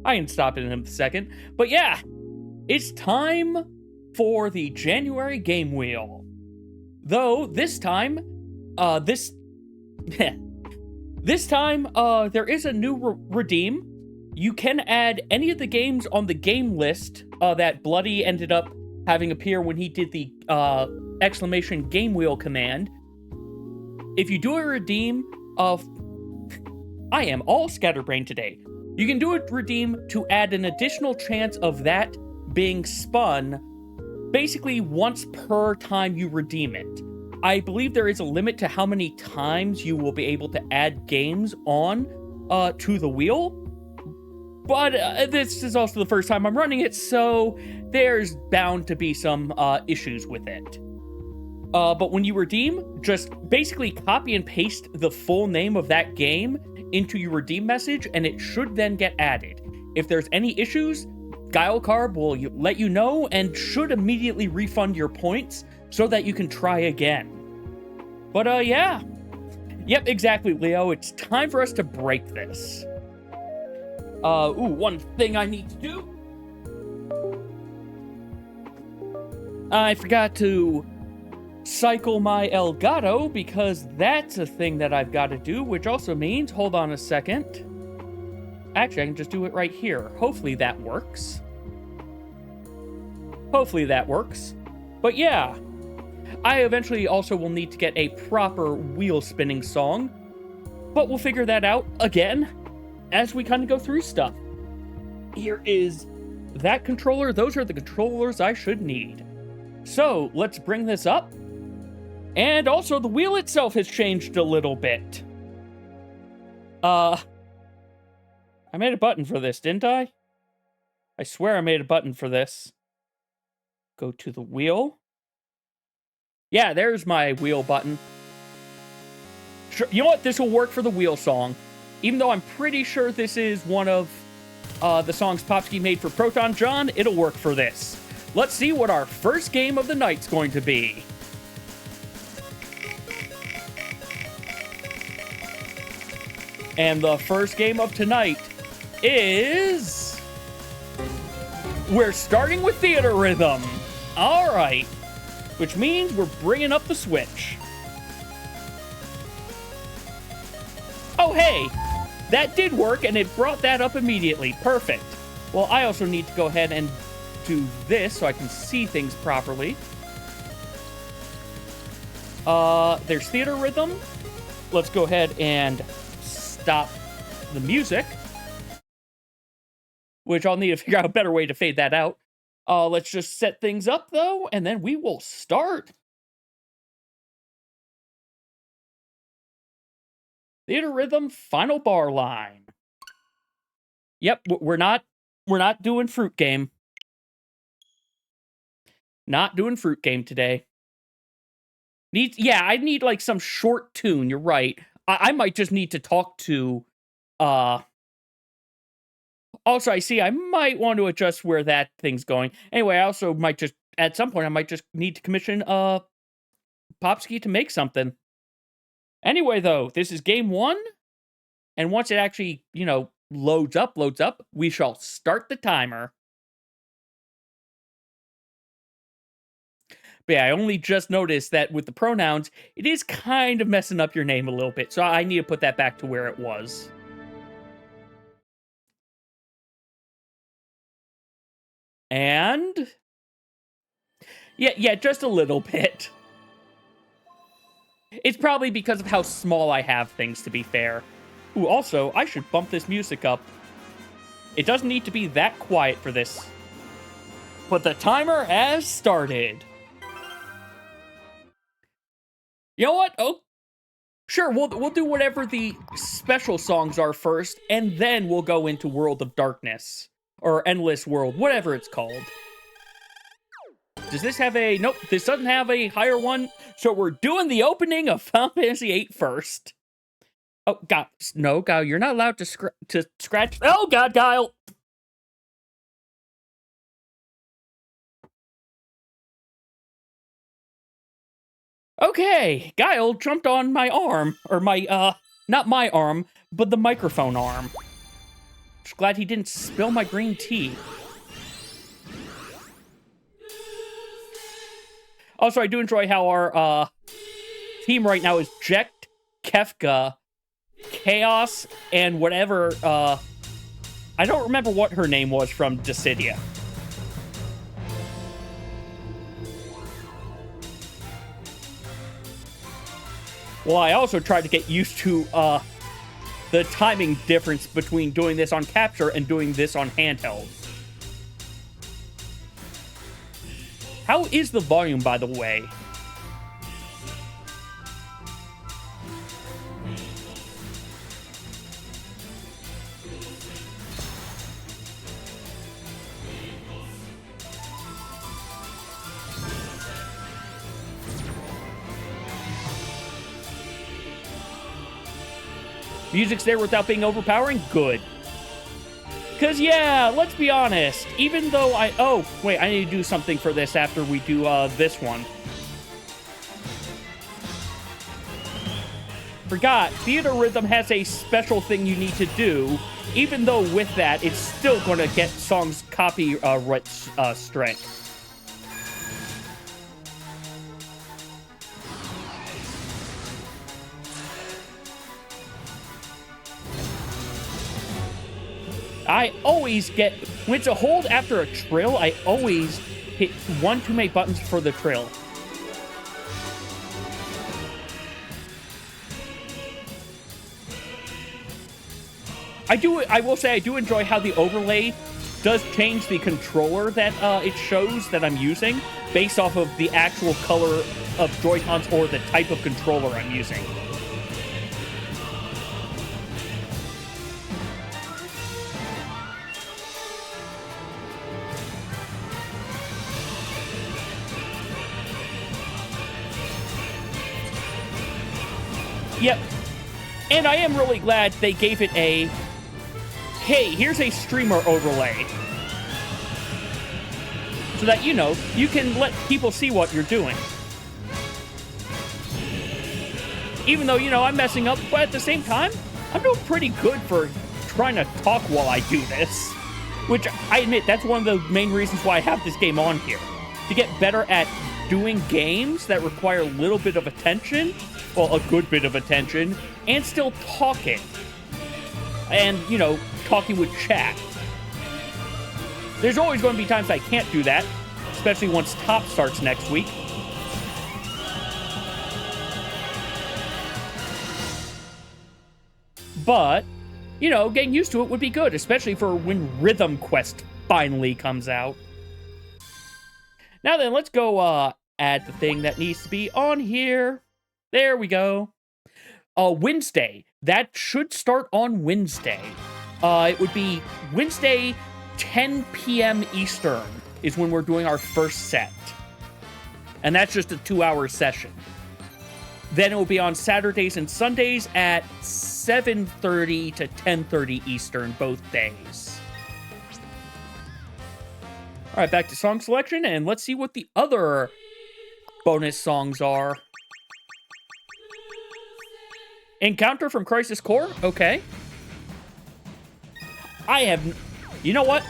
I can stop it in a second. But yeah, it's time for the January Game Wheel. Though, this time, this time, there is a new redeem. You can add any of the games on the game list that Bloody ended up having appear when he did the exclamation game wheel command. If you do a redeem of... I am all scatterbrained today. You can do a redeem to add an additional chance of that being spun basically once per time you redeem it. I believe there is a limit to how many times you will be able to add games on to the wheel. But this is also the first time I'm running it, so there's bound to be some issues with it. But when you redeem, just basically copy and paste the full name of that game into your redeem message, and it should then get added. If there's any issues, GuileCarb will let you know and should immediately refund your points so that you can try again. But yeah. Yep, exactly, Leo. It's time for us to break this. One thing I need to do. I forgot to cycle my Elgato because that's a thing that I've got to do, which also means, hold on a second. Actually, I can just do it right here. Hopefully that works. Hopefully that works. But yeah, I eventually also will need to get a proper wheel spinning song, but we'll figure that out again as we kind of go through stuff. Here is that controller. Those are the controllers I should need. So let's bring this up. And also the wheel itself has changed a little bit. I made a button for this, didn't I? I swear I made a button for this. Go to the wheel. Yeah, there's my wheel button. Sure, you know what? This will work for the wheel song. Even though I'm pretty sure this is one of the songs Popsky made for Proton John, it'll work for this. Let's see what our first game of the night's going to be. And the first game of tonight is... we're starting with Theatrhythm. All right. Which means we're bringing up the Switch. Oh, hey. That did work, and it brought that up immediately. Perfect. Well, I also need to go ahead and do this so I can see things properly. There's Theatrhythm. Let's go ahead and stop the music. Which I'll need to figure out a better way to fade that out. Let's just set things up, though, and then we will start. Theatrhythm final bar line. Yep, we're not doing Fruit Game. Not doing Fruit Game today. I need like some short tune. You're right. I might just need to talk to. Also, I might want to adjust where that thing's going. Anyway, I also might just at some point I might just need to commission Popsky to make something. Anyway, though, this is game 1, and once it actually, loads up, we shall start the timer. But yeah, I only just noticed that with the pronouns, it is kind of messing up your name a little bit, so I need to put that back to where it was. And... Yeah, just a little bit. It's probably because of how small I have things, to be fair. Ooh, also, I should bump this music up. It doesn't need to be that quiet for this. But the timer has started. You know what? Oh, sure, we'll do whatever the special songs are first, and then we'll go into World of Darkness. Or Endless World, whatever it's called. Does this have a... Nope, this doesn't have a higher one. So we're doing the opening of Final Fantasy VIII first. Oh, God. No, Guile, you're not allowed to scratch... Oh, God, Guile! Okay, Guile jumped on my arm. Or my, not my arm, but the microphone arm. Just glad he didn't spill my green tea. Also, I do enjoy how our team right now is Jekt, Kefka, Chaos, and whatever, I don't remember what her name was from Dissidia. Well, I also tried to get used to, the timing difference between doing this on capture and doing this on handheld. How is the volume, by the way? Music's there without being overpowering? Good. Because, yeah, let's be honest. Even though oh, wait, I need to do something for this after we do this one. Forgot, Theatrhythm has a special thing you need to do. Even though with that, it's still going to get songs copyright strike. I always get, when it's a hold after a trill, I always hit one too many buttons for the trill. I will say I do enjoy how the overlay does change the controller that it shows that I'm using based off of the actual color of Joy-Cons or the type of controller I'm using. Yep. And I am really glad they gave it a, hey, here's a streamer overlay. So that, you know, you can let people see what you're doing. Even though, you know, I'm messing up, but at the same time, I'm doing pretty good for trying to talk while I do this. Which, I admit, that's one of the main reasons why I have this game on here. To get better at doing games that require a little bit of attention, well, a good bit of attention, and still talking. And, you know, talking with chat. There's always going to be times I can't do that, especially once Top starts next week. But, you know, getting used to it would be good, especially for when Rhythm Quest finally comes out. Now then, let's go add the thing that needs to be on here. There we go. Wednesday. That should start on Wednesday. It would be Wednesday, 10 p.m. Eastern is when we're doing our first set. And that's just a 2-hour session. Then it will be on Saturdays and Sundays at 7:30 to 10:30 Eastern, both days. All right, back to song selection, and let's see what the other bonus songs are. Encounter from Crisis Core? Okay. You know what?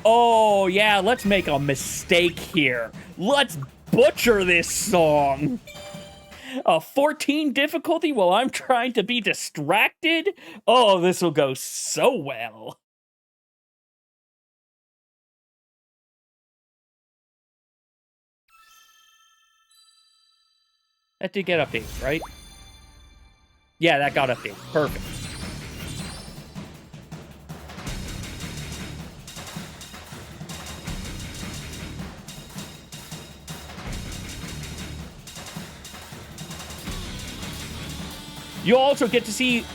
Oh, yeah, let's make a mistake here. Let's butcher this song. A 14 difficulty while I'm trying to be distracted? Oh, this will go so well. That did get updated, right? Yeah, that got updated. Perfect. You'll also get to see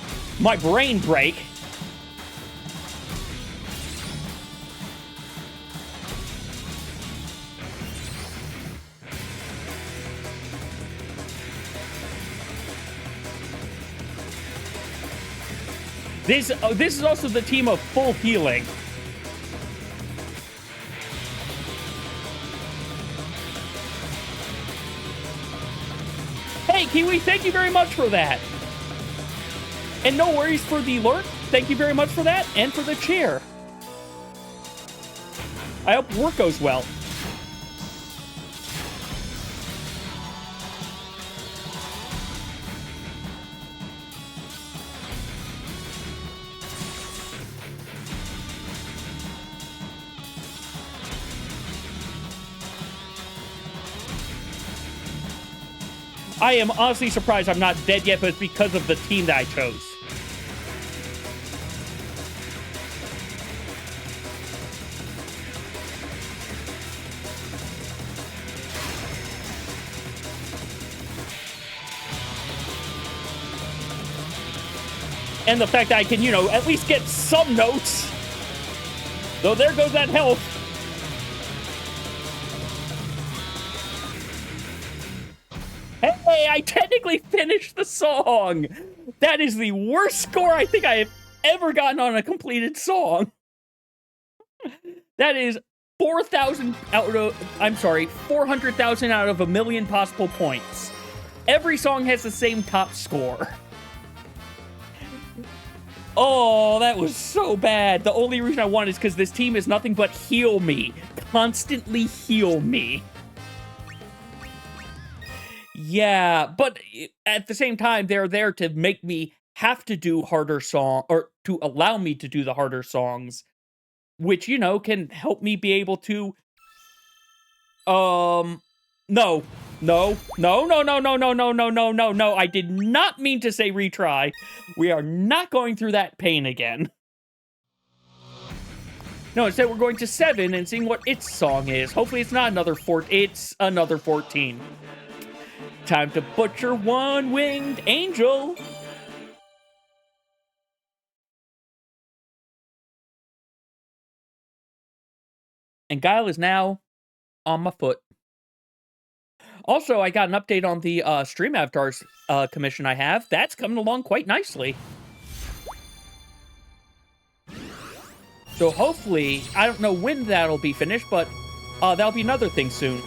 my brain break. This is also the team of full healing. Hey, Kiwi, thank you very much for that. And no worries for the alert. thank you very much for that, and for the chair. I hope work goes well. I am honestly surprised I'm not dead yet, but it's because of the team that I chose. And the fact that I can, you know, at least get some notes. Though there goes that health. Hey, I technically finished the song! That is the worst score I think I have ever gotten on a completed song. That is 4,000 out of, I'm sorry, 400,000 out of a million possible points. Every song has the same top score. Oh, that was so bad. The only reason I won is because this team is nothing but heal me. Constantly heal me. Yeah, but at the same time, they're there to make me have to do harder song, or to allow me to do the harder songs, which, you know, can help me be able to, no, no, no, no, no, no, no, no, no, no, no, no, I did not mean to say retry. We are not going through that pain again. No, instead we're going to 7 and seeing what its song is. Hopefully it's not another it's another 14. Time to butcher one-winged angel. And Guile is now on my foot. Also, I got an update on the Stream Avatars commission I have. That's coming along quite nicely. So hopefully, I don't know when that'll be finished, but that'll be another thing soon.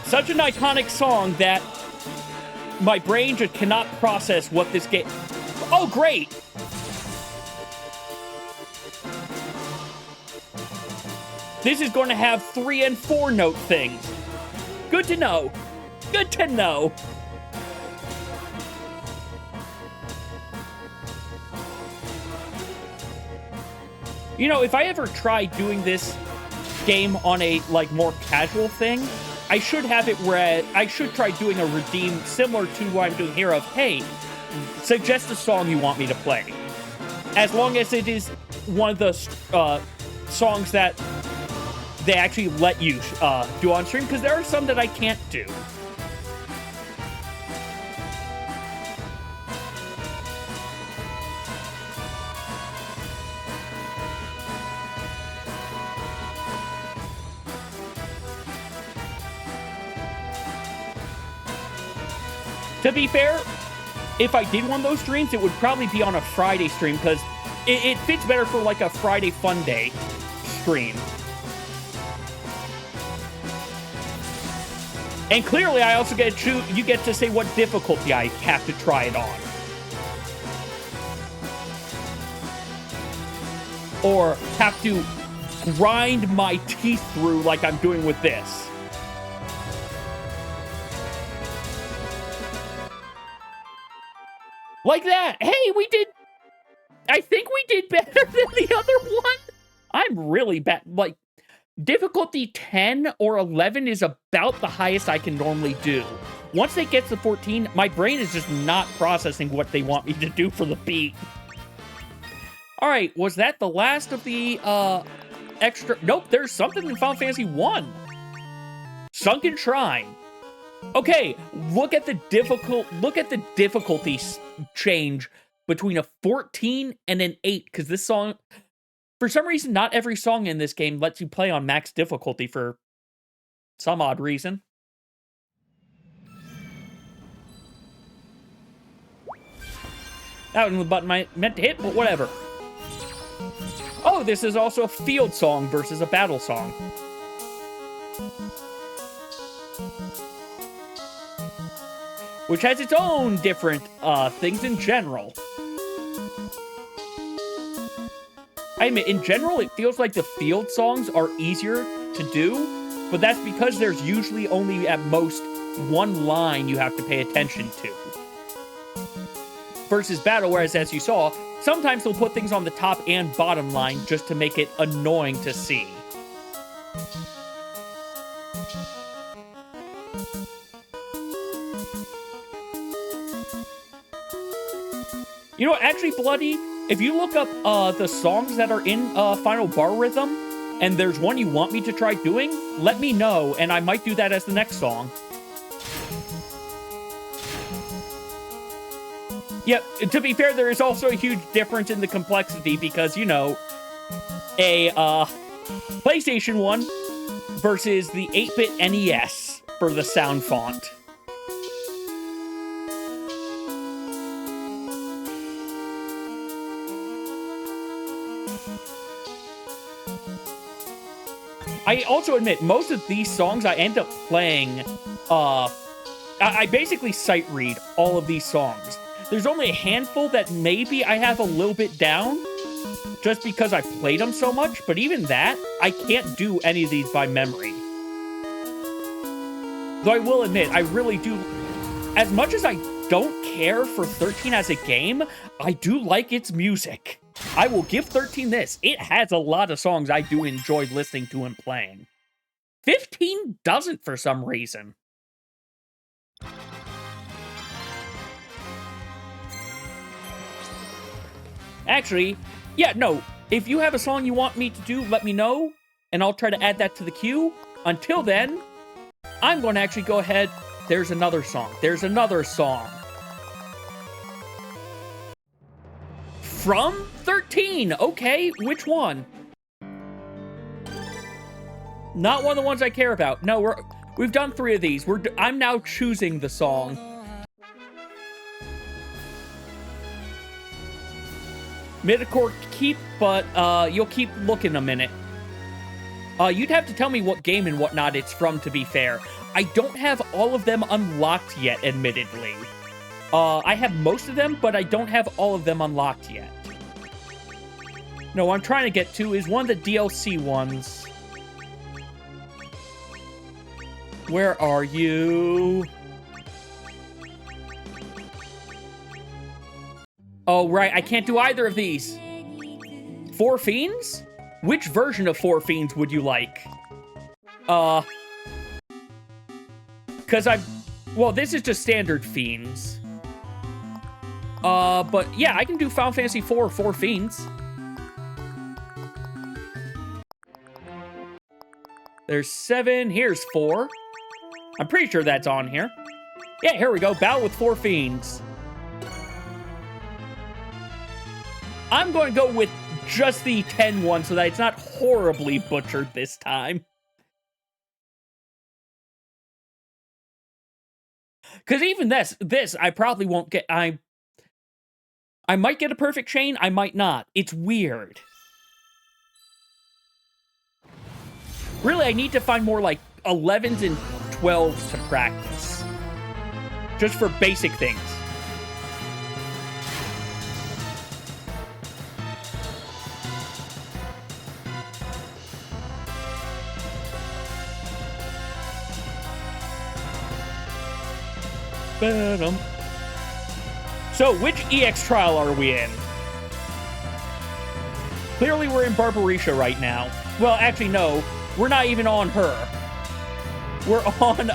Such an iconic song that my brain just cannot process what this game... Oh, great! This is going to have 3- and 4-note things. Good to know. Good to know. You know, if I ever try doing this game on a, like, more casual thing, I should have it where I should try doing a redeem similar to what I'm doing here of, hey, suggest a song you want me to play. As long as it is one of the songs that they actually let you do on stream, because there are some that I can't do. To be fair, if I did one of those streams, it would probably be on a Friday stream, because it fits better for, like, a Friday fun day stream. And clearly, I also get to you get to say what difficulty I have to try it on. Or have to grind my teeth through like I'm doing with this. Like that. Hey, we did... I think we did better than the other one. I'm really bad. Like, difficulty 10 or 11 is about the highest I can normally do. Once it gets to 14, my brain is just not processing what they want me to do for the beat. Alright, was that the last of the, extra... Nope, there's something in Final Fantasy 1. Sunken Shrine. Okay, look at the difficulty change between a 14 and an 8, because this song, for some reason, not every song in this game lets you play on max difficulty for some odd reason. That wasn't the button I meant to hit, but whatever. Oh, this is also a field song versus a battle song. Which has its own different things in general. I admit, in general, it feels like the field songs are easier to do, but that's because there's usually only at most one line you have to pay attention to. Versus battle, whereas as you saw, sometimes they'll put things on the top and bottom line just to make it annoying to see. You know, actually, Bloody, if you look up the songs that are in Final Bar Rhythm, and there's one you want me to try doing, let me know, and I might do that as the next song. Yep, to be fair, there is also a huge difference in the complexity because, you know, a PlayStation 1 versus the 8-bit NES for the sound font. I also admit, most of these songs I end up playing, I basically sight read all of these songs. There's only a handful that maybe I have a little bit down, just because I played them so much, but even that, I can't do any of these by memory. Though I will admit, I really do, as much as I don't care for 13 as a game, I do like its music. I will give 13 this. It has a lot of songs I do enjoy listening to and playing. 15 doesn't for some reason. Actually, yeah, no. If you have a song you want me to do, let me know, and I'll try to add that to the queue. Until then, I'm going to actually go ahead. There's another song. There's another song. From 13. Okay, which one? Not one of the ones I care about. No, we've done 3 of these. I'm now choosing the song. Midcore keep, but you'll keep looking a minute. You'd have to tell me what game and whatnot it's from, to be fair. I don't have all of them unlocked yet, admittedly. I have most of them, but I don't have all of them unlocked yet. No, what I'm trying to get to is one of the DLC ones. Where are you? Oh, right, I can't do either of these. 4 Fiends? Which version of 4 Fiends would you like? Because well, this is just standard Fiends. But yeah, I can do Final Fantasy IV 4 Fiends. There's 7, here's 4. I'm pretty sure that's on here. Yeah, here we go, Battle with 4 Fiends. I'm going to go with just the 10 one so that it's not horribly butchered this time. Because even this, I probably won't get, I might get a perfect chain, I might not. It's weird. Really, I need to find more like 11s and 12s to practice. Just for basic things. So, which EX trial are we in? Clearly we're in Barbarisha right now. Well, actually, no. We're not even on her. We're on,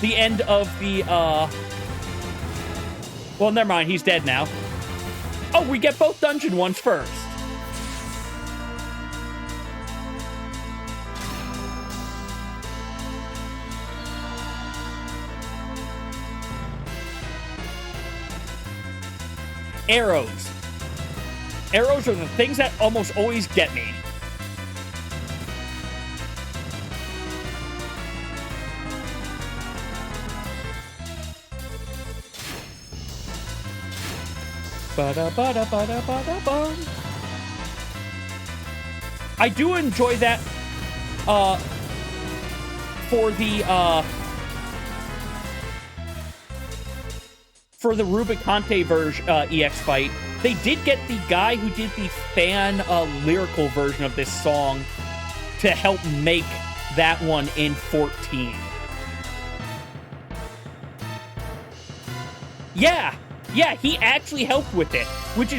the end of the, well, never mind. He's dead now. Oh, we get both dungeon ones first. arrows. Arrows are the things that almost always get me. Ba-da-ba-da-ba-da-ba-da-ba. I do enjoy that for the Rubicante version EX fight. They did get the guy who did the fan lyrical version of this song to help make that one in 14. Yeah, he actually helped with it, which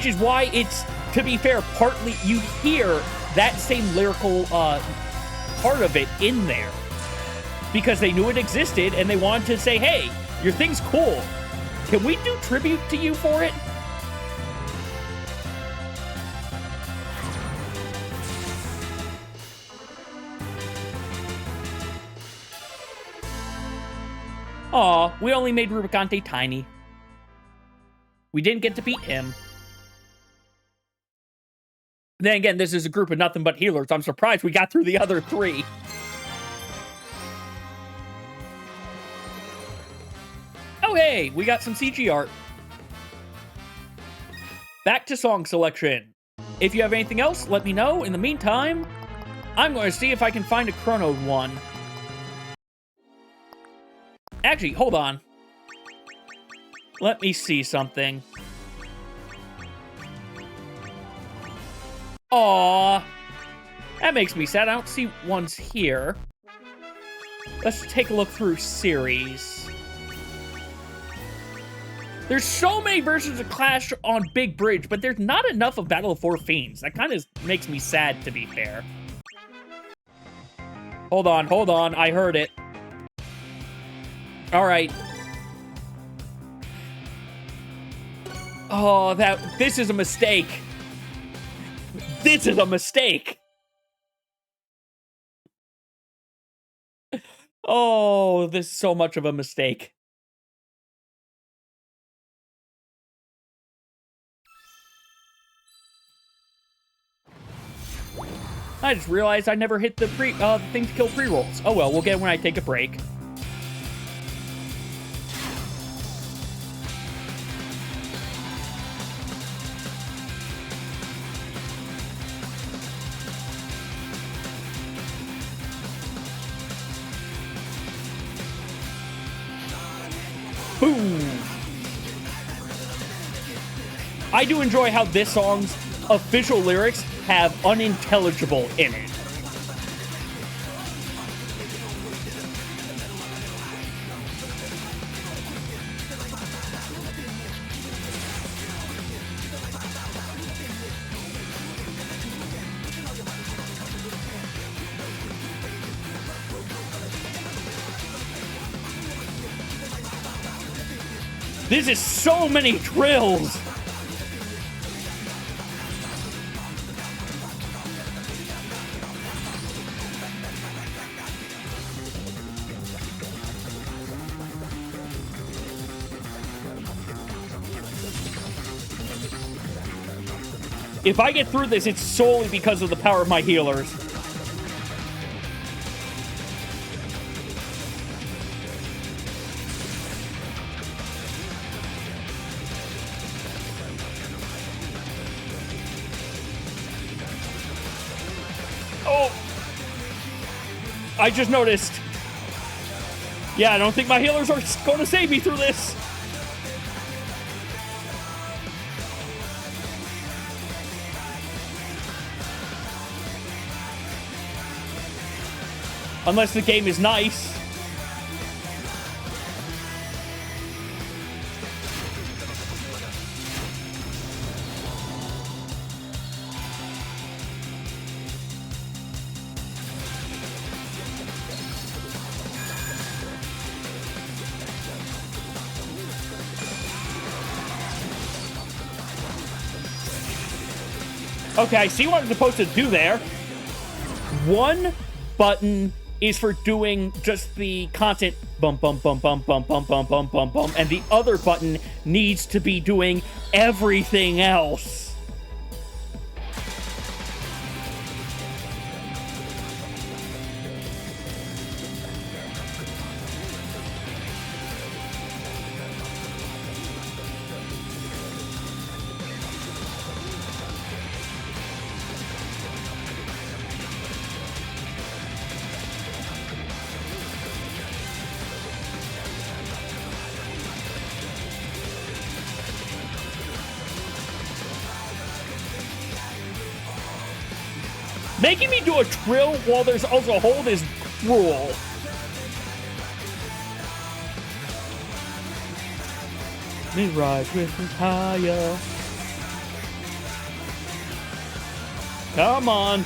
is why it's, to be fair, partly you hear that same lyrical part of it in there. Because they knew it existed, and they wanted to say, hey, your thing's cool. Can we do tribute to you for it? Aw, we only made Rubicante tiny. We didn't get to beat him. Then again, this is a group of nothing but healers. I'm surprised we got through the other three. Oh, hey, we got some CG art. Back to song selection. If you have anything else, let me know. In the meantime, I'm going to see if I can find a Chrono one. Actually, hold on. Let me see something. Aww. That makes me sad. I don't see ones here. Let's take a look through series. There's so many versions of Clash on Big Bridge, but there's not enough of Battle of Four Fiends. That kind of makes me sad, to be fair. Hold on. I heard it. Alright. Oh, this is a mistake. This is a mistake. Oh, this is so much of a mistake. I just realized I never hit the thing to kill pre-rolls. Oh well, we'll get it when I take a break. Boom! I do enjoy how this song's official lyrics have unintelligible in it. This is so many drills! If I get through this, it's solely because of the power of my healers. Oh! I just noticed. Yeah, I don't think my healers are going to save me through this. Unless the game is nice. Okay, I see what I'm supposed to do there. One button is for doing just the constant bum bum bum bum bum bum bum bum bum bum, and the other button needs to be doing everything else. Making me do a trill while there's also a hold is cruel. Me rise with me higher. Come on.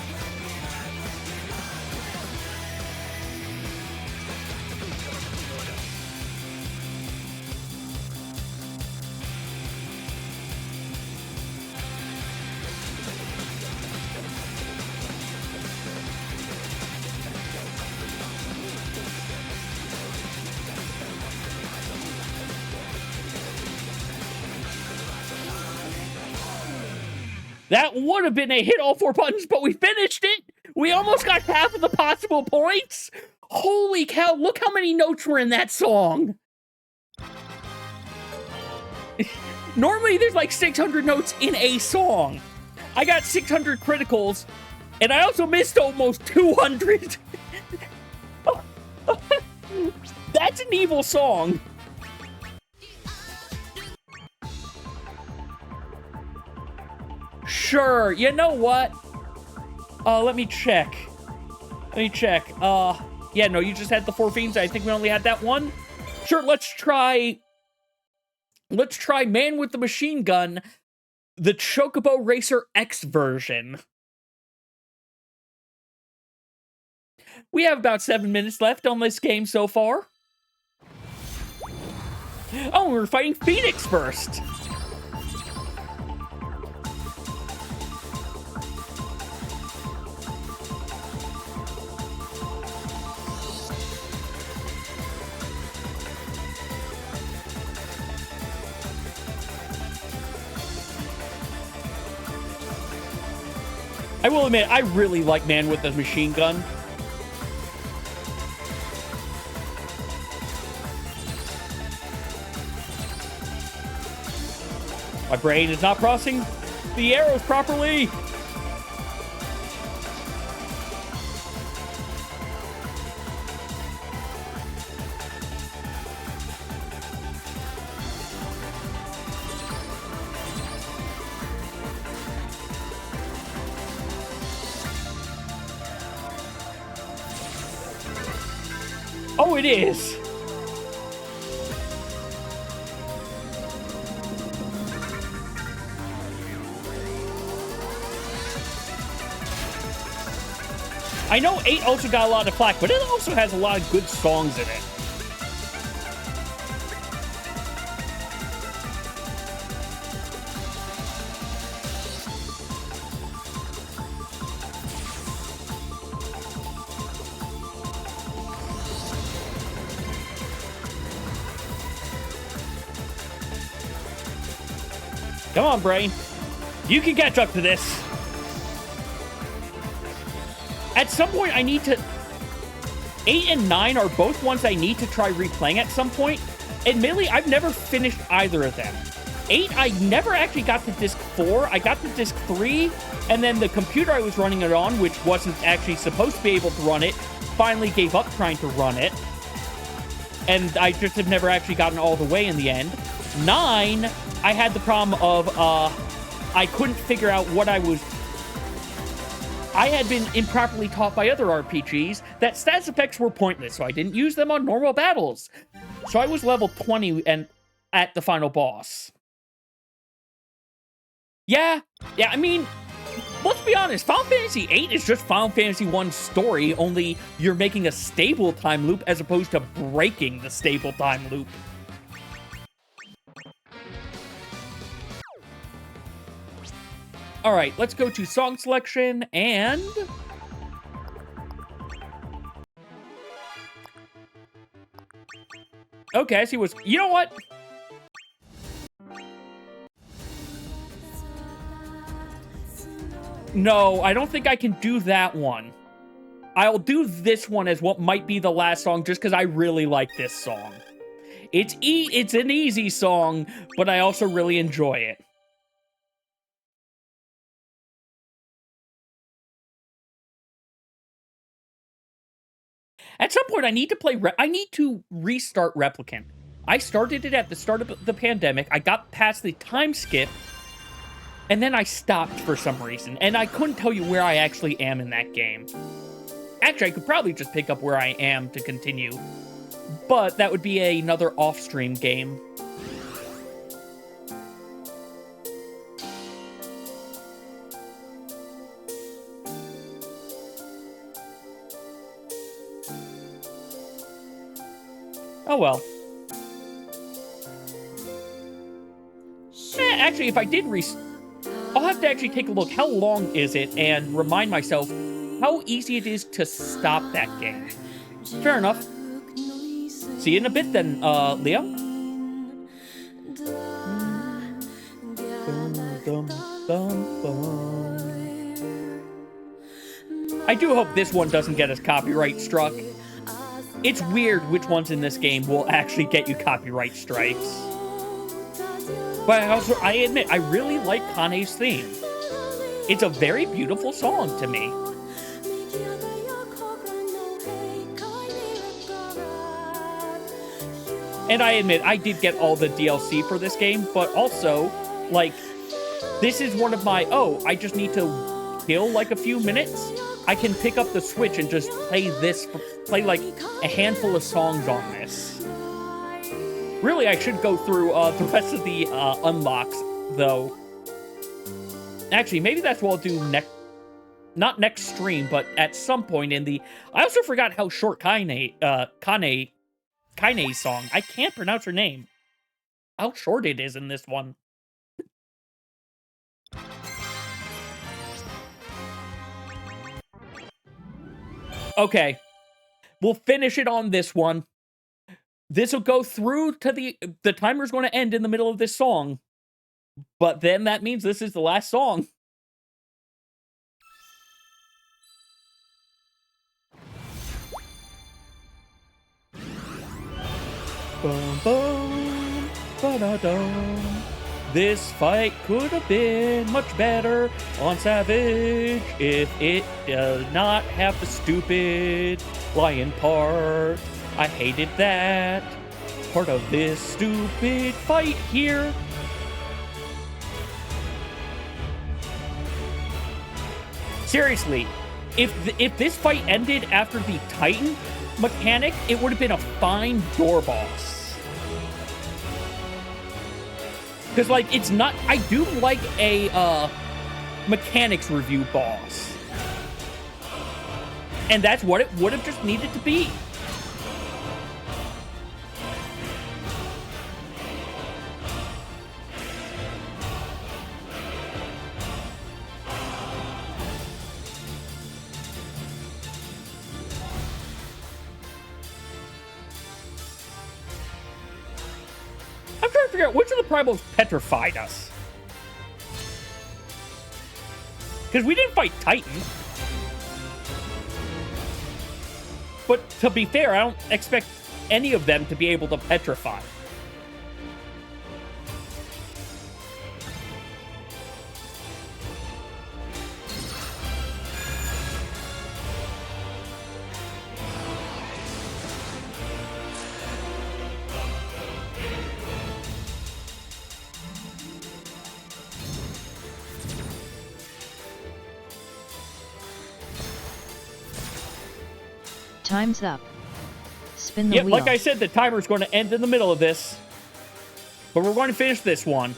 That would have been a hit all 4 buttons, but we finished it! We almost got half of the possible points! Holy cow, look how many notes were in that song! Normally there's like 600 notes in a song. I got 600 criticals, and I also missed almost 200! That's an evil song! Sure, you know what? Let me check. Yeah, no, you just had the 4 fiends. I think we only had that one. Sure, let's try Man with the Machine Gun, the Chocobo Racer X version. We have about 7 minutes left on this game so far. Oh, we're fighting Phoenix first. I will admit, I really like Man with the Machine Gun. My brain is not processing the arrows properly. Oh, it is. I know 8 also got a lot of flack, but it also has a lot of good songs in it. Come on, brain. You can catch up to this. At some point, I need to... 8 and 9 are both ones I need to try replaying at some point. Admittedly, I've never finished either of them. 8, I never actually got to disc 4. I got to disc 3, and then the computer I was running it on, which wasn't actually supposed to be able to run it, finally gave up trying to run it. And I just have never actually gotten all the way in the end. 9... I had the problem of, I couldn't figure out what I had been improperly taught by other RPGs that status effects were pointless, so I didn't use them on normal battles. So I was level 20 and at the final boss. Yeah, I mean, let's be honest, Final Fantasy VIII is just Final Fantasy I's story, only you're making a stable time loop as opposed to breaking the stable time loop. All right, let's go to song selection, and Okay, I see what's... You know what? No, I don't think I can do that one. I'll do this one as what might be the last song, just because I really like this song. It's an easy song, but I also really enjoy it. At some point, I need to restart Replicant. I started it at the start of the pandemic. I got past the time skip, and then I stopped for some reason, and I couldn't tell you where I actually am in that game. Actually, I could probably just pick up where I am to continue, but that would be another off-stream game. Oh well. Actually, if I did I'll have to actually take a look. How long is it? And remind myself how easy it is to stop that game. Fair enough. See you in a bit then, Leo. I do hope this one doesn't get us copyright struck. It's weird which ones in this game will actually get you copyright strikes. But I admit, I really like Kane's theme. It's a very beautiful song to me. And I admit, I did get all the DLC for this game, but also, like, this is one of my, I just need to kill, like, a few minutes. I can pick up the Switch and just play like, a handful of songs on this. Really, I should go through the rest of the unlocks, though. Actually, maybe that's what I'll do not next stream, but at some point in the... I also forgot how short Kane's song. I can't pronounce her name. How short it is in this one. Okay. We'll finish it on this one. This will go through to the timer's going to end in the middle of this song. But then that means this is the last song. Bum, bum, ba-da-dum. This fight could have been much better on Savage if it does not have the stupid lion part. I hated that part of this stupid fight here. Seriously, if this fight ended after the Titan mechanic, it would have been a fine door boss. Because, like, it's not... I do like a mechanics review boss. And that's what it would have just needed to be. I'm trying to figure out which of the primals petrified us. Because we didn't fight Titan. But to be fair, I don't expect any of them to be able to petrify. Time's up. Spin the wheel. Like I said, the timer's going to end in the middle of this. But we're going to finish this one.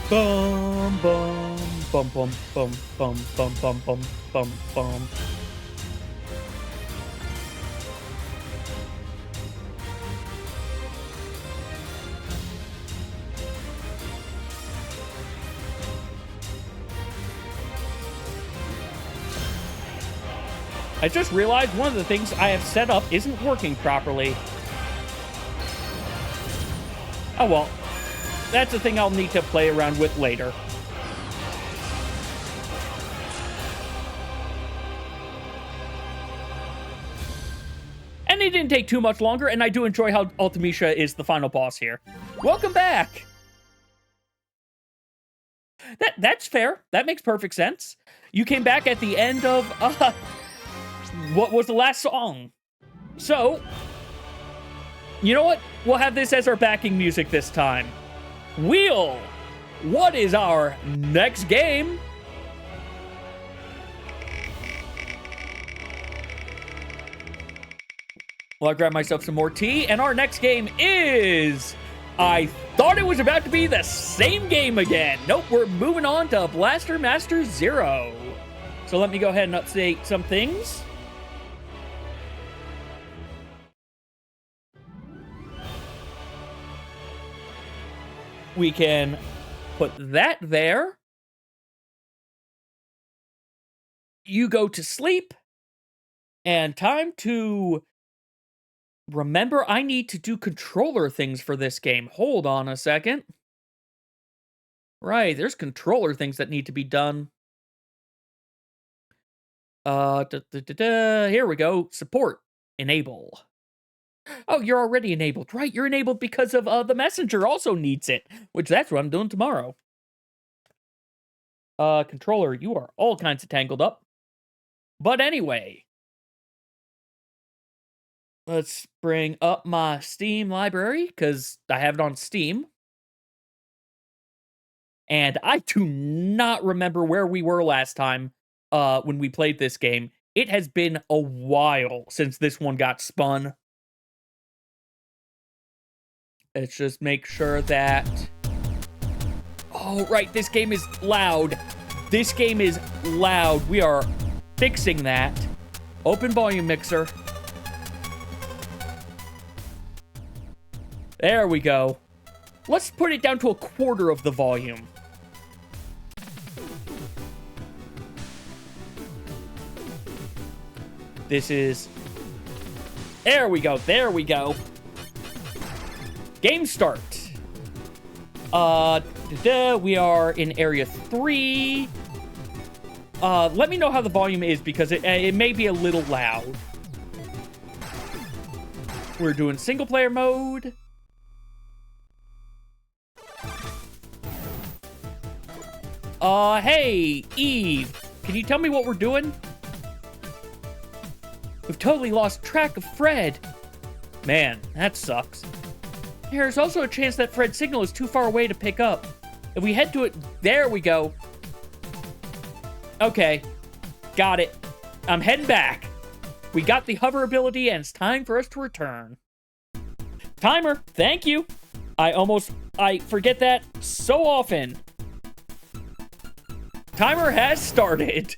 Bum, bum, bum, bum, bum, bum, bum, bum, bum, bum, bum. I just realized one of the things I have set up isn't working properly. Oh well, that's a thing I'll need to play around with later. And it didn't take too much longer, and I do enjoy how Ultimecia is the final boss here. Welcome back! That's fair. That makes perfect sense. You came back at the end of, what was the last song? So, you know what? We'll have this as our backing music this time. Wheel! What is our next game? Well, I grab myself some more tea, and our next game is... I thought it was about to be the same game again. Nope, we're moving on to Blaster Master Zero. So let me go ahead and update some things. We can put that there. You go to sleep. And time to... Remember, I need to do controller things for this game. Hold on a second. Right, there's controller things that need to be done. Here we go. Support. Enable. Oh, you're already enabled. Right, you're enabled because of the messenger also needs it. Which that's what I'm doing tomorrow. Controller, you are all kinds of tangled up. But anyway... Let's bring up my Steam library, because I have it on Steam. And I do not remember where we were last time when we played this game. It has been a while since this one got spun. Let's just make sure that... Oh, right, this game is loud. This game is loud. We are fixing that. Open volume mixer. There we go. Let's put it down to 1/4 of the volume. This is... There we go, there we go. Game start. We are in area 3. Let me know how the volume is, because it may be a little loud. We're doing single player mode. Hey, Eve, can you tell me what we're doing? We've totally lost track of Fred. Man, that sucks. There's also a chance that Fred's signal is too far away to pick up. If we head to it, there we go. Okay, got it. I'm heading back. We got the hover ability, and it's time for us to return. Timer, thank you. I forget that so often. Timer has started.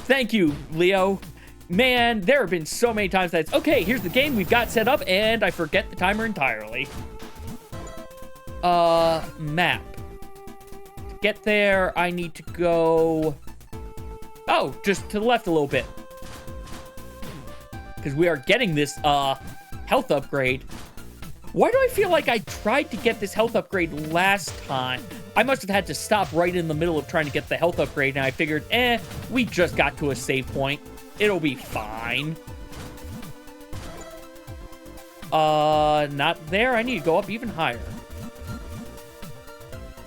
Thank you, Leo. Man, there have been so many times that okay, here's the game we've got set up, and I forget the timer entirely. Map. To get there, I need to go... Oh, just to the left a little bit. Because we are getting this, health upgrade. Why do I feel like I tried to get this health upgrade last time? I must have had to stop right in the middle of trying to get the health upgrade, and I figured, we just got to a save point. It'll be fine. Not there. I need to go up even higher.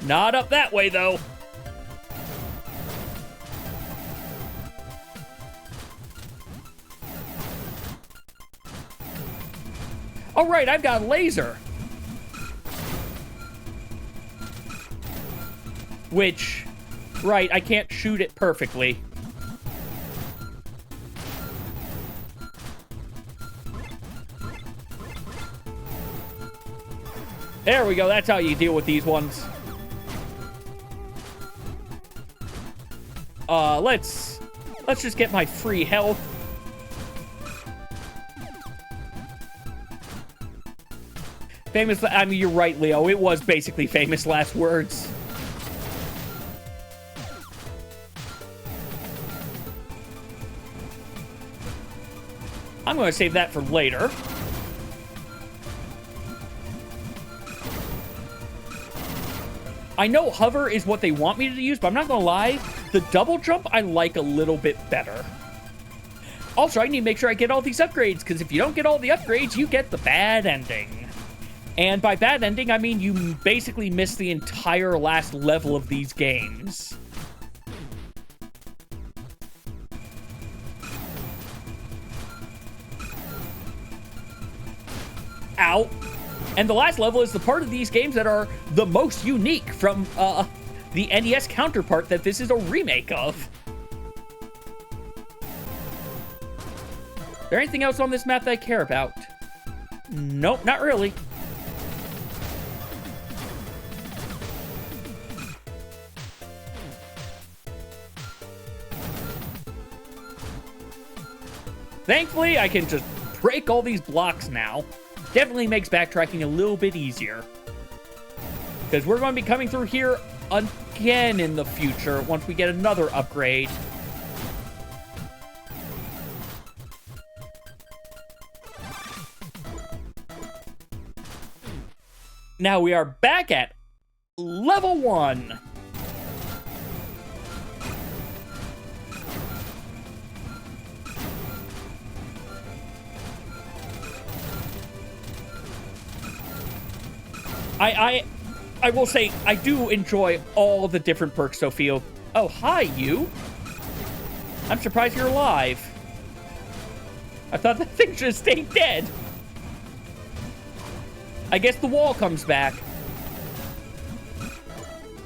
Not up that way, though. All right, I've got a laser. Which, right, I can't shoot it perfectly. There we go, that's how you deal with these ones. Let's just get my free health. Famous, I mean, you're right, Leo. It was basically famous last words. I'm going to save that for later. I know hover is what they want me to use, but I'm not going to lie. The double jump I like a little bit better. Also, I need to make sure I get all these upgrades, because if you don't get all the upgrades, you get the bad ending. And by bad ending, I mean you basically miss the entire last level of these games. Ow. And the last level is the part of these games that are the most unique from the NES counterpart that this is a remake of. Is there anything else on this map that I care about? Nope, not really. Thankfully, I can just break all these blocks now. Definitely makes backtracking a little bit easier. Because we're going to be coming through here again in the future once we get another upgrade. Now we are back at level 1. I will say, I do enjoy all the different perks, Sophia. Oh, hi, you. I'm surprised you're alive. I thought that thing should have stayed dead. I guess the wall comes back.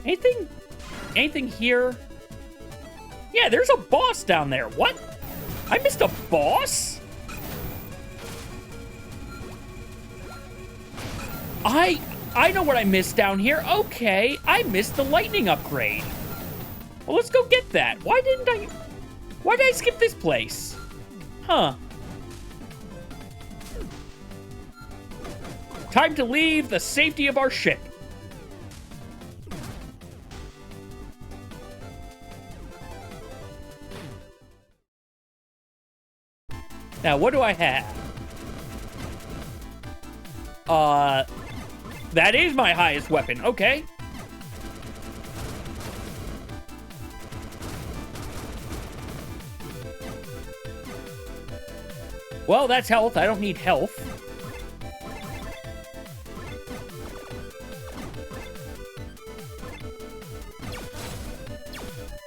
Anything here? Yeah, there's a boss down there. What? I missed a boss? I know what I missed down here. Okay, I missed the lightning upgrade. Well, let's go get that. Why did I skip this place? Huh. Time to leave the safety of our ship. Now, what do I have? That is my highest weapon. Okay. Well, that's health. I don't need health.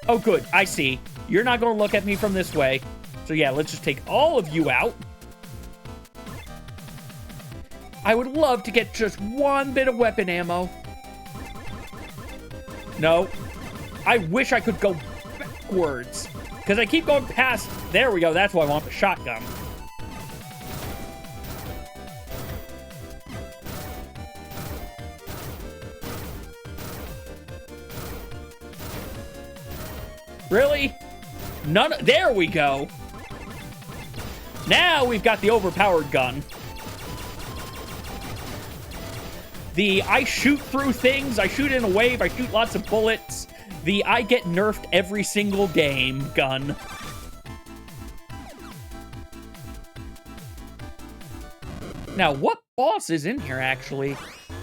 Oh, good. I see. You're not going to look at me from this way. So yeah, let's just take all of you out. I would love to get just one bit of weapon ammo. No. I wish I could go backwards. Because I keep going past... There we go. That's why I want the shotgun. Really? None... There we go. Now we've got the overpowered gun. The I shoot through things, I shoot in a wave, I shoot lots of bullets. The I get nerfed every single game gun. Now, what boss is in here, actually?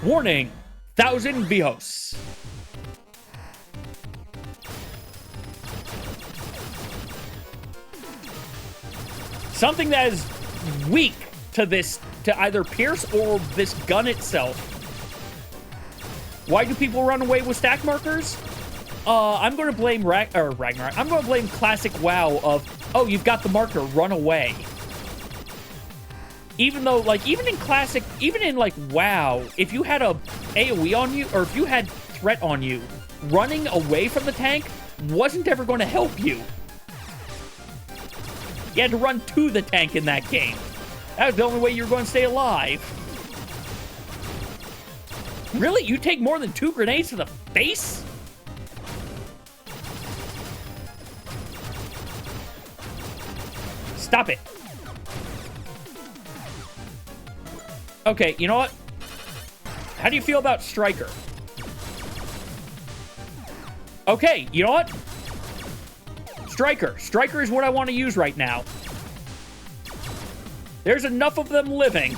Warning, 1,000 Vios. Something that is weak to this, to either Pierce or this gun itself. Why do people run away with stack markers? I'm going to blame Ragnarok. I'm going to blame classic WoW of, oh, you've got the marker, run away. Even though, like, even in classic, even in, like, WoW, if you had a AoE on you, or if you had threat on you, running away from the tank wasn't ever going to help you. You had to run to the tank in that game. That was the only way you were going to stay alive. Really? You take more than 2 grenades to the face? Stop it. Okay, you know what? How do you feel about Striker? Okay, you know what? Striker. Striker is what I want to use right now. There's enough of them living.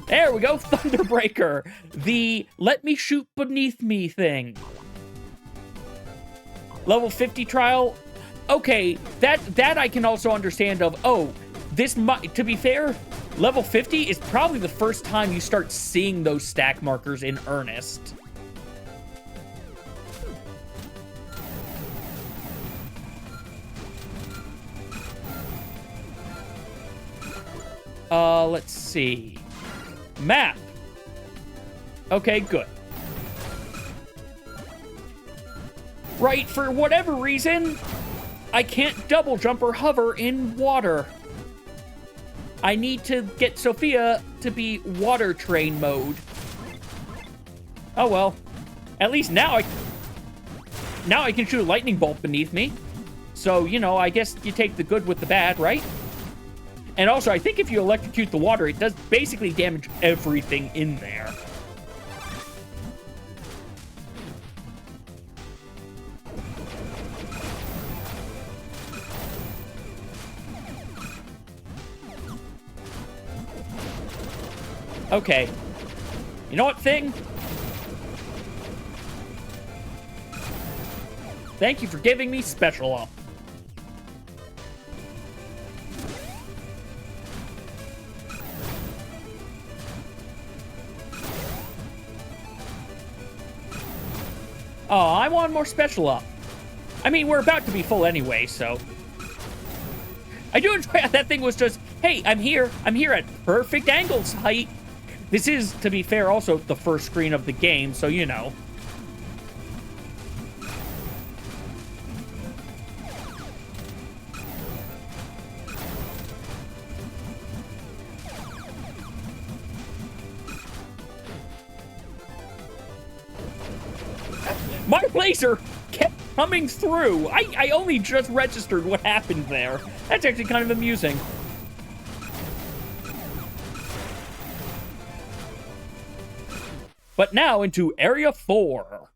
There we go, Thunderbreaker. The let me shoot beneath me thing. Level 50 trial. Okay, that I can also understand of, oh, this might, to be fair, level 50 is probably the first time you start seeing those stack markers in earnest. Let's see. Map. Okay, good. Right, for whatever reason, I can't double jump or hover in water. I need to get Sophia to be water train mode. Oh well. At least now I can shoot a lightning bolt beneath me. So, you know, I guess you take the good with the bad, right? And also, I think if you electrocute the water, it does basically damage everything in there. Okay. You know what, thing? Thank you for giving me special up. Oh, I want more special up. I mean, we're about to be full anyway, so. I do enjoy how that thing was just, hey, I'm here at perfect angles height. This is, to be fair, also the first screen of the game, so you know. My laser kept coming through. I only just registered what happened there. That's actually kind of amusing. But now into Area 4.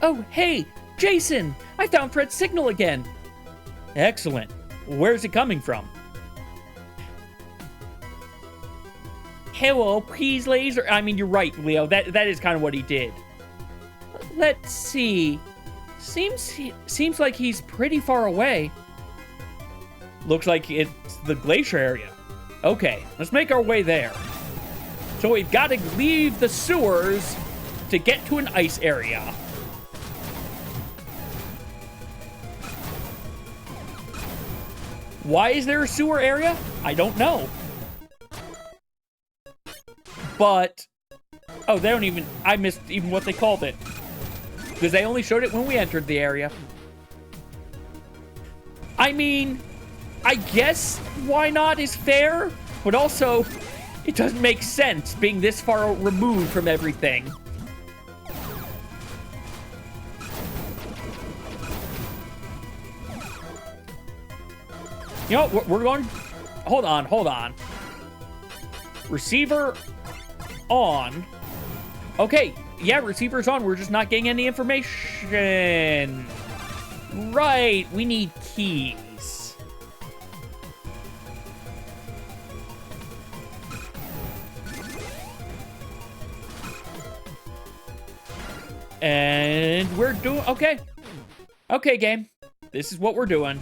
Oh, hey, Jason! I found Fred's signal again. Excellent. Where's it coming from? Hello, please, laser. I mean, you're right, Leo. That is kind of what he did. Let's see. Seems like he's pretty far away. Looks like it's the glacier area. Okay, let's make our way there. So we've got to leave the sewers to get to an ice area. Why is there a sewer area? I don't know. But, oh, they don't even, I missed even what they called it. Because they only showed it when we entered the area. I mean, I guess why not is fair, but also, it doesn't make sense being this far removed from everything. You know, we're going, hold on. Receiver on. Okay, yeah, receiver's on. We're just not getting any information. Right, we need keys. And we're doing, okay. Okay, game. This is what we're doing.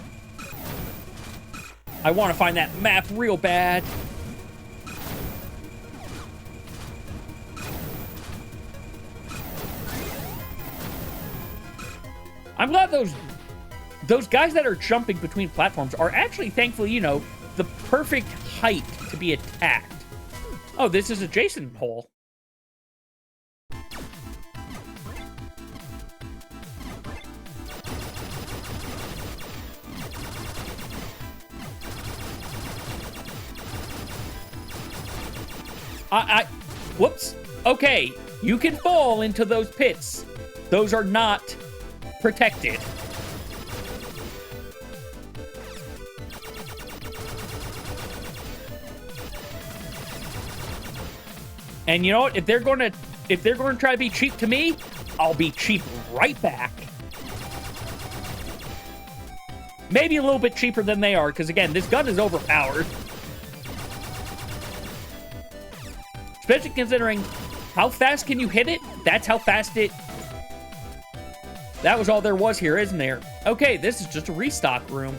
I want to find that map real bad. I'm glad those guys that are jumping between platforms are actually, thankfully, you know, the perfect height to be attacked. Oh, this is a Jason hole. Whoops. Okay, you can fall into those pits. Those are not protected. And you know what? If they're going to try to be cheap to me, I'll be cheap right back. Maybe a little bit cheaper than they are, because again, this gun is overpowered. Especially considering how fast can you hit it? That's how fast it... That was all there was here, isn't there? Okay, this is just a restock room.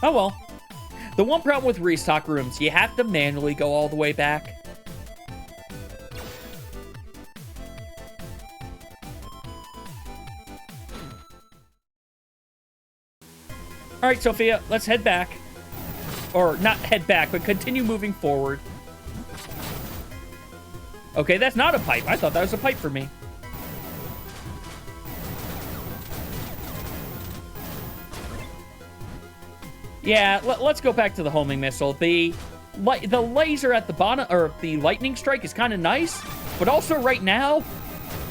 Oh well. The one problem with restock rooms, you have to manually go all the way back. Alright, Sophia, let's head back. Or, not head back, but continue moving forward. Okay, that's not a pipe. I thought that was a pipe for me. Yeah, let's go back to the homing missile. The laser at the bottom, or the lightning strike is kind of nice, but also right now,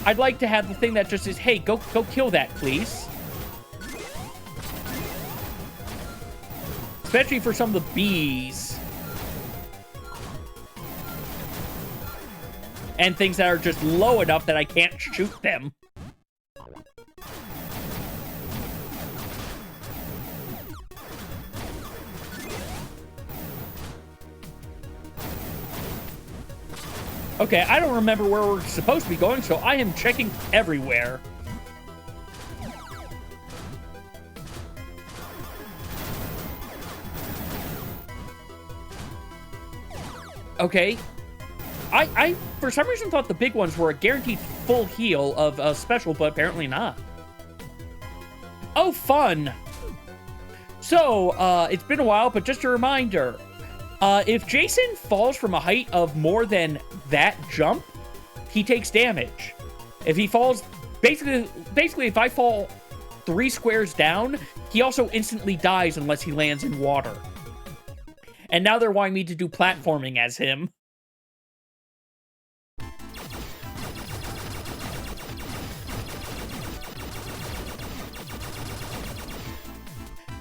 I'd like to have the thing that just says, hey, go kill that, please. Especially for some of the bees. And things that are just low enough that I can't shoot them. Okay, I don't remember where we're supposed to be going, so I am checking everywhere. Okay. I for some reason thought the big ones were a guaranteed full heal of a special, but apparently not. Oh, fun! So, it's been a while, but just a reminder. If Jason falls from a height of more than that jump, he takes damage. If he falls... Basically, if I fall 3 squares down, he also instantly dies unless he lands in water. And now they're wanting me to do platforming as him.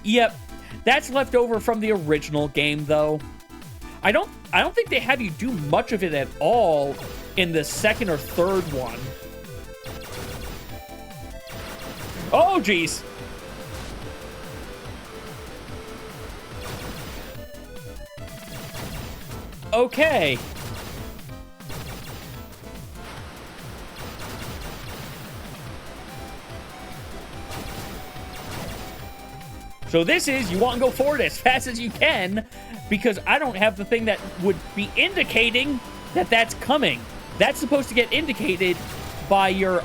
Yep, that's left over from the original game, though. I don't think they have you do much of it at all in the second or third one. Oh, jeez. Okay. So this is, you want to go forward as fast as you can, because I don't have the thing that would be indicating that that's coming. That's supposed to get indicated by your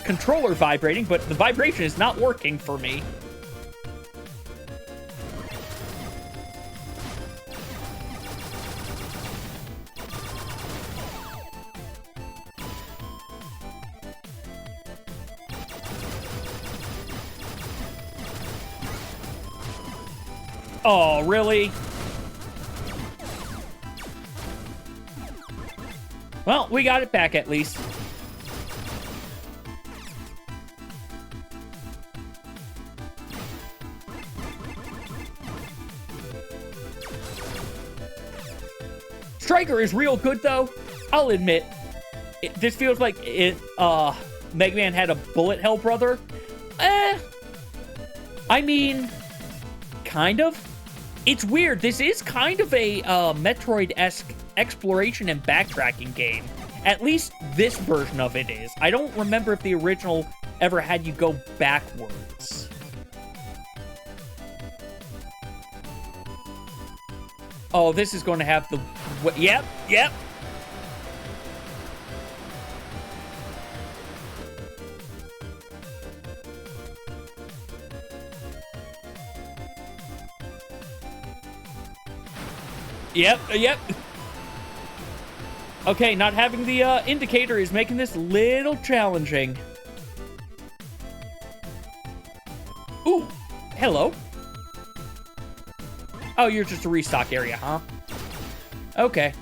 controller vibrating, but the vibration is not working for me. Oh, really? Well, we got it back at least. Striker is real good, though. I'll admit. This feels like if Mega Man had a bullet hell brother. I mean, kind of. It's weird. This is kind of a Metroid-esque exploration and backtracking game. At least this version of it is. I don't remember if the original ever had you go backwards. Oh, this is going to have the... Yep, yep. Yep. Okay, not having the indicator is making this a little challenging. Ooh, hello. Oh, you're just a restock area, huh? Okay.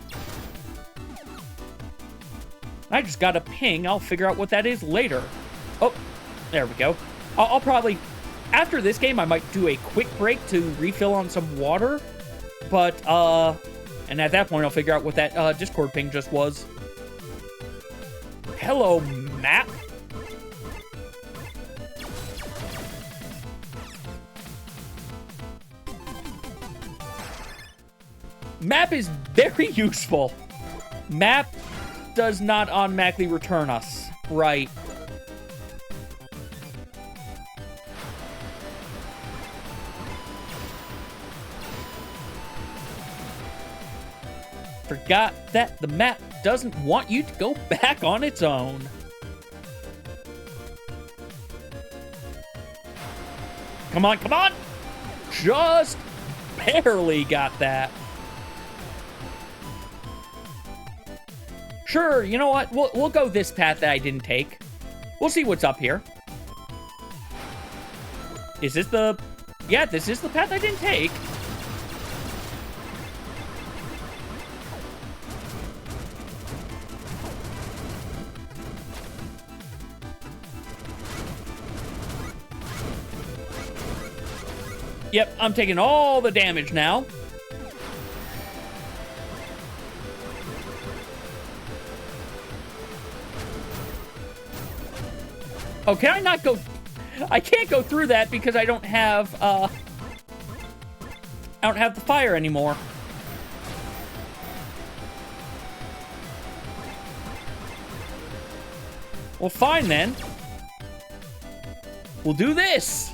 I just got a ping. I'll figure out what that is later. Oh, there we go. I'll probably... After this game, I might do a quick break to refill on some water. But, And at that point, I'll figure out what that Discord ping just was. Hello, map. Map is very useful. Map does not automatically return us. Right. Forgot that the map doesn't want you to go back on its own. Come on, come on! Just barely got that. Sure, you know what? We'll go this path that I didn't take. We'll see what's up here. Is this the... Yeah, this is the path I didn't take. Yep, I'm taking all the damage now. Oh, can I not go... I can't go through that because I don't have, I don't have the fire anymore. Well, fine then. We'll do this.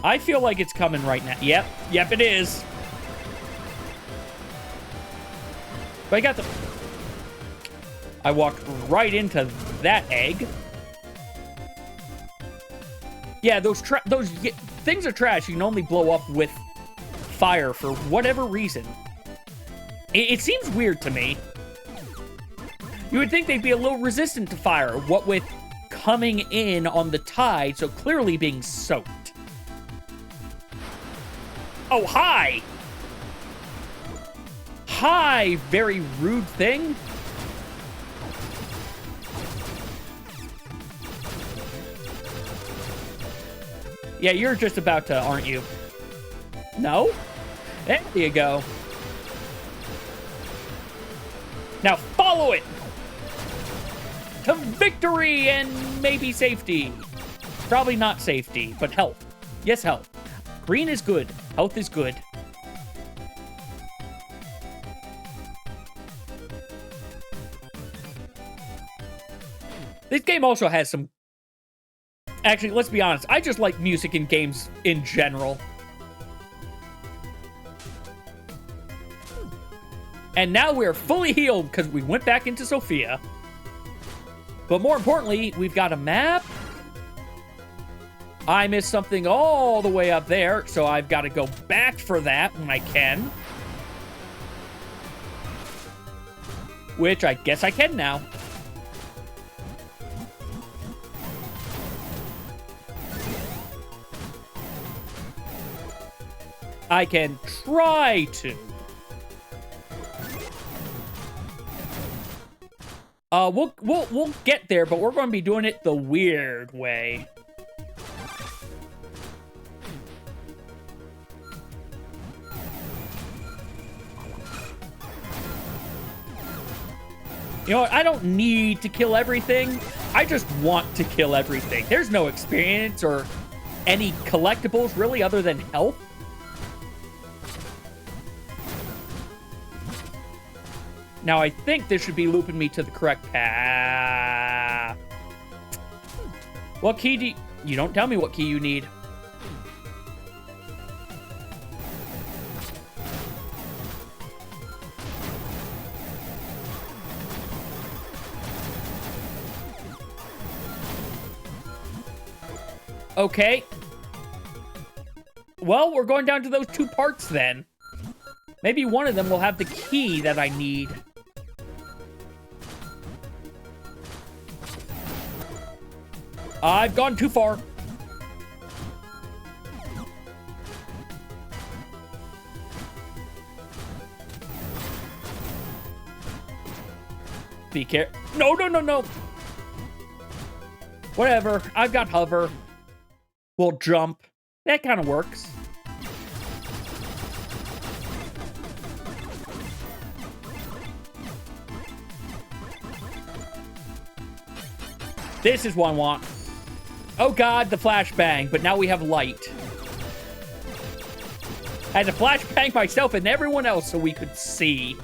I feel like it's coming right now. Yep, it is. But I got the... I walked right into that egg. Yeah, those things are trash. You can only blow up with fire for whatever reason. It seems weird to me. You would think they'd be a little resistant to fire, what with coming in on the tide, so clearly being soaked. Oh, hi! Hi, very rude thing. Yeah, you're just about to, aren't you? No? There you go. Now follow it! To victory and maybe safety. Probably not safety, but health. Yes, health. Green is good. Health is good. This game also has some... Actually, let's be honest. I just like music in games in general. And now we're fully healed because we went back into Sophia. But more importantly, we've got a map. I missed something all the way up there, so I've got to go back for that when I can. Which I guess I can now. I can try to. We'll get there, but we're going to be doing it the weird way. You know what? I don't need to kill everything. I just want to kill everything. There's no experience or any collectibles, really, other than health. Now, I think this should be looping me to the correct path. What key do you... You don't tell me what key you need. Okay. Well, we're going down to those two parts then. Maybe one of them will have the key that I need. I've gone too far. Be careful. No, no, no, no. Whatever. I've got hover. We'll jump. That kind of works. This is what I want. Oh god, the flashbang, but now we have light. I had to flashbang myself and everyone else so we could see.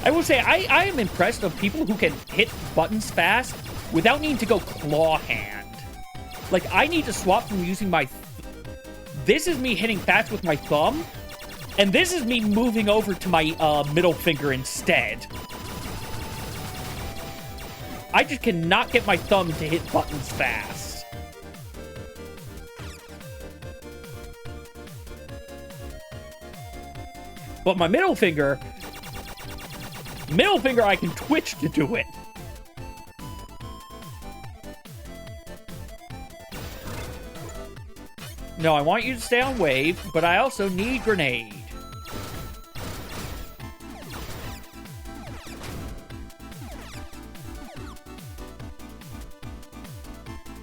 I will say, I am impressed of people who can hit buttons fast without needing to go claw hand. Like, I need to swap from using my... This is me hitting fast with my thumb, and this is me moving over to my middle finger instead. I just cannot get my thumb to hit buttons fast. But my middle finger I can twitch to do it. No, I want you to stay on wave, but I also need grenade.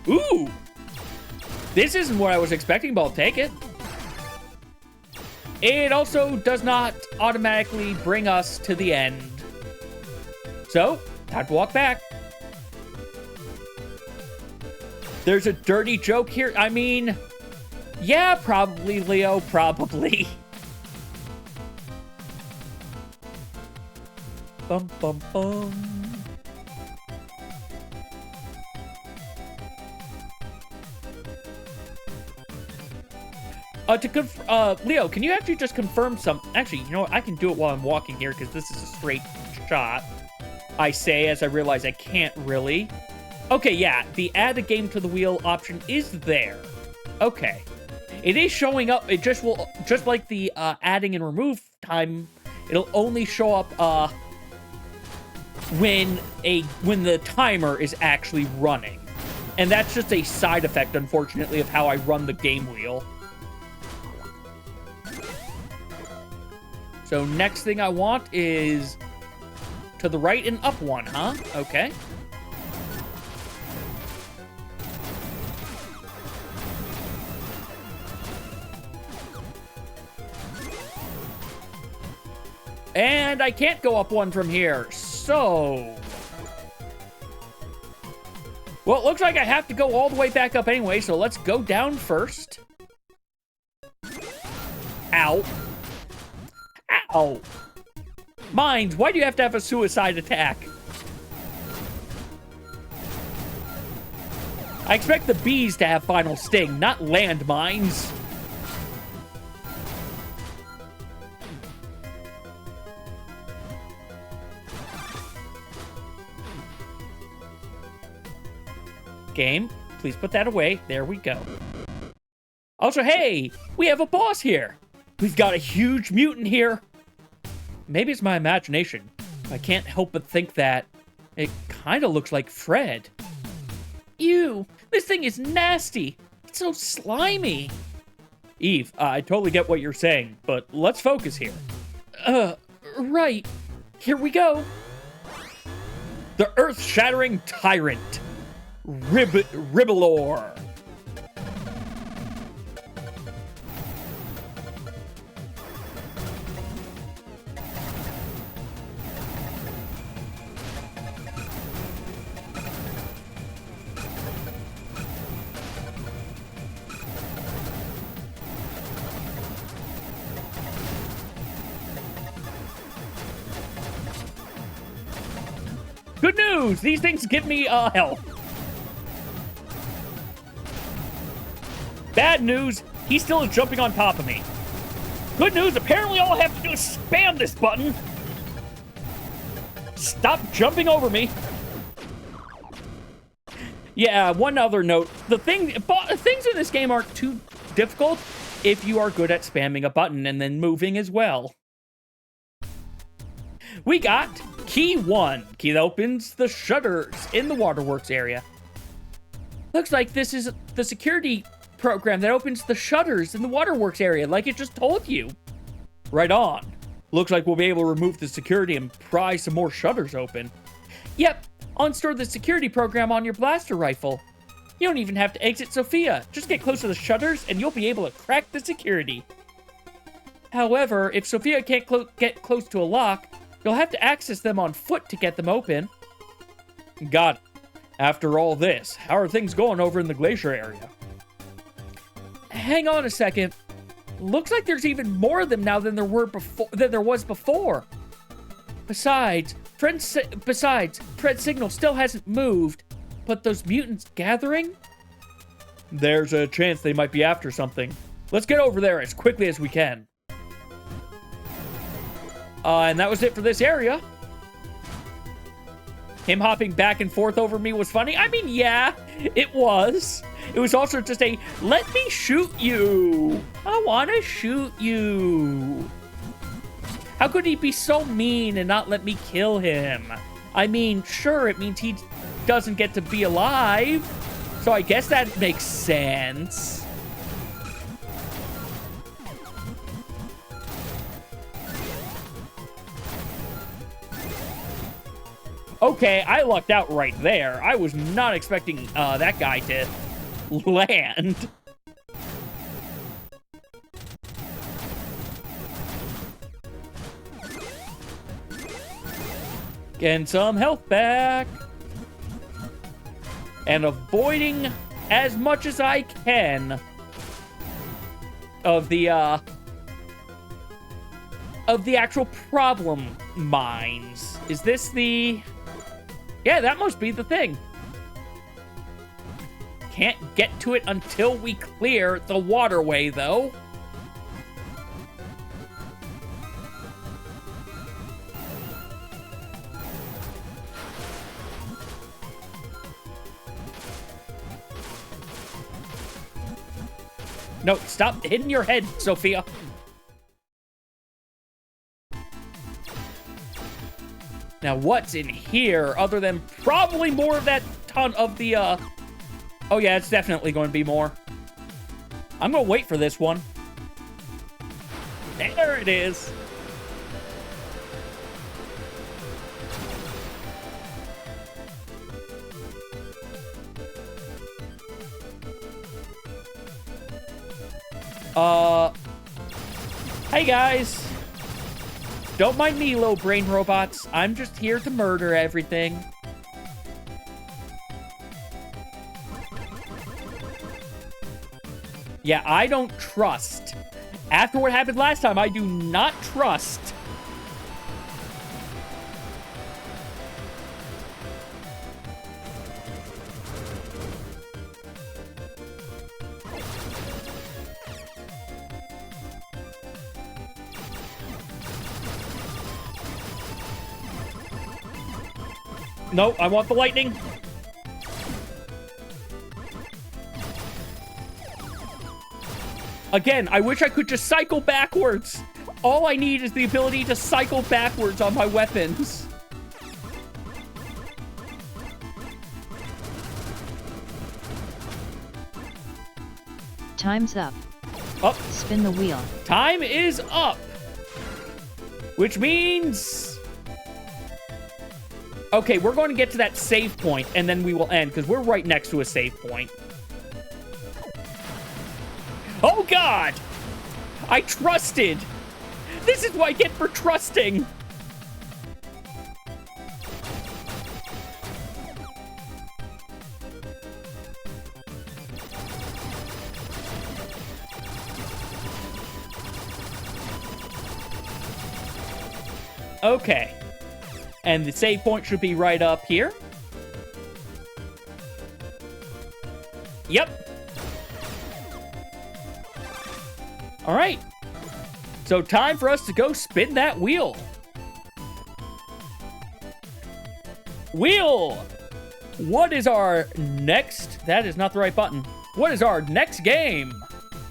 Ooh! This isn't what I was expecting, but I'll take it. It also does not automatically bring us to the end. So, time to walk back. There's a dirty joke here. I mean, yeah, probably, Leo, probably. Bum, bum, bum. Leo, can you actually just confirm some... Actually, you know what? I can do it while I'm walking here, because this is a straight shot. I say, as I realize I can't really. Okay, yeah, the add a game to the wheel option is there. Okay. It is showing up. It just will... Just like the adding and remove time, it'll only show up when the timer is actually running. And that's just a side effect, unfortunately, of how I run the game wheel. So next thing I want is to the right and up one, huh? Okay. And I can't go up one from here, so... Well, it looks like I have to go all the way back up anyway, so let's go down first. Ow. Ow. Mines, why do you have to have a suicide attack? I expect the bees to have final sting, not landmines. Game, please put that away. There we go. Also, hey, we have a boss here. We've got a huge mutant here. Maybe it's my imagination. I can't help but think that it kind of looks like Fred. Ew, this thing is nasty. It's so slimy. Eve, I totally get what you're saying, but let's focus here. Right. Here we go. The earth-shattering tyrant. Ribbalor. Good news! These things give me, health. Bad news, he still is jumping on top of me. Good news, apparently all I have to do is spam this button. Stop jumping over me. Yeah, one other note. Things in this game aren't too difficult if you are good at spamming a button and then moving as well. We got Key 1. Key that opens the shutters in the waterworks area. Looks like this is the security program that opens the shutters in the waterworks area, like it just told you. Right on. Looks like we'll be able to remove the security and pry some more shutters open. Yep, unstore the security program on your blaster rifle. You don't even have to exit Sophia. Just get close to the shutters and you'll be able to crack the security. However, if Sophia can't get close to a lock, you'll have to access them on foot to get them open. Got it. After all this, how are things going over in the glacier area? Hang on a second. Looks like there's even more of them now than there was before. Besides, Fred's signal still hasn't moved. But those mutants gathering? There's a chance they might be after something. Let's get over there as quickly as we can. And that was it for this area. Him hopping back and forth over me was funny. I mean, yeah, it was. It was also just a, let me shoot you. I want to shoot you. How could he be so mean and not let me kill him? I mean, sure, it means he doesn't get to be alive. So I guess that makes sense. Okay, I lucked out right there. I was not expecting that guy to land. Getting some health back. And avoiding as much as I can of the actual problem mines. Is this the... Yeah, that must be the thing. Can't get to it until we clear the waterway, though. No, stop hitting your head, Sophia. Now, what's in here other than probably more of that ton of the, Oh, yeah, it's definitely going to be more. I'm going to wait for this one. There it is. Hey, guys. Don't mind me, little brain robots. I'm just here to murder everything. Yeah, I don't trust. After what happened last time, I do not trust. No, I want the lightning. Again, I wish I could just cycle backwards. All I need is the ability to cycle backwards on my weapons. Time's up. Up. Spin the wheel. Time is up. Which means... Okay, we're going to get to that save point, and then we will end, because we're right next to a save point. Oh, God! I trusted! This is what I get for trusting! Okay. And the save point should be right up here. Yep. All right. So time for us to go spin that wheel. Wheel! What is our next... That is not the right button. What is our next game?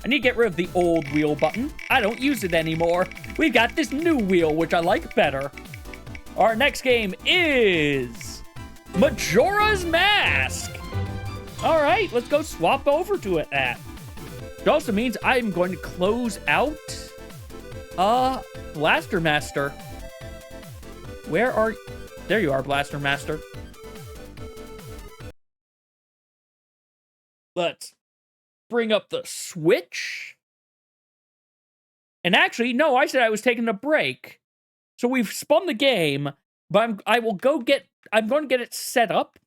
I need to get rid of the old wheel button. I don't use it anymore. We've got this new wheel, which I like better. Our next game is Majora's Mask. All right, let's go swap over to it. It also means I'm going to close out Blaster Master. Where are... There you are, Blaster Master. Let's bring up the Switch. And actually, no, I said I was taking a break. So we've spun the game, but I'm going to get it set up.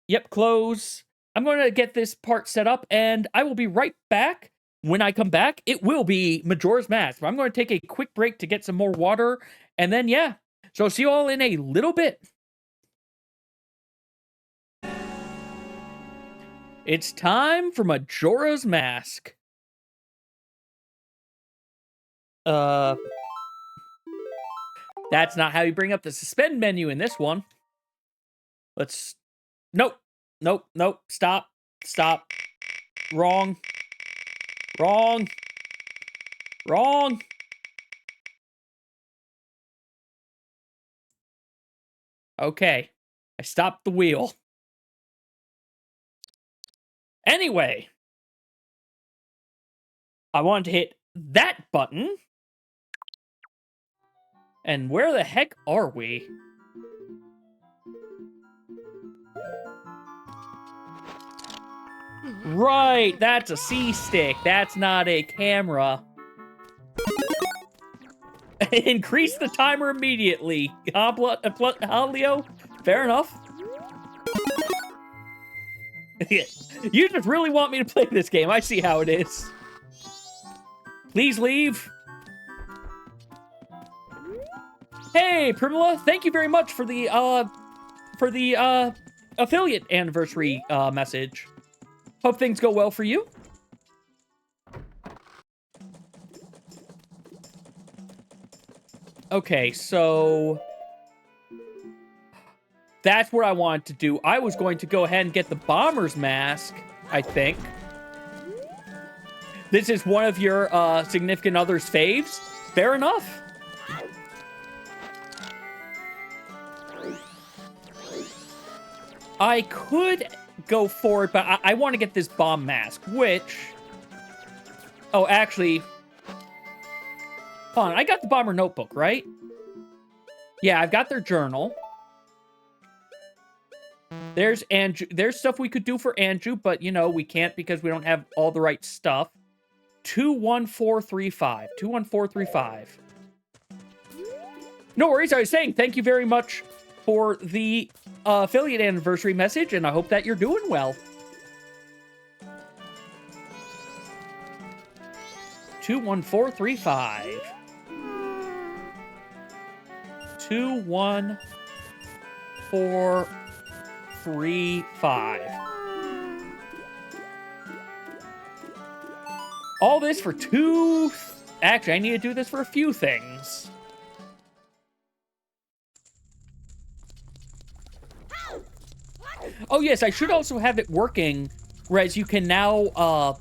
Yep, close. I'm going to get this part set up, and I will be right back. When I come back, it will be Majora's Mask. But I'm going to take a quick break to get some more water, and then, yeah. So I'll see you all in a little bit. It's time for Majora's Mask. That's not how you bring up the suspend menu in this one. Let's... Nope. Nope. Nope. Stop. Stop. Wrong. Wrong. Wrong. Okay. I stopped the wheel. Anyway. I wanted to hit that button. And where the heck are we? Right, that's a C-stick. That's not a camera. Increase the timer immediately. Halio? Fair enough. You just really want me to play this game. I see how it is. Please leave. Hey, Primula, thank you very much for the affiliate anniversary message. Hope things go well for you. Okay, so that's what I wanted to do. I was going to go ahead and get the Bomber's Mask, I think. This is one of your significant other's faves. Fair enough. I could go for it, but I want to get this bomb mask, which... Oh, actually... Hold on, I got the bomber notebook, right? Yeah, I've got their journal. There's Andrew. There's stuff we could do for Andrew, but, you know, we can't because we don't have all the right stuff. 21435. 21435. No worries, I was saying thank you very much for the affiliate anniversary message, and I hope that you're doing well. 21435. 21435. All this for two... Actually, I need to do this for a few things. Oh, yes, I should also have it working, whereas you can now,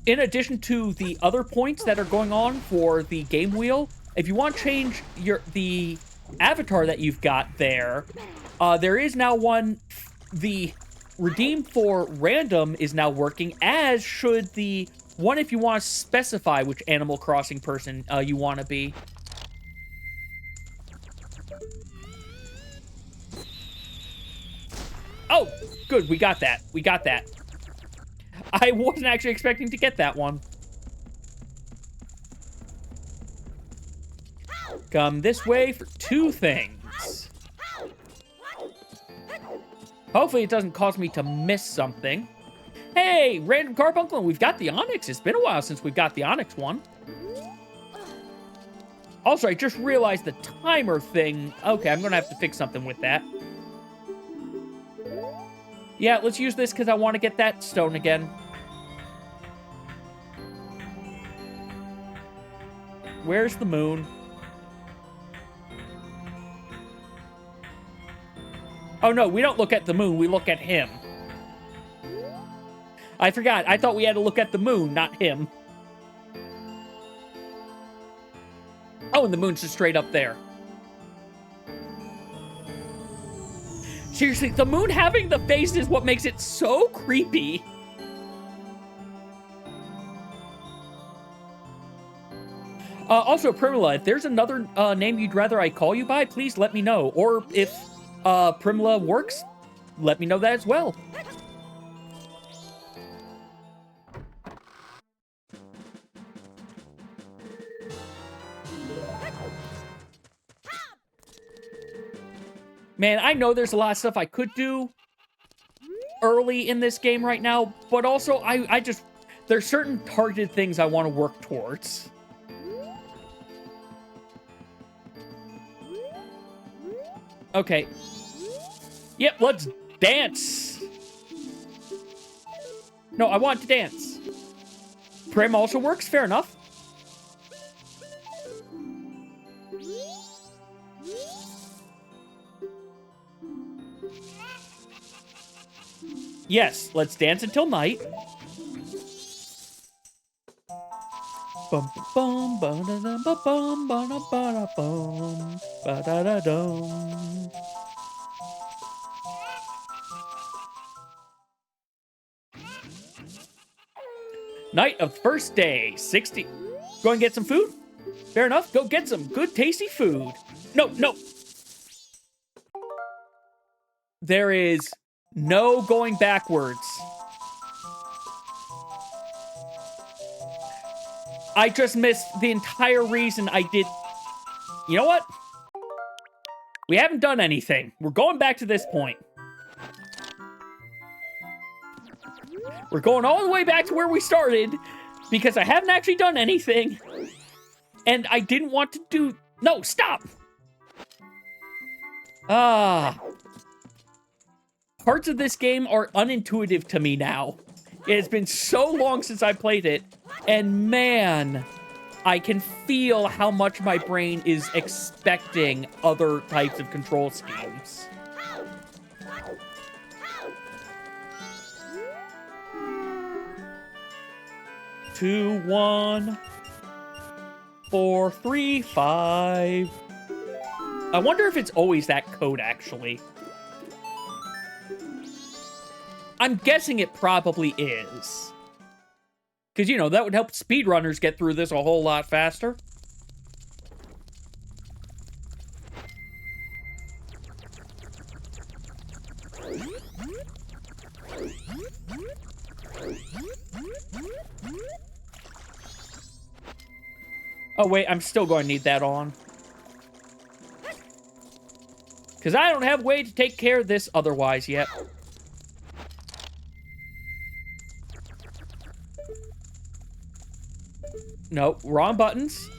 in addition to the other points that are going on for the game wheel, if you want to change the avatar that you've got there, there is now one, the redeem for random is now working, as should the one if you want to specify which Animal Crossing person you want to be. Oh, good, we got that. We got that. I wasn't actually expecting to get that one. Come this way for two things. Hopefully it doesn't cause me to miss something. Hey, Random Carbuncle, we've got the Onyx. It's been a while since we've got the Onyx one. Also, I just realized the timer thing. Okay, I'm going to have to fix something with that. Yeah, let's use this because I want to get that stone again. Where's the moon? Oh, no, we don't look at the moon. We look at him. I forgot. I thought we had to look at the moon, not him. Oh, and the moon's just straight up there. Seriously, the moon having the face is what makes it so creepy. Also, Primula, if there's another name you'd rather I call you by, please let me know. Or if Primula works, let me know that as well. Man, I know there's a lot of stuff I could do early in this game right now, but also I just... There's certain targeted things I want to work towards. Okay. Yep, let's dance. No, I want to dance. Prim also works, fair enough. Yes, let's dance until night. Bum bum bum ba da bum ba da bum ba da da dum. Night of first day, 60. Go and get some food? Fair enough, go get some good tasty food. No, no. There is no going backwards. I just missed the entire reason I did... You know what? We haven't done anything. We're going back to this point. We're going all the way back to where we started because I haven't actually done anything. And I didn't want to do... No, stop! Parts of this game are unintuitive to me now. It has been so long since I played it. And man, I can feel how much my brain is expecting other types of control schemes. Two, 1, 4, 3, 5. I wonder if it's always that code, actually. I'm guessing it probably is. Because, you know, that would help speedrunners get through this a whole lot faster. Oh, wait, I'm still going to need that on. Because I don't have a way to take care of this otherwise yet. Nope, wrong buttons.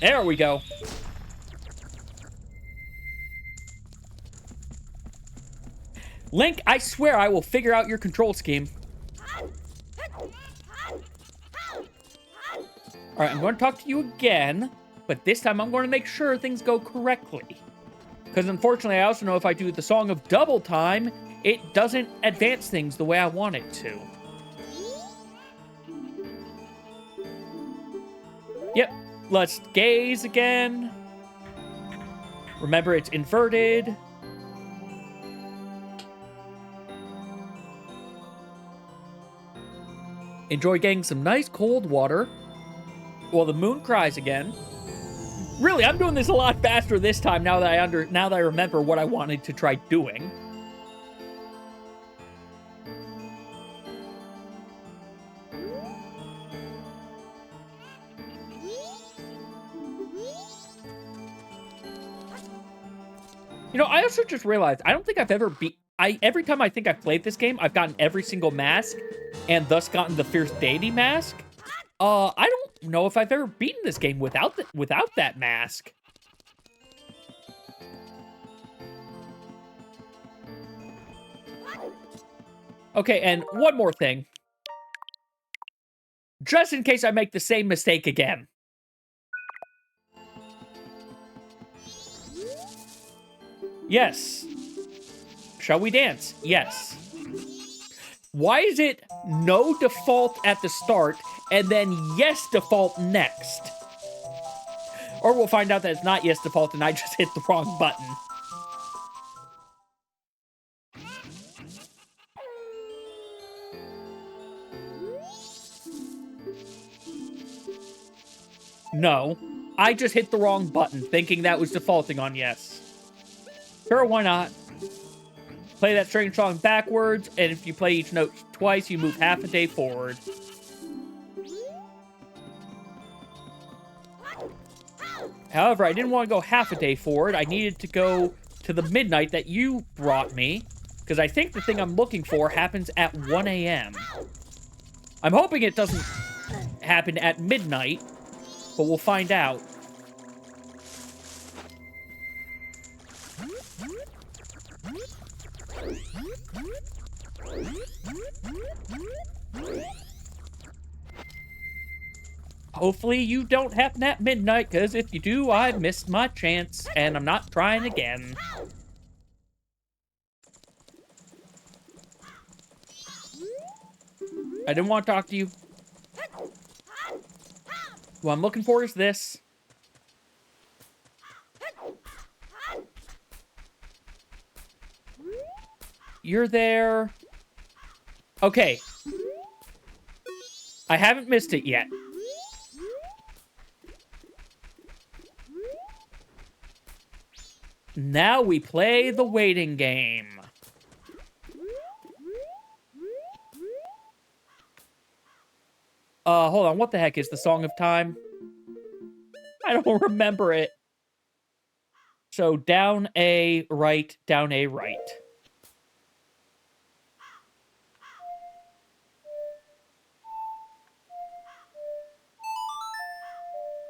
There we go. Link, I swear I will figure out your control scheme. Alright, I'm going to talk to you again, but this time I'm going to make sure things go correctly. Because unfortunately, I also know if I do the Song of Double Time, it doesn't advance things the way I want it to. Yep, let's gaze again. Remember, it's inverted. Enjoy getting some nice cold water while the moon cries again. Really, I'm doing this a lot faster this time now that I remember what I wanted to try doing. You know, I also just realized, I don't think I've ever every time I think I've played this game, I've gotten every single mask, and thus gotten the Fierce Deity mask. I don't know if I've ever beaten this game without that mask. Okay, and one more thing. Just in case I make the same mistake again. Yes. Shall we dance? Yes. Why is it no default at the start and then yes default next? Or we'll find out that it's not yes default and I just hit the wrong button. No. I just hit the wrong button, thinking that was defaulting on yes. Sure, why not? Play that string song backwards, and if you play each note twice, you move half a day forward. However, I didn't want to go half a day forward. I needed to go to the midnight that you brought me, because I think the thing I'm looking for happens at 1 a.m. I'm hoping it doesn't happen at midnight, but we'll find out. Hopefully you don't happen at midnight, because if you do, I missed my chance, and I'm not trying again. I didn't want to talk to you. What I'm looking for is this. You're there. Okay. I haven't missed it yet. Now we play the waiting game. Hold on. What the heck is the Song of Time? I don't remember it. So, down A, right, down A, right.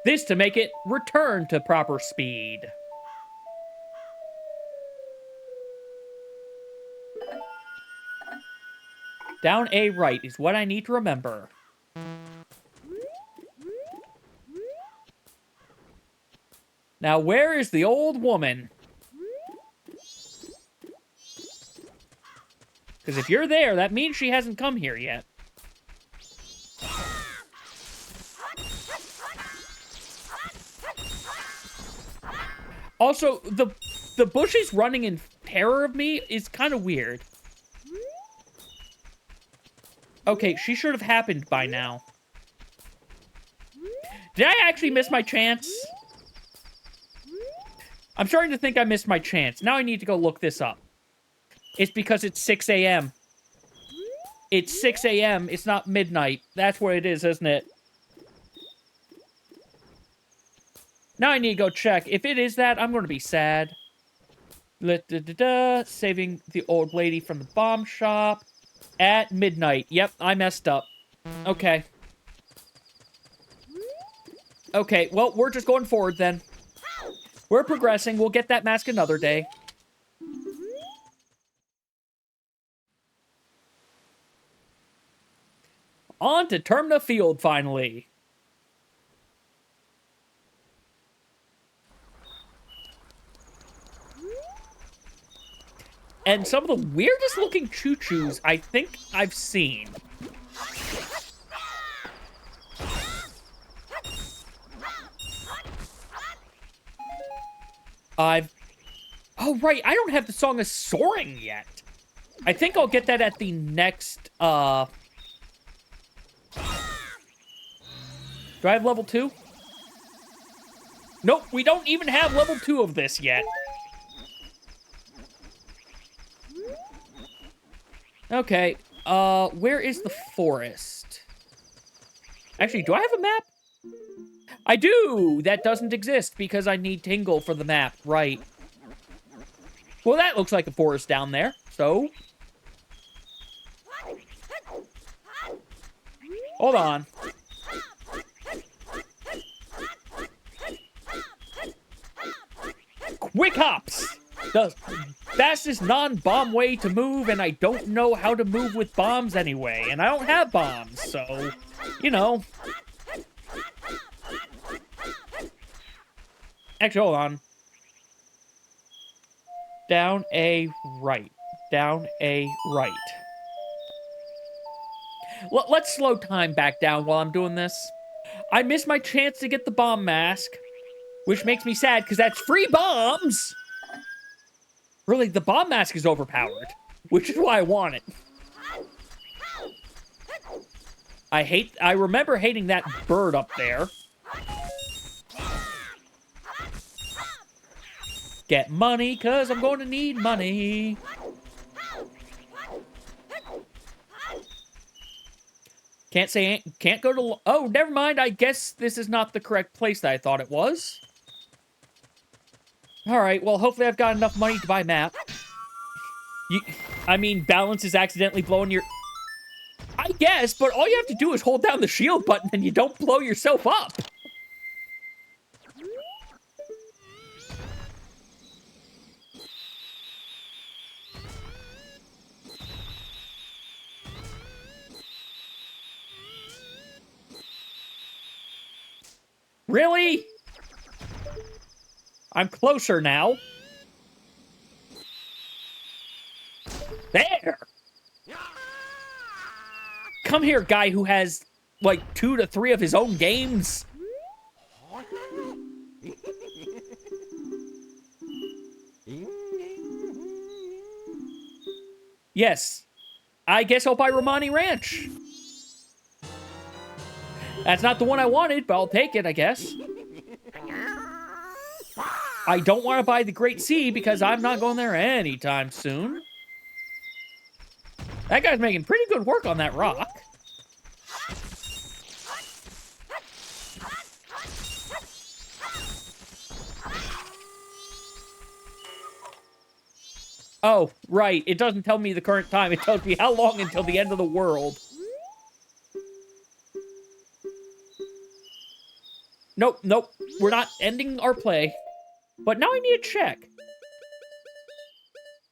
This to make it return to proper speed. Down A, right is what I need to remember. Now, where is the old woman? Because if you're there, that means she hasn't come here yet. Also, the bushes running in terror of me is kind of weird. Okay, she should have happened by now. Did I actually miss my chance? I'm starting to think I missed my chance. Now I need to go look this up. It's because it's 6 a.m. It's 6 a.m. It's not midnight. That's what it is, isn't it? Now I need to go check. If it is that, I'm going to be sad. Saving the old lady from the bomb shop at midnight. Yep, I messed up. Okay. Okay, well, we're just going forward then. We're progressing. We'll get that mask another day. On to Termina Field, finally. And some of the weirdest looking choo-choos I think I've seen. Oh, right, I don't have the Song of Soaring yet. I think I'll get that at the next, Do I have level 2? Nope, we don't even have level 2 of this yet. Okay, where is the forest? Actually, do I have a map? I do! That doesn't exist because I need Tingle for the map, right. Well, that looks like a forest down there, so... Hold on. Quick hops! The fastest non-bomb way to move, and I don't know how to move with bombs anyway, and I don't have bombs, so, you know. Actually, hold on. Down A right. Down A right. Let's slow time back down while I'm doing this. I missed my chance to get the bomb mask, which makes me sad because that's free bombs! Really, the bomb mask is overpowered, which is why I want it. I remember hating that bird up there. Get money, cause I'm going to need money. Can't go to, oh, never mind, I guess this is not the correct place that I thought it was. Alright, well, hopefully I've got enough money to buy a map. I mean, balance is accidentally blowing your... I guess, but all you have to do is hold down the shield button and you don't blow yourself up. Really? I'm closer now. There! Come here, guy who has, like, 2 to 3 of his own games. Yes. I guess I'll buy Romani Ranch. That's not the one I wanted, but I'll take it, I guess. I don't want to buy the Great Sea because I'm not going there anytime soon. That guy's making pretty good work on that rock. Oh, right. It doesn't tell me the current time. It tells me how long until the end of the world. Nope, nope. We're not ending our play. But now I need to check.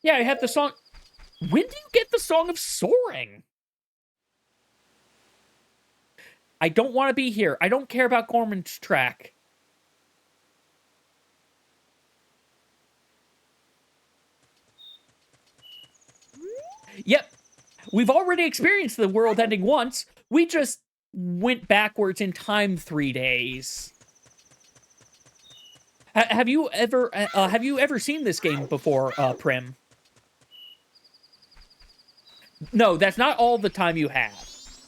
Yeah, I have the song... When do you get the Song of Soaring? I don't want to be here. I don't care about Gorman's track. Yep. We've already experienced the world ending once. We just went backwards in time 3 days. Have you ever seen this game before, Prim? No, that's not all the time you have.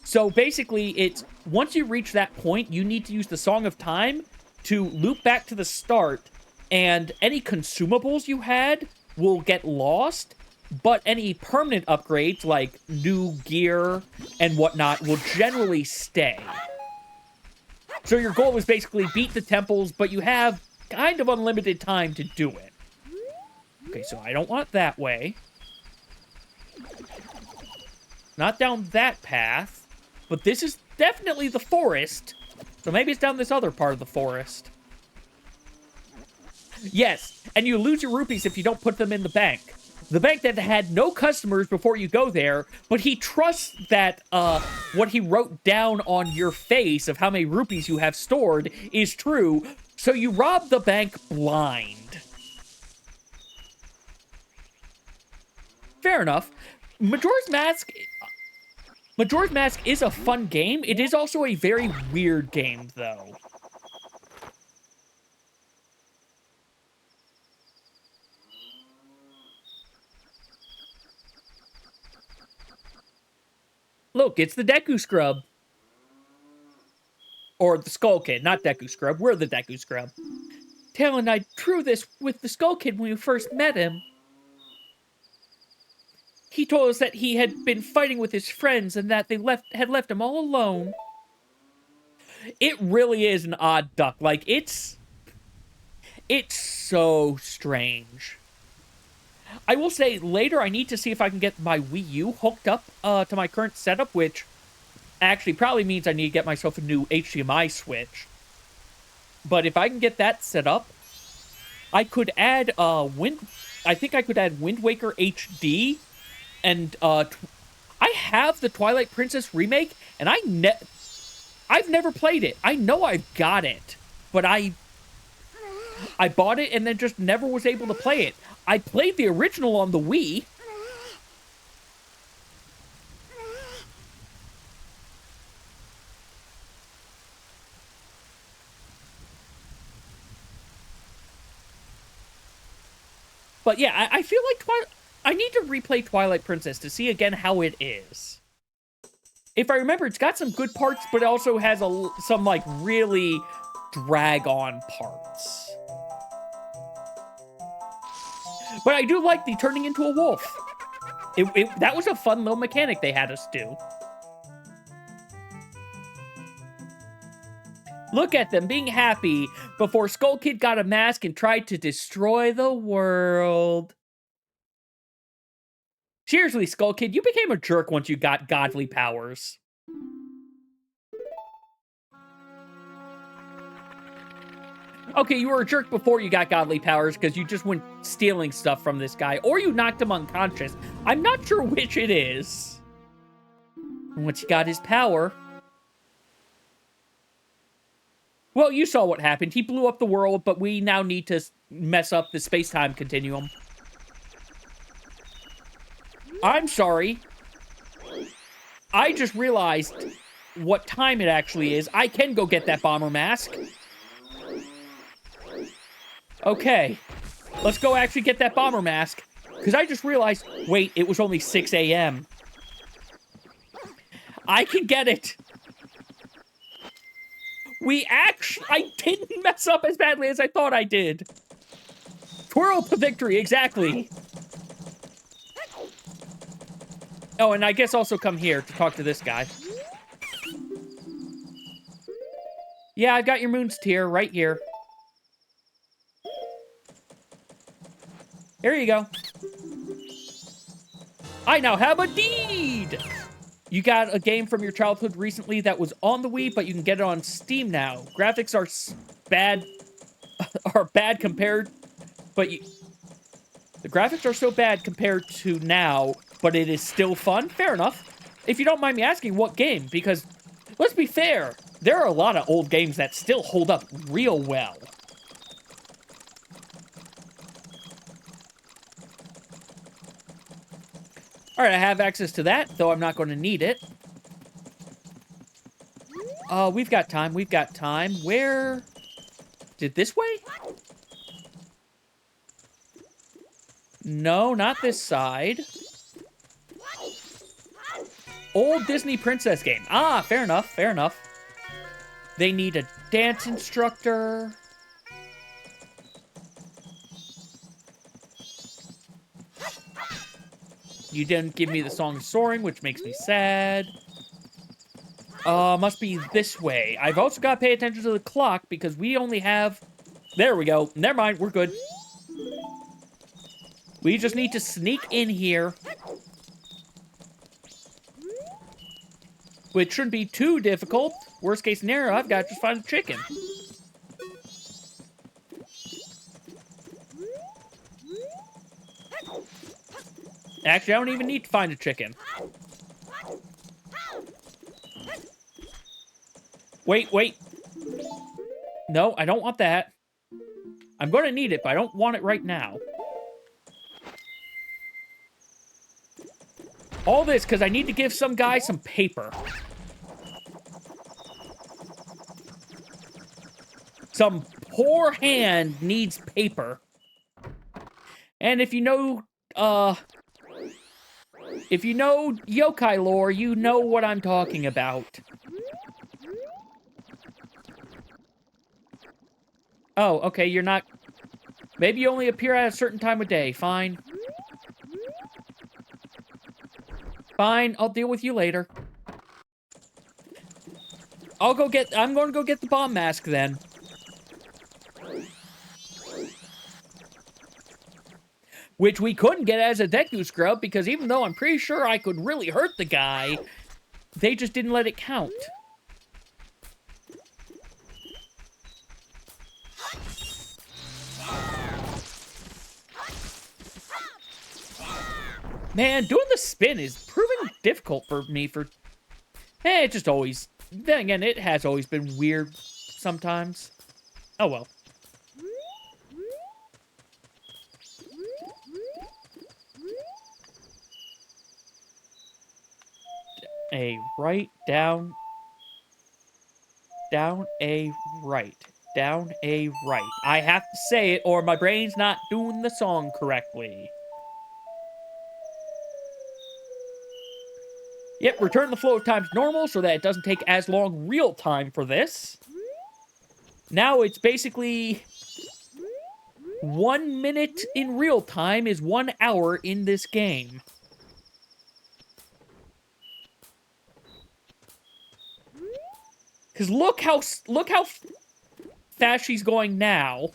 So basically, it's once you reach that point, you need to use the Song of Time to loop back to the start, and any consumables you had will get lost, but any permanent upgrades, like new gear and whatnot, will generally stay. So your goal is basically beat the temples, but you have kind of unlimited time to do it. Okay, so I don't want it that way. Not down that path, but this is definitely the forest. So maybe it's down this other part of the forest. Yes, and you lose your rupees if you don't put them in the bank. The bank that had no customers before you go there, but he trusts that what he wrote down on your face of how many rupees you have stored is true, so you rob the bank blind. Fair enough. Majora's Mask is a fun game. It is also a very weird game, though. Look, it's the Deku Scrub. Or the Skull Kid, not Deku Scrub. We're the Deku Scrub. Tail and I drew this with the Skull Kid when we first met him. He told us that he had been fighting with his friends and that they had left him all alone. It really is an odd duck. Like, it's so strange. I will say, later I need to see if I can get my Wii U hooked up to my current setup, which actually probably means I need to get myself a new HDMI switch. But if I can get that set up, I could add I think I could add Wind Waker HD, and I have the Twilight Princess remake, and I've never played it. I know I've got it, but I bought it and then just never was able to play it. I played the original on the Wii. But yeah, I feel like I need to replay Twilight Princess to see again how it is. If I remember, it's got some good parts, but it also has some, like, really drag-on parts. But I do like the turning into a wolf. That was a fun little mechanic they had us do. Look at them being happy before Skull Kid got a mask and tried to destroy the world. Seriously, Skull Kid, you became a jerk once you got godly powers. Okay, you were a jerk before you got godly powers because you just went stealing stuff from this guy, or you knocked him unconscious. I'm not sure which it is. Once he got his power... Well, you saw what happened. He blew up the world, but we now need to mess up the space-time continuum. I'm sorry. I just realized what time it actually is. I can go get that bomber mask. Okay. Let's go actually get that bomber mask. Because I just realized, wait, it was only 6 a.m. I can get it. I didn't mess up as badly as I thought I did. Twirl to victory, exactly. Oh, and I guess also come here to talk to this guy. Yeah, I've got your moon's tear right here. Here you go. I now have a deed! You got a game from your childhood recently that was on the Wii, but you can get it on Steam now. Graphics are bad compared, but the graphics are so bad compared to now, but it is still fun. Fair enough. If you don't mind me asking, what game? Because, let's be fair, there are a lot of old games that still hold up real well. Alright, I have access to that, though I'm not going to need it. We've got time, we've got time. Where... Did this way? No, not this side. Old Disney princess game. Ah, fair enough, fair enough. They need a dance instructor. You didn't give me the song Soaring, which makes me sad. Must be this way. I've also got to pay attention to the clock because we only have... There we go. Never mind, we're good. We just need to sneak in here. Which shouldn't be too difficult. Worst case scenario, I've got to just find a chicken. Actually, I don't even need to find a chicken. Wait, wait. No, I don't want that. I'm going to need it, but I don't want it right now. All this because I need to give some guy some paper. Some poor hand needs paper. And if you know yokai lore, you know what I'm talking about. Oh, okay, you're not... Maybe you only appear at a certain time of day. Fine. Fine, I'll deal with you later. I'm going to go get the bomb mask then. Which we couldn't get as a Deku scrub because even though I'm pretty sure I could really hurt the guy, they just didn't let it count. Man, doing the spin is proving difficult for me for... it just always... Then again, it has always been weird sometimes. Oh well. A right, down... Down, a right. Down, a right. I have to say it or my brain's not doing the song correctly. Yep, return the flow of time to normal so that it doesn't take as long real time for this. Now it's basically 1 minute in real time is 1 hour in this game. Because look how fast she's going now.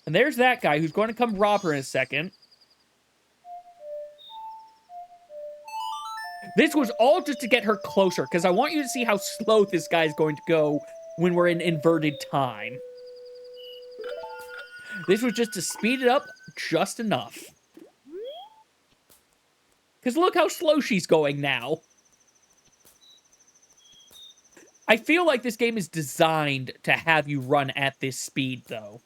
And there's that guy who's going to come rob her in a second. This was all just to get her closer, because I want you to see how slow this guy's going to go when we're in inverted time. This was just to speed it up just enough. Because look how slow she's going now. I feel like this game is designed to have you run at this speed, though.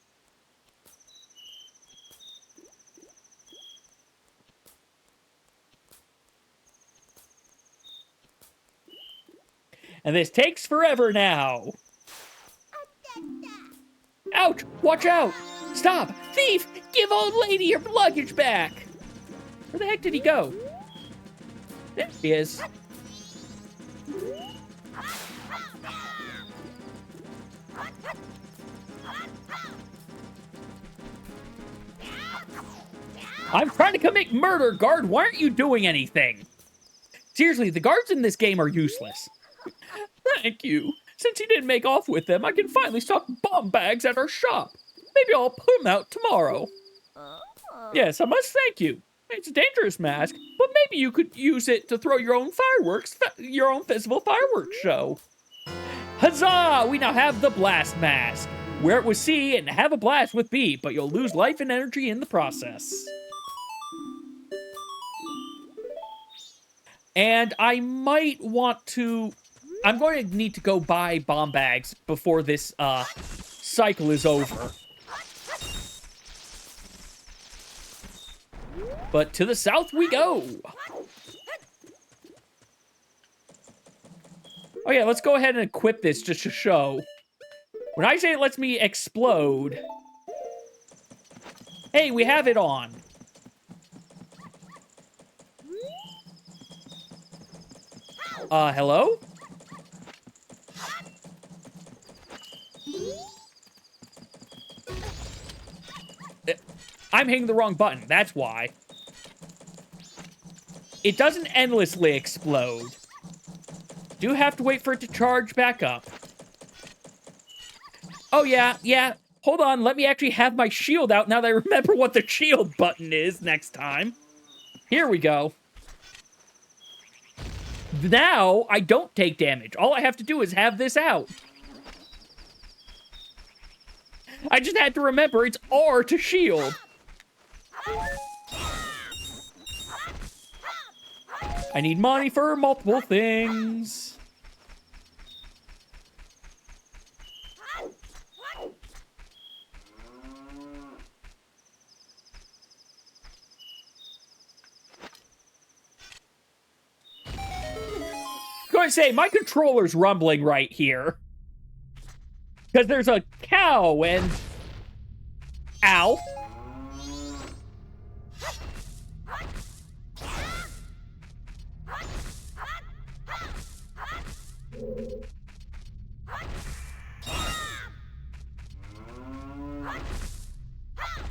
And this takes forever now. Ouch! Watch out! Stop! Thief! Give old lady your luggage back! Where the heck did he go? There he is. I'm trying to commit murder, guard! Why aren't you doing anything? Seriously, the guards in this game are useless. Thank you. Since he didn't make off with them, I can finally stock bomb bags at our shop. Maybe I'll put them out tomorrow. Yes, I must thank you. It's a dangerous mask, but maybe you could use it to throw your own fireworks, your own festival fireworks show. Huzzah! We now have the blast mask. Wear it with C and have a blast with B, but you'll lose life and energy in the process. And I might want to... I'm going to need to go buy bomb bags before this cycle is over. But to the south we go. Oh yeah, let's go ahead and equip this just to show. When I say it lets me explode... Hey, we have it on. Hello? I'm hitting the wrong button, that's why. It doesn't endlessly explode. Do have to wait for it to charge back up. Oh yeah. Hold on, let me actually have my shield out now that I remember what the shield button is next time. Here we go. Now, I don't take damage. All I have to do is have this out. I just had to remember it's R to shield. I need money for multiple things. Going to say, my controller's rumbling right here. Because there's a cow and... Ow.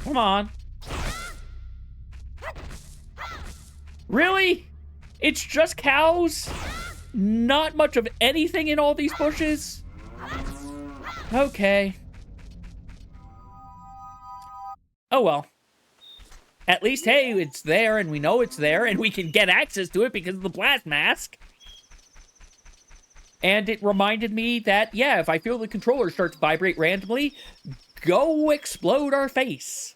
Come on. Really? It's just cows? Not much of anything in all these bushes? Okay. Oh well. At least, hey, it's there, and we know it's there, and we can get access to it because of the blast mask. And it reminded me that, yeah, if I feel the controller start to vibrate randomly, go explode our face.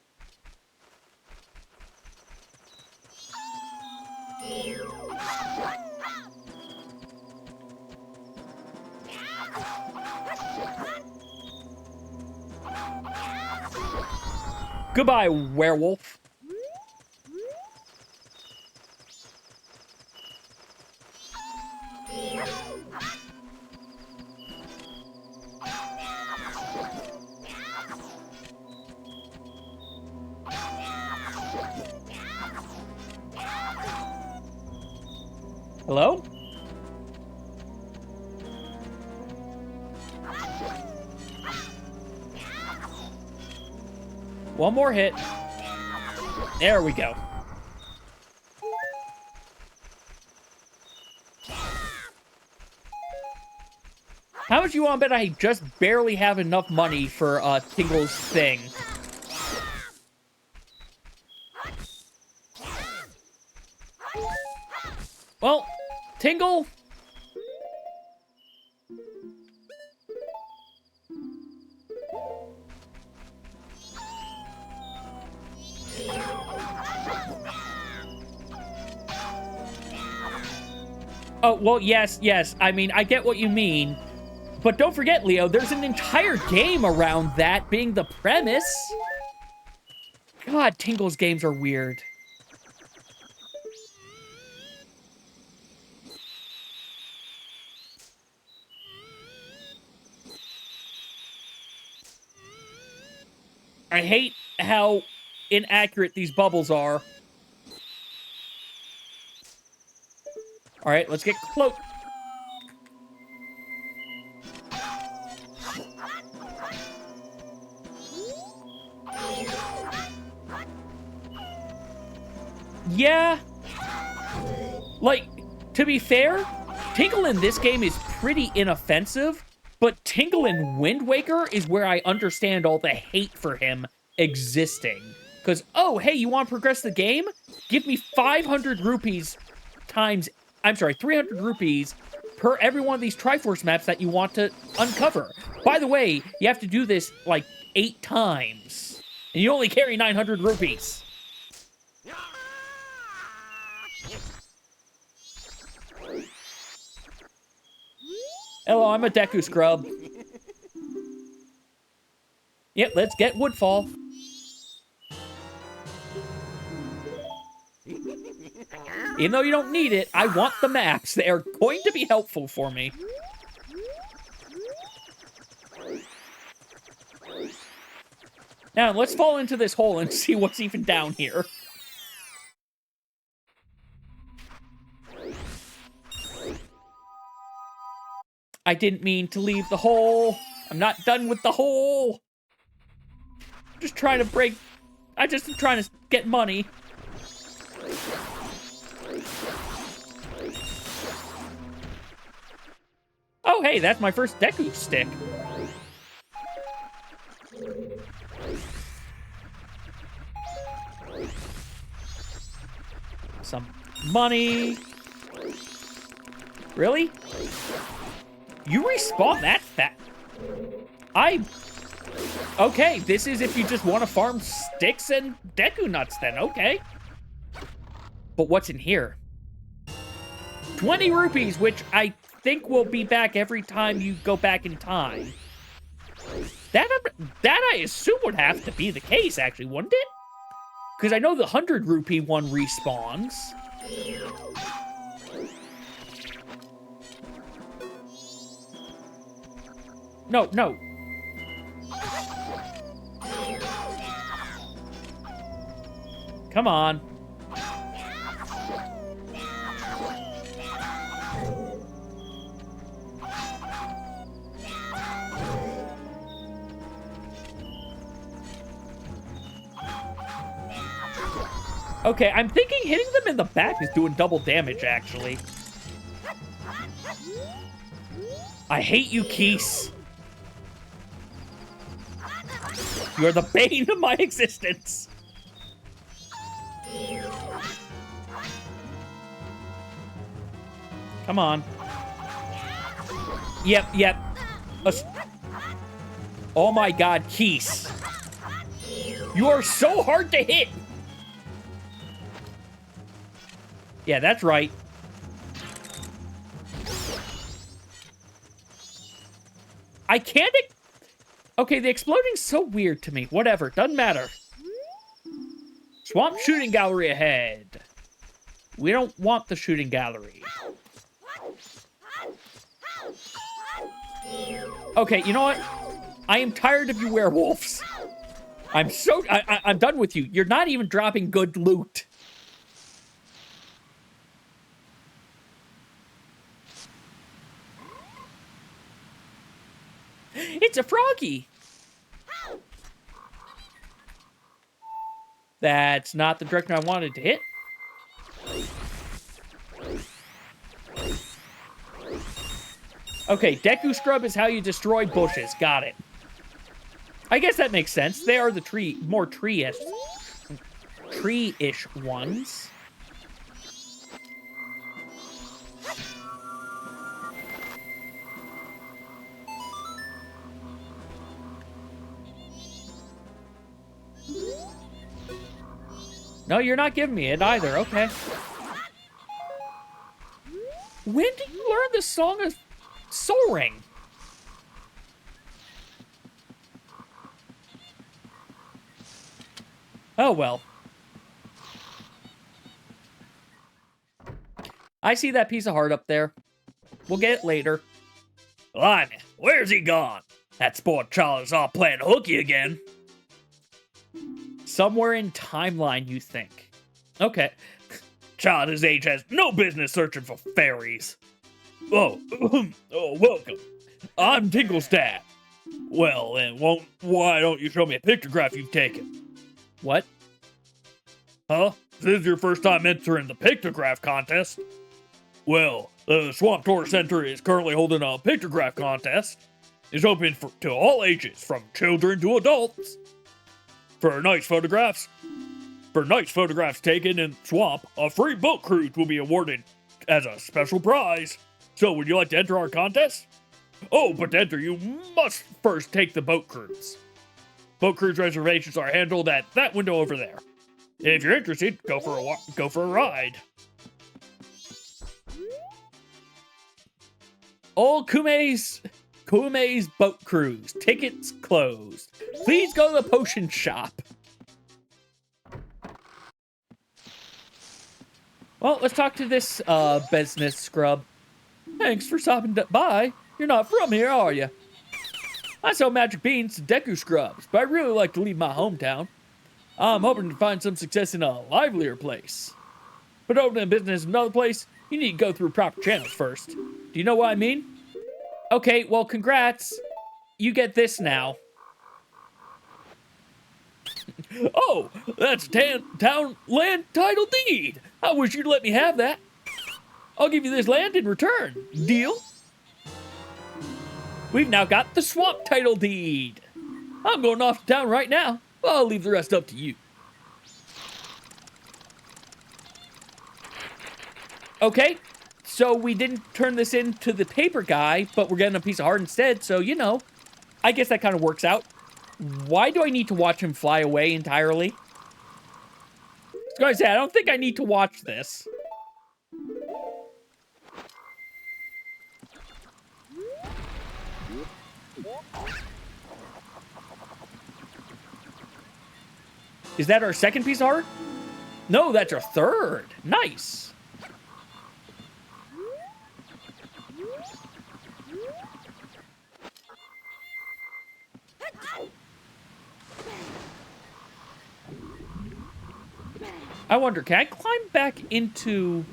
Goodbye, werewolf. Hello? One more hit. There we go. How much you want to bet I just barely have enough money for Tingle's thing? Well, Tingle... Oh, well, yes. I mean, I get what you mean. But don't forget, Leo, there's an entire game around that being the premise. God, Tingle's games are weird. I hate how inaccurate these bubbles are. All right, let's get close. Yeah. Like, to be fair, Tingle in this game is pretty inoffensive, but Tingle in Wind Waker is where I understand all the hate for him existing. Because, oh, hey, you want to progress the game? Give me 500 rupees times... I'm sorry, 300 rupees per every one of these Triforce maps that you want to uncover. By the way, you have to do this, like, 8 times. And you only carry 900 rupees. Hello, I'm a Deku scrub. Yep, let's get Woodfall. Even though you don't need it, I want the maps. They are going to be helpful for me. Now, let's fall into this hole and see what's even down here. I didn't mean to leave the hole. I'm not done with the hole. I'm just trying to break... I just am trying to get money. Oh, hey, that's my first Deku stick. Some money. Really? You respawn that fast? Okay, this is if you just want to farm sticks and Deku nuts then, okay. But what's in here? 20 rupees, which I think will be back every time you go back in time. That I assume would have to be the case, actually, wouldn't it? Because I know the 100 rupee one respawns. No. Come on. Okay, I'm thinking hitting them in the back is doing double damage, actually. I hate you, Keese. You're the bane of my existence. Come on. Yep. Oh my god, Keese. You are so hard to hit. Yeah, that's right. I can't... Okay, the exploding's so weird to me. Whatever, doesn't matter. Swamp shooting gallery ahead. We don't want the shooting gallery. Okay, you know what? I am tired of you werewolves. I'm done with you. You're not even dropping good loot. It's a froggy. That's not the direction I wanted to hit. Okay, Deku Scrub is how you destroy bushes. Got it. I guess that makes sense. They are the more tree-ish ones. No, you're not giving me it either. Okay. When did you learn the Song of Soaring? Oh, well. I see that piece of heart up there. We'll get it later. Blimey, where's he gone? That spoiled child is all playing hooky again. Somewhere in timeline, you think. Okay. Child his age has no business searching for fairies. Oh, welcome. I'm Tinkle's dad. Well, then, why don't you show me a pictograph you've taken? What? Huh? This is your first time entering the pictograph contest? Well, the Swamp Tour Center is currently holding a pictograph contest. It's open to all ages, from children to adults. For nice photographs taken in Swamp, a free boat cruise will be awarded as a special prize. So, would you like to enter our contest? Oh, but to enter, you must first take the boat cruise. Boat cruise reservations are handled at that window over there. If you're interested, go for a ride. Old Kume's boat cruise. Tickets closed. Please go to the potion shop. Well, let's talk to this business scrub. Thanks for stopping by. You're not from here, are you? I sell magic beans to Deku Scrubs, but I really like to leave my hometown. I'm hoping to find some success in a livelier place. But opening a business in another place, you need to go through proper channels first. Do you know what I mean? Okay, well, congrats. You get this now. Oh, that's town land title deed. I wish you'd let me have that. I'll give you this land in return. Deal? We've now got the swamp title deed. I'm going off to town right now. I'll leave the rest up to you. Okay, so we didn't turn this into the paper guy, but we're getting a piece of heart instead, so, you know, I guess that kind of works out. Why do I need to watch him fly away entirely? I was going to say, I don't think I need to watch this. Is that our second piece of heart? No, that's our third. Nice. I wonder, can I climb back into...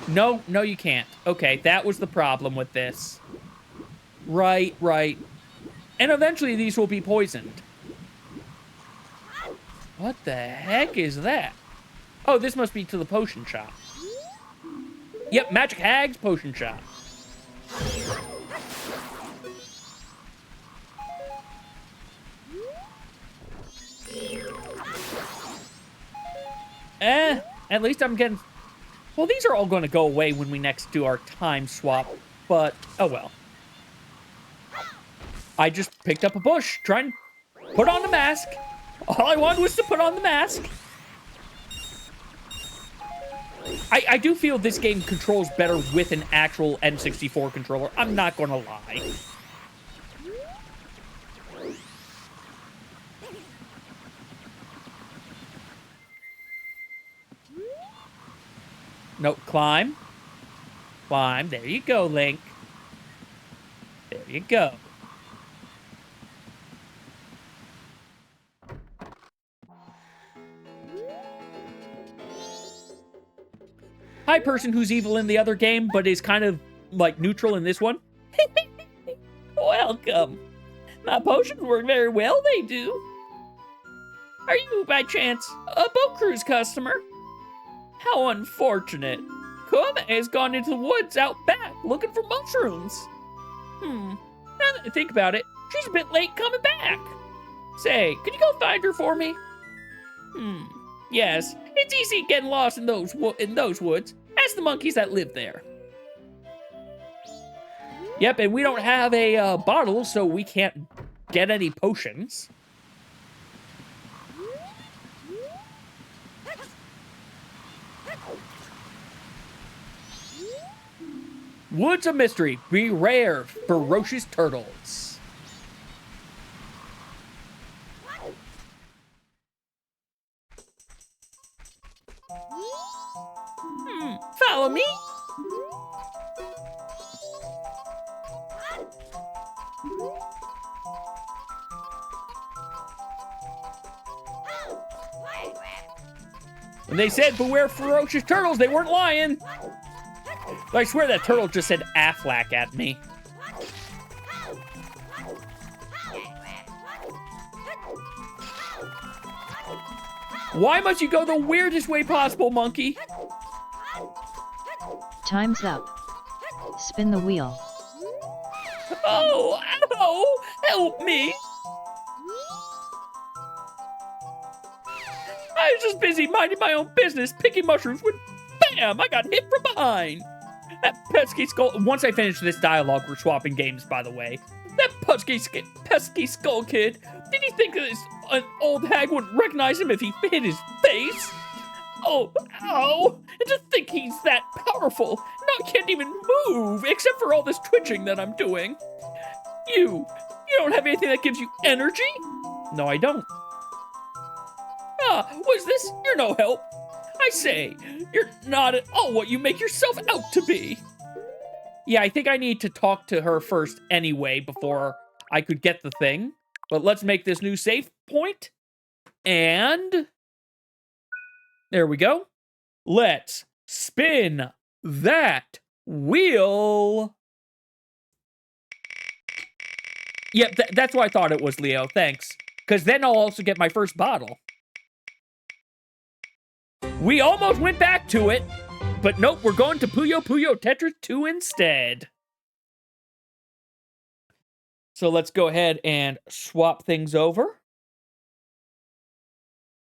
No, you can't. Okay, that was the problem with this. Right. And eventually these will be poisoned. What the heck is that? Oh, this must be to the potion shop. Yep, Magic Hag's potion shop. At least I'm getting... Well, these are all going to go away when we next do our time swap, but oh well. I just picked up a bush, trying to put on the mask. All I wanted was to put on the mask. I do feel this game controls better with an actual N64 controller. I'm not going to lie. No, climb. Climb. There you go, Link. There you go. Hi, person who's evil in the other game, but is kind of, like, neutral in this one. Welcome. My potions work very well, they do. Are you, by chance, a boat cruise customer? How unfortunate. come has gone into the woods out back looking for mushrooms. Now that I think about it, she's a bit late coming back. Say, could you go find her for me? Yes, it's easy getting lost in those woods. Ask the monkeys that live there. Yep, and we don't have a bottle, so we can't get any potions. Woods of Mystery. Beware ferocious turtles. Follow me. When they said beware ferocious turtles, they weren't lying. I swear that turtle just said Affleck at me. Why must you go the weirdest way possible, monkey? Time's up. Spin the wheel. Oh, ow! Help me! I was just busy minding my own business, picking mushrooms when, bam, I got hit from behind. That pesky skull... Once I finish this dialogue, we're swapping games, by the way. That pesky skull kid. Did he think an old hag wouldn't recognize him if he hit his face? Oh, ow! And to think he's that powerful. Now I can't even move, except for all this twitching that I'm doing. You don't have anything that gives you energy? No, I don't. What's this? You're no help. I say, you're not at all what you make yourself out to be. Yeah, I think I need to talk to her first anyway before I could get the thing. But let's make this new save point. And there we go. Let's spin that wheel. Yep, that's what I thought it was, Leo. Thanks. Because then I'll also get my first bottle. We almost went back to it, but nope, we're going to Puyo Puyo Tetris 2 instead. So let's go ahead and swap things over.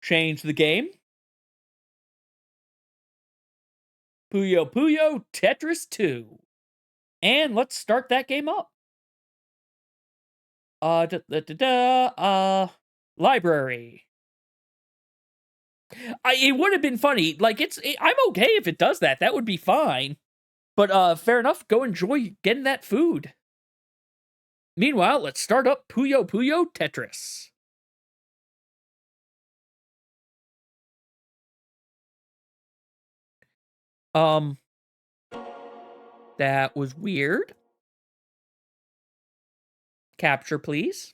Change the game. Puyo Puyo Tetris 2. And let's start that game up. Library. It would have been funny. Like, I'm okay if it does that. That would be fine. But, fair enough. Go enjoy getting that food. Meanwhile, let's start up Puyo Puyo Tetris. That was weird. Capture, please.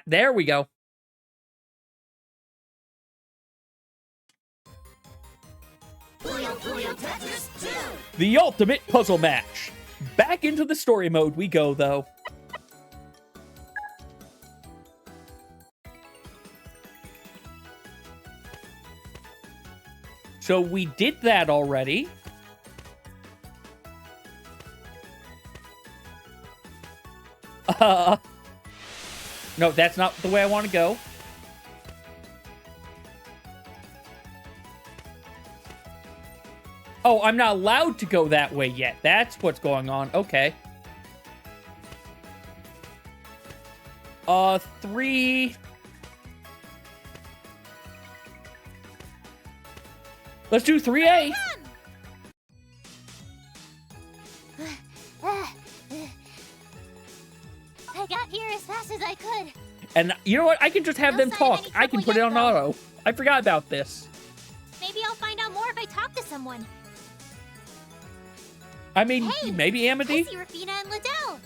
There we go. Puyo Puyo Tetris 2! The ultimate puzzle match. Back into the story mode we go, though. So we did that already. No, that's not the way I want to go. Oh, I'm not allowed to go that way yet. That's what's going on. Okay. 3. Let's do 3A. I got here as fast as I could. And you know what? I can just have them talk. I can put it on auto. I forgot about this. Maybe I'll find out more if I talk to someone. I mean, Hey, maybe Amity? I see Rafina and Liddell.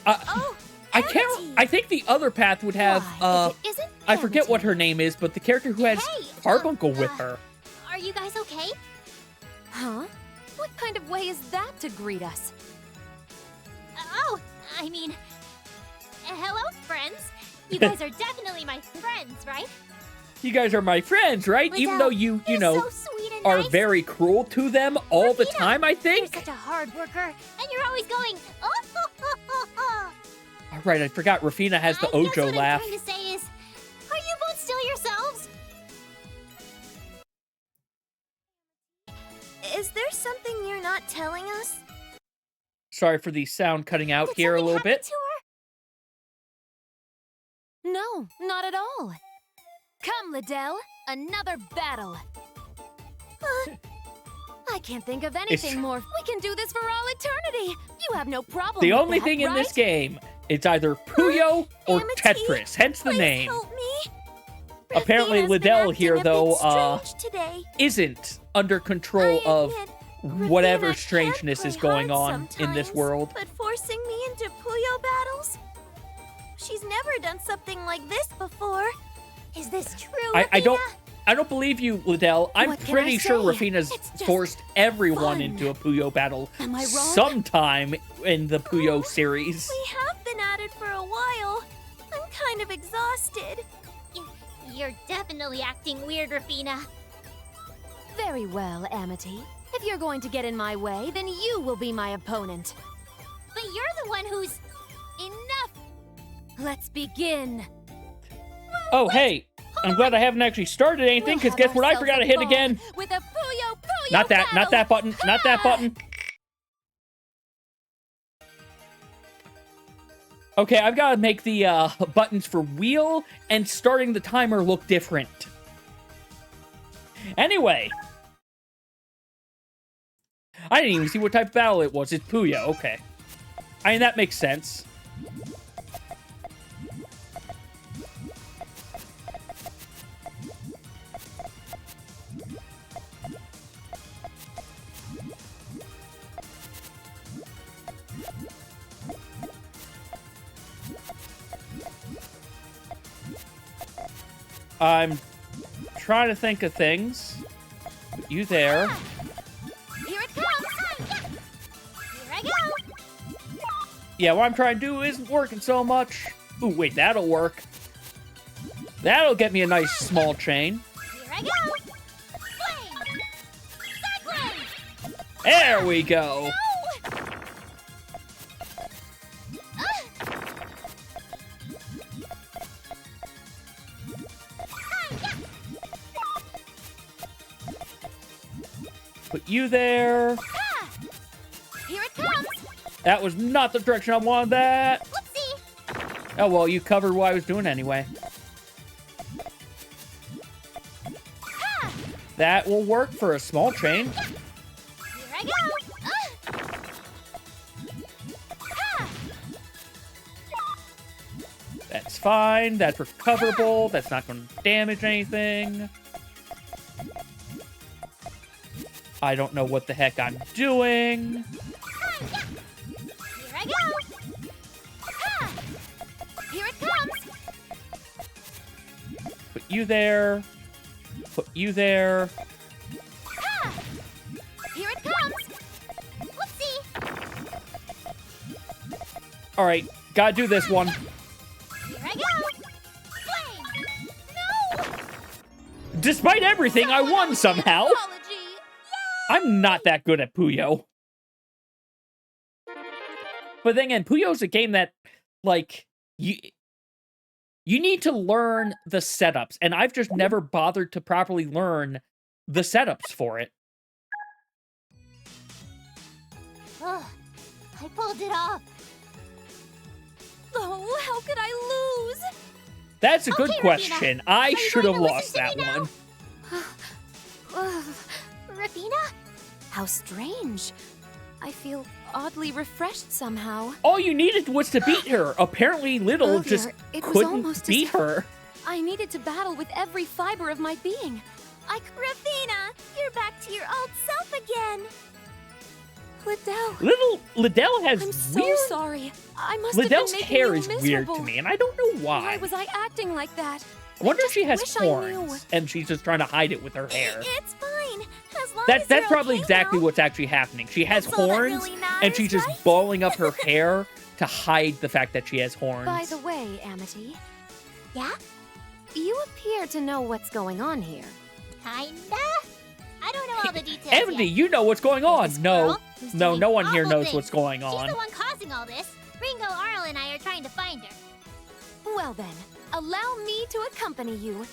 I can't. Amity. I think the other path would have. If it isn't I forget Amity. what her name is, but the character who has Hey, Carbuncle with her. Are you guys okay? Huh? What kind of way is that to greet us? Oh, I mean, hello, friends. You guys are definitely my friends, right? You guys are my friends, right? Even though you you're know, so sweet and are nice. very cruel to them all the Rafina, time, I You're think. such a hard worker, and you're always going, oh. All right, I forgot Rafina has the I guess Ojo what laugh. I'm trying to say is, are you both still yourselves? Is there something you're not telling us? Sorry for the sound cutting out Did here a something little happen bit. to her? No, not at all. Come, Liddell, another battle. I can't think of anything more. We can do this for all eternity. You have no problem The with only that, thing in this right? game, it's either Puyo or Amity, Tetris, hence the Please name. help me. Apparently Rafina's been Liddell acting here, a bit though, strange today. isn't under control I of admit, whatever Rafina strangeness can is play going hard on in this sometimes, world. But forcing me into Puyo battles? She's never done something like this before. Is this true, I don't Rafina? I don't believe you, Liddell. I'm What can pretty I sure say? Rafina's It's just forced everyone fun. into a Puyo battle Am I wrong? sometime in the Puyo series. We have been at it for a while. I'm kind of exhausted. You're definitely acting weird, Rafina. Very well, Amity. If you're going to get in my way, then you will be my opponent. But you're the one who's... Enough! Let's begin. Oh, hey. I'm glad I haven't actually started anything, because We'll guess what I have forgot to ourselves hit a again? ball With a Puyo Not that battle. button, not that button. Okay, I've got to make the buttons for wheel and starting the timer look different. Anyway. I didn't even see what type of battle it was. It's Puyo, okay. I mean, that makes sense. I'm trying to think of things. Put you there. Here it comes! Here I go! Yeah, what I'm trying to do isn't working so much. Ooh, wait, that'll work. That'll get me a nice small chain. Here I go! Flame! Cyclone! There we go. Put you there. Here it comes! That was not the direction I wanted that. Whoopsie! Oh, well, you covered what I was doing anyway. That will work for a small chain. Here I go! That's fine. That's recoverable. That's not going to damage anything. I don't know what the heck I'm doing. Here I go! Here it comes! Put you there. Put you there. Here it comes! Whoopsie! All right. Gotta do this one. Here I go! Flame! No! Despite everything, I won somehow. Apology. I'm not that good at Puyo. But then again, Puyo's a game that, like, you need to learn the setups, and I've just never bothered to properly learn the setups for it. Oh, I pulled it off. Oh, how could I lose? That's a good Okay, Rafina. question. I you should going have to listen lost to that me now? one. Rafina? How strange. I feel oddly refreshed somehow. All you needed was to beat her. Apparently, Little Earlier, just it was couldn't almost as beat if- her. I needed to battle with every fiber of my being. Rafina, you're back to your old self again. Liddell, Liddell has I'm so weird... sorry. I must Liddell's have been making hair you is weird miserable. to me, and I don't know why. Why was I acting like that? I wonder if she has wish I knew. horns, and she's just trying to hide it with her hair. It's fine. As long That's as you're probably okay exactly now. what's actually happening. She has That's all that horns, really and she's matters, just right? balling up her hair to hide the fact that she has horns. By the way, Amity, Yeah? you appear to know what's going on here. Kinda? I don't know all the details Emily, yet. you know what's going on. This No, girl who's no, doing no one here awful knows things. what's going She's on. the one causing all this. Ringo, Arl, and I are trying to find her. Well then, allow me to accompany you.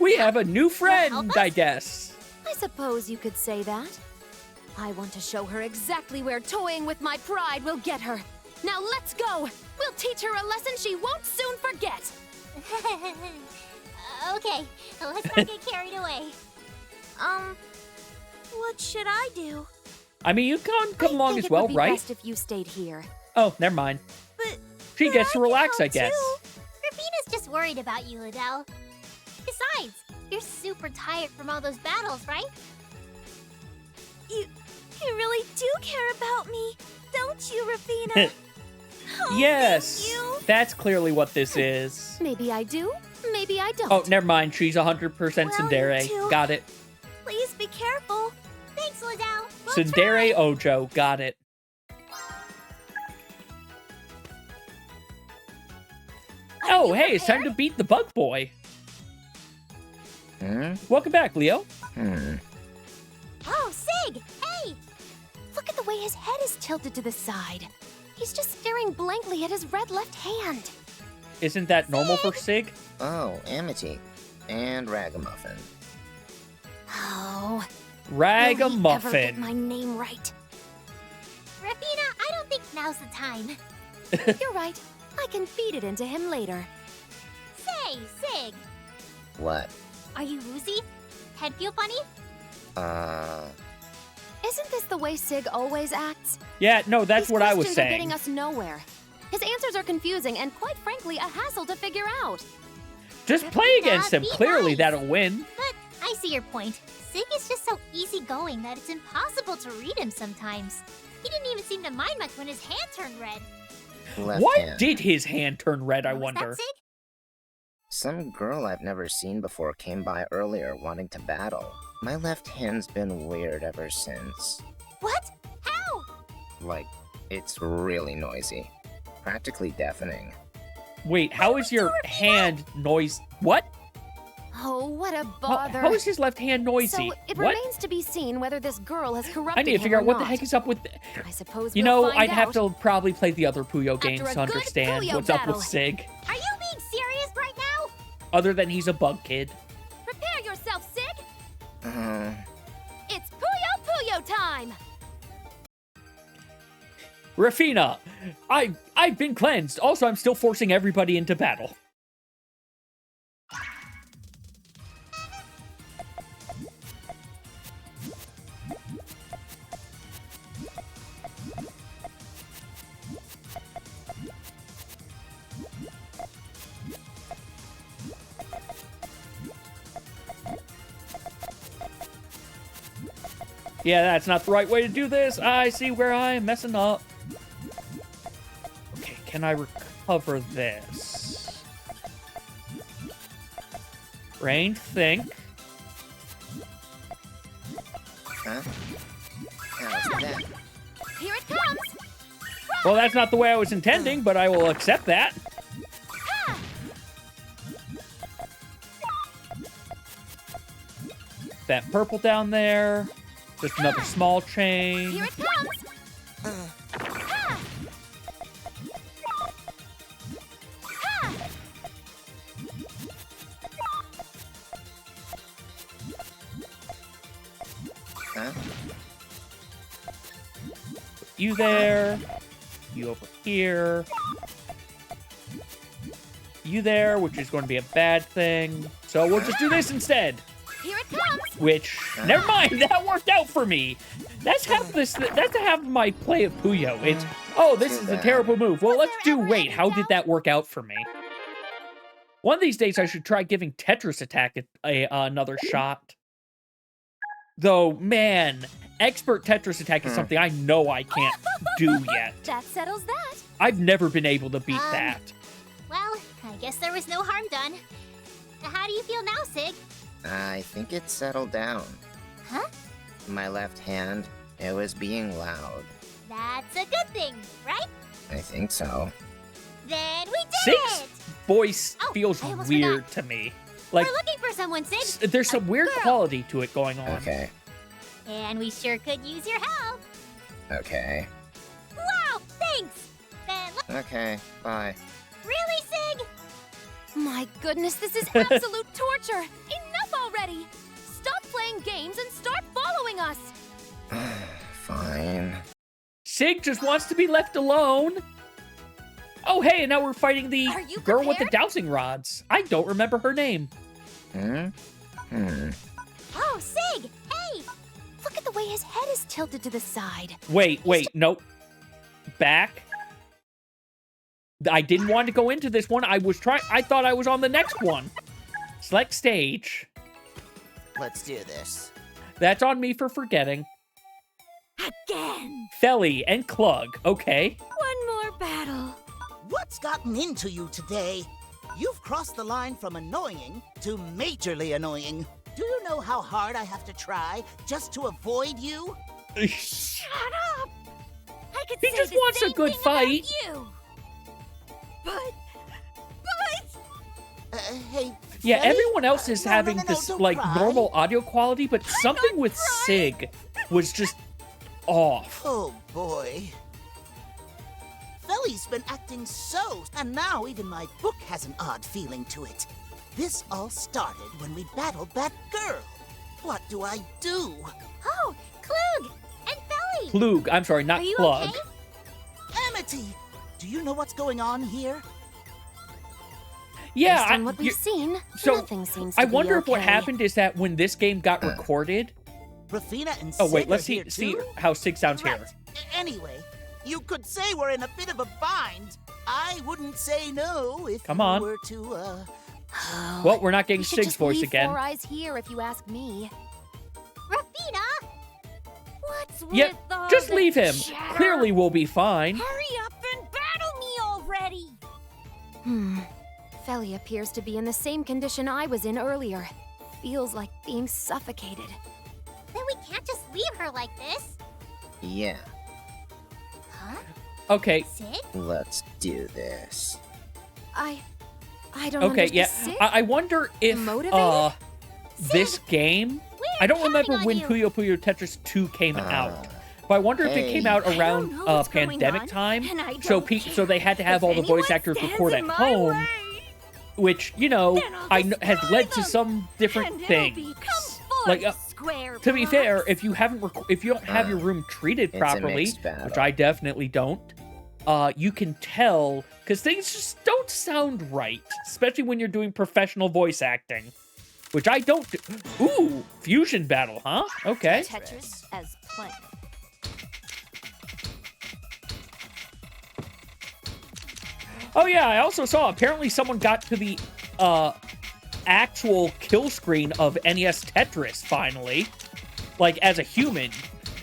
We have a new help friend, us? I guess. I suppose you could say that. I want to show her exactly where toying with my pride will get her. Now let's go! We'll teach her a lesson she won't soon forget! Okay, let's not get carried away. What should I do? I mean, you can come along think as it well, would be right? best if you stayed here. Oh, never mind. But She gets to relax, I guess. Rafina's just worried about you, Adele. Besides, you're super tired from all those battles, right? You really do care about me, don't you, Rafina? Yes, that's clearly what this is. Maybe I do, maybe I don't. Oh, never mind. She's 100% Well, Tsundere. you too. Got it. Please be careful. Thanks, Liddell. We'll Tsundere try. Ojo. Got it. Oh, hey, it's time to beat the bug boy. Welcome back, Leo. Oh, Sig! Hey! Look at the way his head is tilted to the side. He's just staring blankly at his red left hand. Isn't that normal for Sig? Oh, Amity. And Ragamuffin. Oh, will he ever get Ragamuffin. my name right? Rafina, I don't think now's the time. You're right. I can feed it into him later. Say, Sig, What? are you woozy? Head feel funny? Isn't this the way Sig always acts? Yeah, no, that's These what I was questions are saying. getting us nowhere. His answers are confusing and, quite frankly, a hassle to figure out. Just play against him. Be Clearly, nice. that'll win. But I see your point. Sig is just so easygoing that it's impossible to read him sometimes. He didn't even seem to mind much when his hand turned red. Left Why hand. did his hand turn red, I Was wonder? that Sig? Some girl I've never seen before came by earlier wanting to battle. My left hand's been weird ever since. What? How? Like, it's really noisy. Practically deafening. Wait, how is your hand noise? What? Oh, what a How, bother. how is his left hand noisy? So it What? remains to be seen whether this girl has corrupted I need to him figure or out what the not. heck is up with. I suppose You we'll know, find I'd have out. to probably play the other Puyo After games a to good understand Puyo what's up battle. with Sig. Are you being serious right now? Other than he's a bug kid. Prepare yourself, Sig! Uh, It's Puyo time! Rafina, I've been cleansed. Also, I'm still forcing everybody into battle. Yeah, that's not the right way to do this. I see where I'm messing up. Okay, can I recover this? Rain, think. huh? How's that? Here it comes! Well, that's not the way I was intending, but I will accept that. That purple down there. Just another small chain. Here it comes! Huh? You there. You over here. You there, which is going to be a bad thing. So we'll just do this instead. Here it comes! Which, never mind, that worked out for me. That's half my play of Puyo. It's, oh, this is a terrible move. Well, let's do, wait, how did that work out for me? One of these days, I should try giving Tetris Attack another shot. Though, man, expert Tetris Attack is something I know I can't do yet. That settles that. I've never been able to beat that. Well, I guess there was no harm done. How do you feel now, Sig? I think it settled down. Huh? My left hand, it was being loud. That's a good thing, right? I think so. Then we did Sig's it! voice Oh, feels I almost weird to me. Like, We're looking for someone, Sig. there's some weird girl. quality to it going on. Okay. And we sure could use your help. Okay. Wow, thanks. Then, Okay. Bye. really, Sig? My goodness, this is absolute torture! Enough already! Stop playing games and start following us! Fine. Sig just wants to be left alone. Oh, hey, and now we're fighting the Are you girl with the prepared? dowsing rods. I don't remember her name. Hmm? Oh, Sig, hey. Look at the way his head is tilted to the side. Wait, nope. Back. I didn't want to go into this one. I thought I was on the next one. Select stage. Let's do this. That's on me for forgetting. Again! Felly and Clug. Okay. One more battle. What's gotten into you today? You've crossed the line from annoying to majorly annoying. Do you know how hard I have to try just to avoid you? Shut up! I could He say just the wants a same good thing about fight. You. But Hey. Yeah, Freddy? everyone else is No, having no, no, this, don't like, cry. normal audio quality, but something with Sig was just off. Oh boy. Felly's been acting so, and now even my book has an odd feeling to it. This all started when we battled that girl. What do I do? Oh, Klug and Felly. Plug. I'm sorry, not Are you Plug. okay? Amity, do you know what's going on here? Yeah, based on what we've seen, so, nothing seems to I be wonder if what okay. happened is that when this game got recorded. Rafina and Oh Sig wait, are let's here see too? how Sig sounds Right. here. Anyway, you could say we're in a bit of a bind. I wouldn't say no if Come you on. were to, Oh, Well, we're not getting you should Sig's just voice leave again. Four Eyes here if you ask me. Rafina. What's Yep, with all just the leave him. chatter? Clearly we'll be fine. Hurry up and battle me already. Felly appears to be in the same condition I was in earlier. Feels like being suffocated. Then we can't just leave her like this. Yeah. Huh? Okay, Sig? Let's do this. I don't okay, understand. yeah. Sig? I wonder if Motivated? this game. I don't remember when counting on Puyo Tetris 2 came out. Uh, But I wonder if it came hey. out I don't around know what's going pandemic on, time, and I so don't so they had to have all the voice actors record at home, which has led to some different things. Like, to be fair, if you don't have your room treated It's a properly, mixed battle. which I definitely don't, you can tell because things just don't sound right, especially when you're doing professional voice acting, which I don't do. Ooh, fusion battle, huh? Okay. Tetris as planned. Oh yeah, I also saw apparently someone got to the actual kill screen of NES Tetris finally. Like as a human.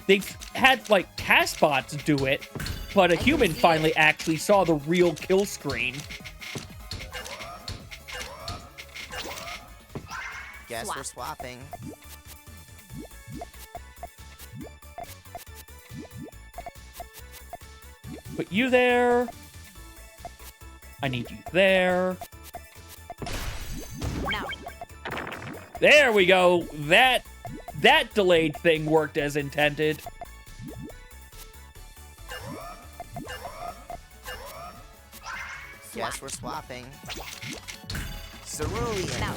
They've had like task bots do it, but a human finally actually saw the real kill screen. Guess we're swapping. Put you there. I need you there. Now. There we go. That delayed thing worked as intended. Guess we're swapping. Cerulean. Now.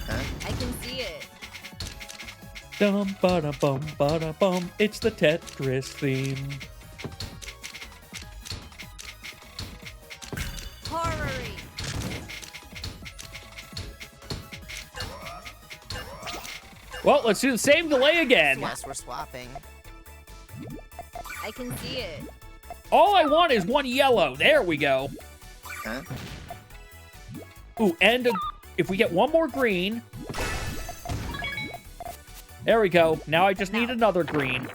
Huh? I can see it. Dum ba da bum. It's the Tetris theme. Horror-y. Well, let's do the same delay again. Guess we're swapping. I can see it. All I want is one yellow. There we go. Huh? Ooh, and if we get one more green. There we go. Now I just need another green.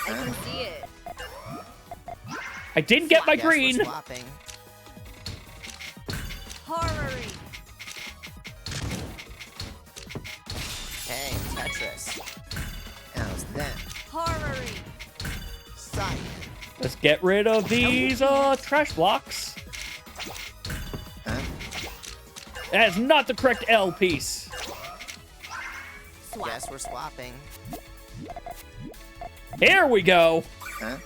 I can see it. I didn't get my Guess we're green. swapping. Horror-y. Hey, Tetris. How's that? Horror-y. Science. Let's get rid of these trash blocks. Huh? That is not the correct L piece. Guess we're swapping. Here we go. Huh?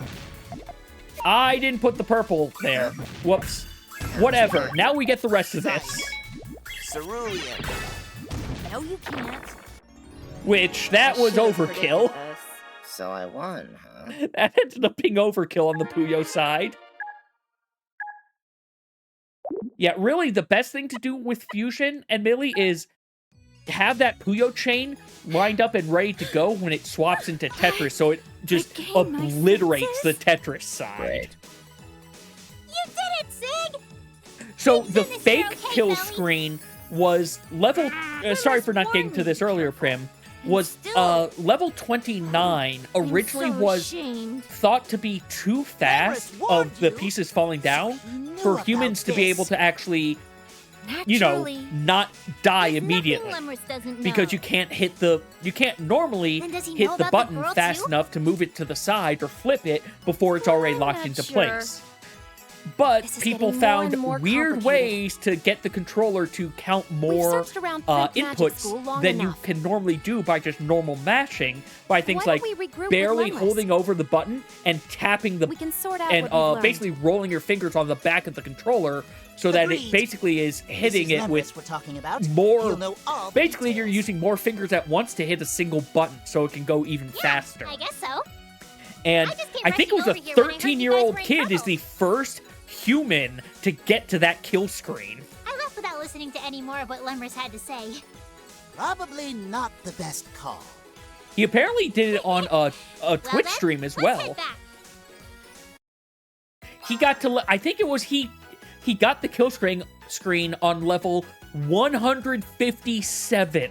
I didn't put the purple there. Whoops. Whatever. Now we get the rest of this. Cerulean. No, you can't. Which, that was overkill. So I won, huh? That ended up being overkill on the Puyo side. Yeah, really, the best thing to do with Fusion and Millie is have that Puyo chain lined up and ready to go when it swaps into Tetris, so it just obliterates the Tetris side. Great. You did it, Sig! So Big the finish, fake you're okay, kill Millie. screen was level... sorry for not getting to this earlier, Prim. Was level 29 originally was thought to be too fast of the pieces falling down for humans to be able to actually, you know, not die immediately. Because you can't hit the... You can't normally hit the button fast enough to move it to the side or flip it before it's already locked into place. But people found weird ways to get the controller to count more inputs than you can normally do by just normal mashing, by things like barely holding over the button and tapping the and basically rolling your fingers on the back of the controller so that it basically is hitting it with more. Basically, you're using more fingers at once to hit a single button, so it can go even faster. I guess so. And I think it was a 13-year-old kid is the first human to get to that kill screen. I left without listening to any more of what Lemurs had to say. Probably not the best call. He apparently did it on a Twitch stream as well. He got to, I think it was he got the kill screen on level 157.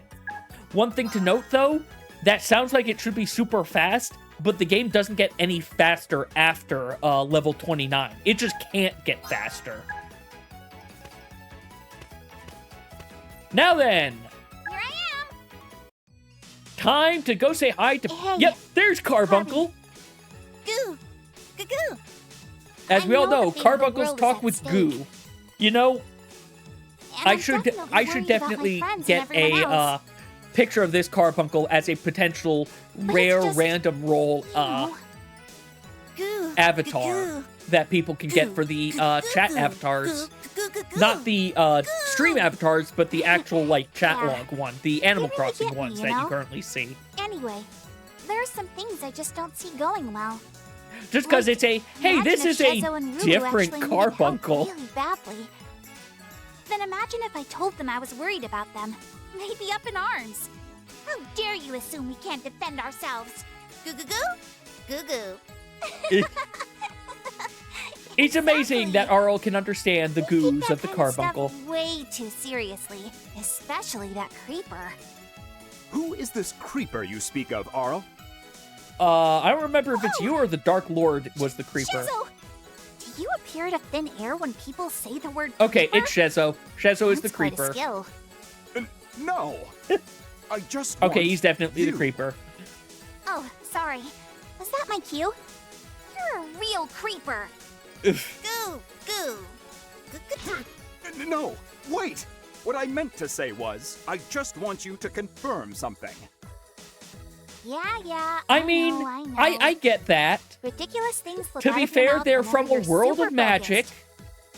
One thing to note though, that sounds like it should be super fast, but the game doesn't get any faster after level 29. It just can't get faster. Now then. Here I am. Time to go say hi to... Hey, yep, there's Carbuncle. Goo. Goo. As we all know, Carbuncles talk with goo. You know, I should definitely get a picture of this Carbuncle as a potential rare random roll avatar that people can get for the chat avatars. Not the stream avatars, but the actual like chat log one, the Animal Crossing ones that you currently see. Anyway, there are some things I just don't see going well. Just because it's a, hey, this is a different Carbuncle. Really badly. Then imagine if I told them I was worried about them. They'd be up in arms. How dare you assume we can't defend ourselves? Goo. It's amazing that Arl can understand the goos of the Carbuncle. Way too seriously, especially that creeper. Who is this creeper you speak of, Arl? I don't remember if it's you or the Dark Lord was the creeper. Shizzle! Do you appear out of thin air when people say the word Okay, creeper? it's Shezo. Shezo is the That's quite a creeper. skill. No. I just Okay, want he's definitely you. the creeper. Oh, sorry. Was that my cue? You're a real creeper. Goo. No, wait. What I meant to say was, I just want you to confirm something. Yeah. I mean, know. I get that. Ridiculous things look To out be of your fair, mouth they're whenever from a you're world super of magic, focused.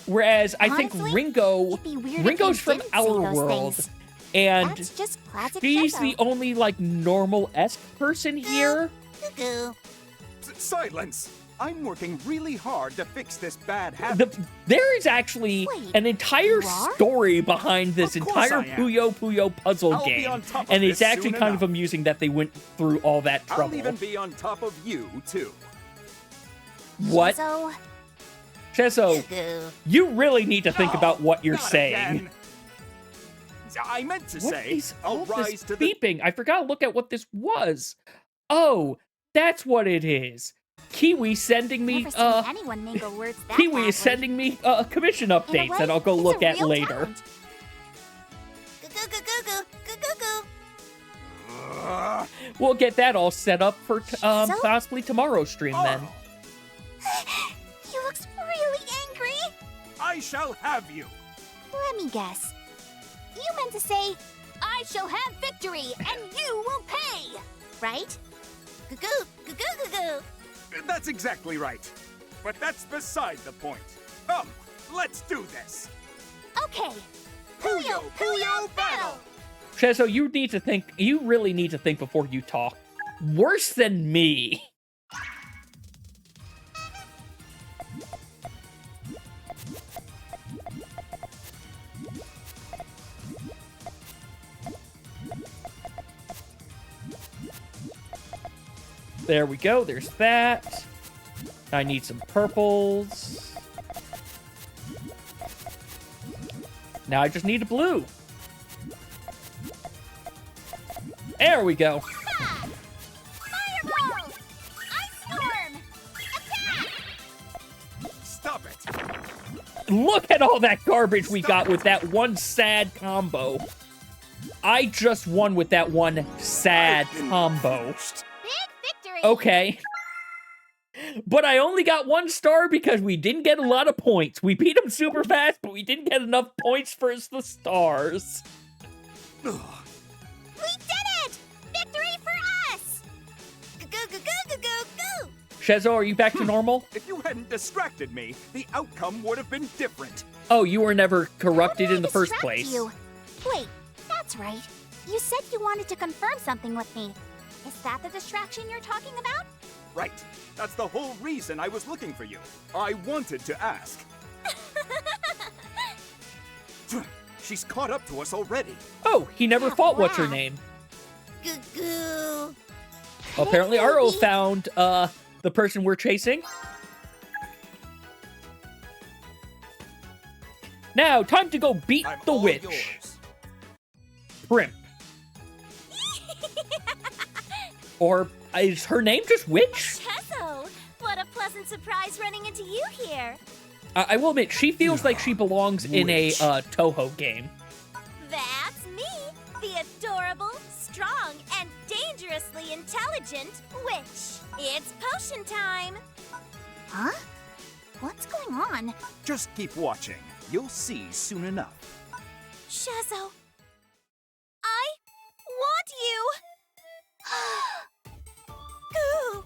whereas I think Honestly, Ringo's it'd be weird if Ringo's you from didn't say our those world, things. and That's just classic she's Shezo. the only like normal-esque person here. Goo. Silence! I'm working really hard to fix this bad habit. There is actually Wait, an entire you are? story behind this Of course entire I am. Puyo puzzle I'll be game, on top of and it's this actually soon kind of enough. amusing that they went through all that trouble. I'll even be on top of you, too. What? So, Cheso, goo. you really need to think about what you're Not saying. again. I meant to What say, is I'll all rise this to the... beeping? I forgot to look at what this was. Oh, that's what it is. Kiwi sending me, Never seen anyone mangle words that Kiwi badly. is sending me commission In a updates way, that I'll go it's look a at real later. talent. Goo. We'll get that all set up for So? possibly tomorrow's stream then. Oh. I shall have you. Let me guess. You meant to say, I shall have victory, and you will pay, right? Goo-goo, goo-goo, goo-goo. That's exactly right. But that's beside the point. Come, let's do this. Okay. Puyo battle! Chezo, you need to think. You really need to think before you talk. Worse than me. There we go. There's that. I need some purples. Now I just need a blue. There we go. Ha! Fireball! Ice storm! Attack! Stop it. Look at all that garbage we got with that one sad combo. I just won with that one sad combo. Big victory! Okay. But I only got 1 star because we didn't get a lot of points. We beat him super fast, but we didn't get enough points for the stars. We did it! Victory for us! Goo-goo-goo-goo-goo-goo! Chezo, are you back to normal? If you hadn't distracted me, the outcome would have been different. Oh, you were never corrupted How did in the I first distract place. You? Wait, that's right. You said you wanted to confirm something with me. Is that the distraction you're talking about? Right. That's the whole reason I was looking for you. I wanted to ask. She's caught up to us already. Oh, he never Yeah, fought what's her wow. name. Goo-goo. Apparently, Hey, Arlo Kirby. found the person we're chasing. Now, time to go beat I'm the all witch. yours. Primp. Or is her name just Witch? Chezo, what a pleasant surprise running into you here. I will admit, she feels like she belongs in a Witch. Touhou game. That's me, the adorable, strong, and dangerously intelligent witch. It's potion time. Huh? What's going on? Just keep watching. You'll see soon enough. Chezo, I want you. Goo.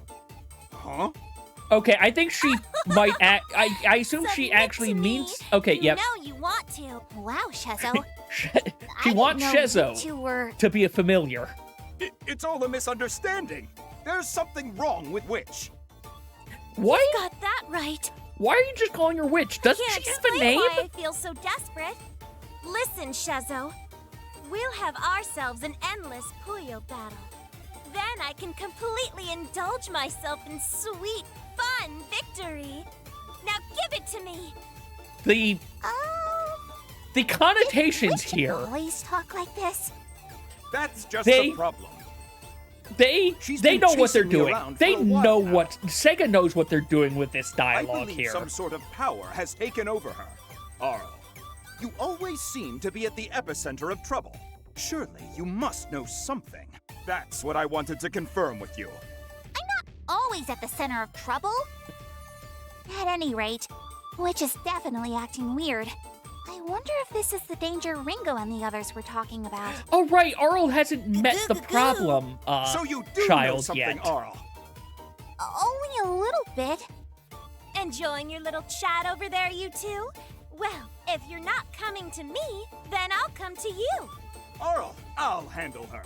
Huh? Okay, I think she might act. I assume she Submit actually to means. me. Okay, You yep. know you want to. Wow, Chezo. She wants Chezo You two were. to be a familiar. It's all a misunderstanding. There's something wrong with Witch. Why? Got that right. Why are you just calling her Witch? Doesn't Can't she have a explain name? why I feel so desperate. Listen, Chezo. We'll have ourselves an endless Puyo battle. Then I can completely indulge myself in sweet, fun victory. Now give it to me. The connotations Witch here. always talk like this. That's just They- the problem. They She's they been know what they're chasing me doing. around They for a while know now. what Sega knows what they're doing with this I dialogue believe here. some sort of power has taken over her. Arl, you always seem to be at the epicenter of trouble. Surely you must know something. That's what I wanted to confirm with you. I'm not always at the center of trouble. At any rate, Witch is definitely acting weird. I wonder if this is the danger Ringo and the others were talking about. Oh right, Arl hasn't met the Goo-goo-goo. problem So you do know child something, yet. Arl. Only a little bit. Enjoying your little chat over there, you two? Well, if you're not coming to me, then I'll come to you. Arl, I'll handle her.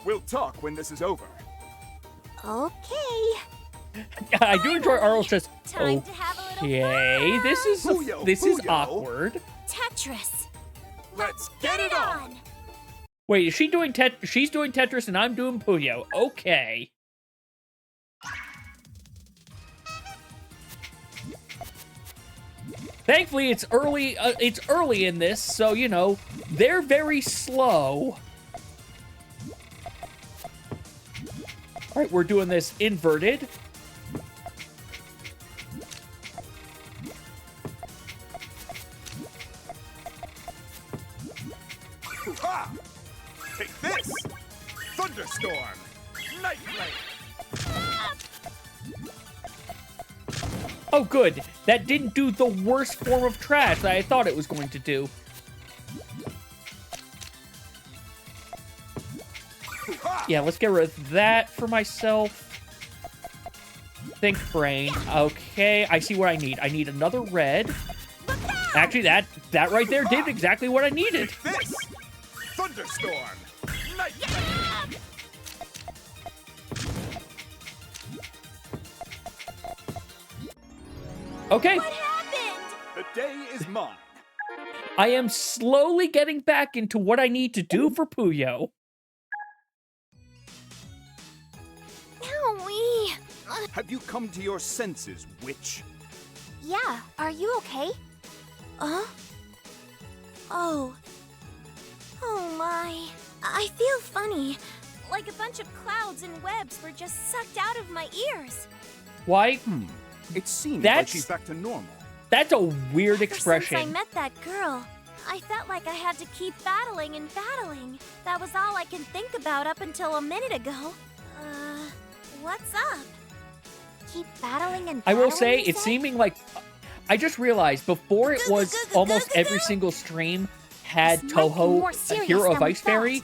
We'll talk when this is over. Okay. I do enjoy Arl's just Time to have a little okay. fun. This is Puyo, this is Puyo. awkward. Tetris. Let's get it on! Wait, is she doing She's doing Tetris and I'm doing Puyo. Okay. Thankfully, it's early. It's early in this, so you know they're very slow. All right, we're doing this inverted. Ha! Take this! Thunderstorm! Night Blade! Oh, good. That didn't do the worst form of trash that I thought it was going to do. Yeah, let's get rid of that for myself. Think brain. Okay, I see what I need. I need another red. Actually, that right there did exactly what I needed. This thunderstorm. Nightmare. Okay. What happened? The day is mine. I am slowly getting back into what I need to do for Puyo. Owie. Have you come to your senses, witch? Yeah, are you okay? Oh. Oh my. I feel funny. Like a bunch of clouds and webs were just sucked out of my ears. Why? It seems like That's- she's back to normal. That's a weird Ever since I expression. met that girl, I felt like I had to keep battling and battling. That was all I can think about up until a minute ago. What's up? Keep battling and I battling, will say, you it's seeming like... I just realized, before it was almost every single stream had This might be Toho, more a serious Hero of than we Ice Fairy,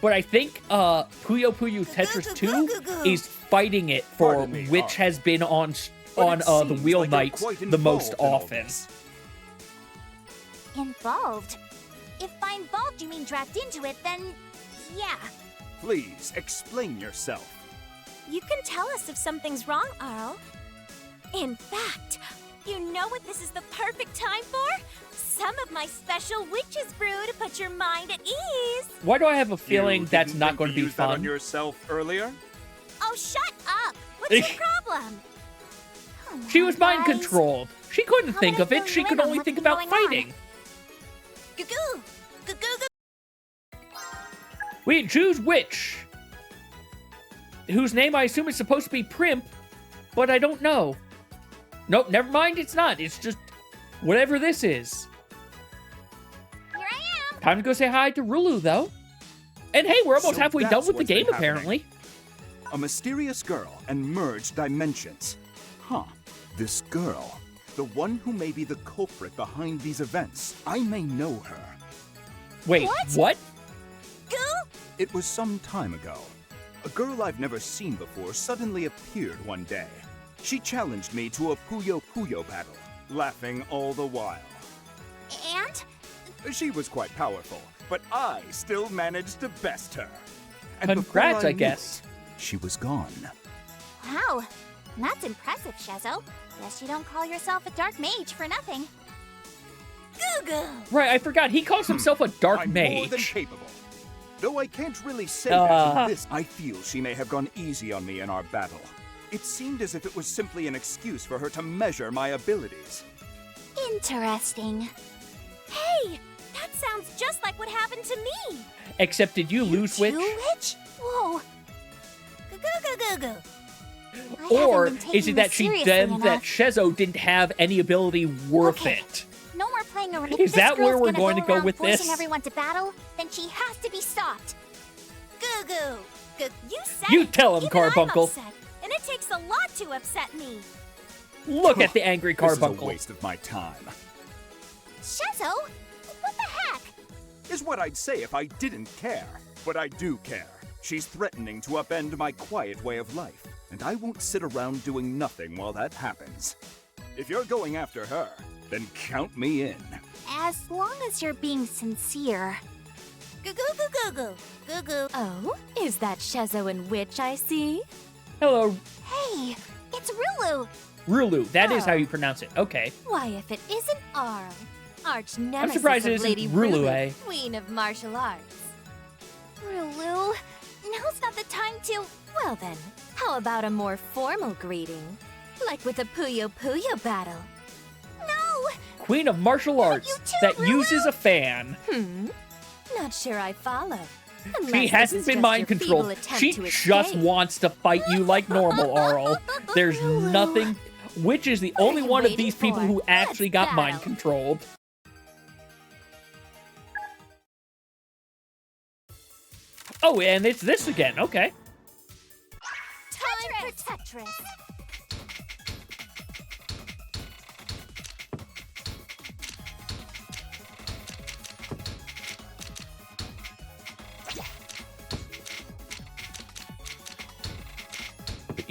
but I think Puyo Puyo Tetris 2 is fighting it for Pardon me, which has been on But it the seems Wheel like you're Knights quite the most involved in all often. this. Involved? If by involved you mean dragged into it, then yeah. Please explain yourself. You can tell us if something's wrong, Arl. In fact, you know what this is the perfect time for? Some of my special witch's brew to put your mind at ease. Why do I have a feeling You that's didn't not think going to be use that on fun? yourself earlier? Oh, shut up! What's your problem? Come She on, was mind guys. controlled. She couldn't How think would I of it. fill She you could in on only what's think been about going on? fighting. Goo-goo! Goo-goo-goo! We choose which, whose name I assume is supposed to be Primp, but I don't know. Nope, never mind, it's not. It's just whatever this is. Here I am! Time to go say hi to Rulu, though. And hey, we're almost So halfway done that's with the what's been game, happening. apparently. A mysterious girl and merged dimensions. Huh. This girl, the one who may be the culprit behind these events. I may know her. Wait, what? Goo! It was some time ago. A girl I've never seen before suddenly appeared one day. She challenged me to a Puyo Puyo battle, laughing all the while. And? She was quite powerful, but I still managed to best her. And before Congrats, I knew guess. it, she was gone. Wow, that's impressive, Shazo. Guess you don't call yourself a dark mage for nothing. Goo-goo! Right, I forgot. He calls himself a dark I'm more than mage. capable. Though I can't really say that Uh. for this, I feel she may have gone easy on me in our battle. It seemed as if it was simply an excuse for her to measure my abilities. Interesting. Hey, that sounds just like what happened to me. Except did you lose, Witch? You witch? Whoa. Goo-goo-goo-goo-goo. I Or haven't been is taking it that this she seriously that enough. Shezo didn't have any ability worth Okay. it? No more playing around. If Is this that where girl's we're gonna going to go around with forcing this? everyone to battle, then she has to be stopped. Goo-goo. You said You it. tell him, Even I'm Carbuncle. upset, and it takes a lot to upset me. Look at the angry This is a Carbuncle. waste of my time. Shazo, what the heck? Is what I'd say if I didn't care. But I do care. She's threatening to upend my quiet way of life, and I won't sit around doing nothing while that happens. If you're going after her, then count me in. As long as you're being sincere. Goo-goo-goo-goo-goo. Goo-goo. Oh, is that Shezo and Witch I see? Hello, Hey, it's Rulu. Rulu. That is how Oh. you pronounce it. Okay. Why, if it isn't Arl, arch nemesis surprised it of isn't Lady Rulu, eh? Queen of Martial Arts. Rulu, now's not the time to... Well then, how about a more formal greeting? Like with a Puyo Puyo battle. No! Queen of Martial Arts you too, that Rulu? uses a fan. Not sure I follow. Unless She this hasn't is been just mind your controlled. feeble attempt She to just escape. wants to fight you like normal, Arl. There's nothing. Witch is the What are only you one of waiting these people for? who actually got Let's mind battle. controlled. Oh, and it's this again. Okay. Time for Tetris.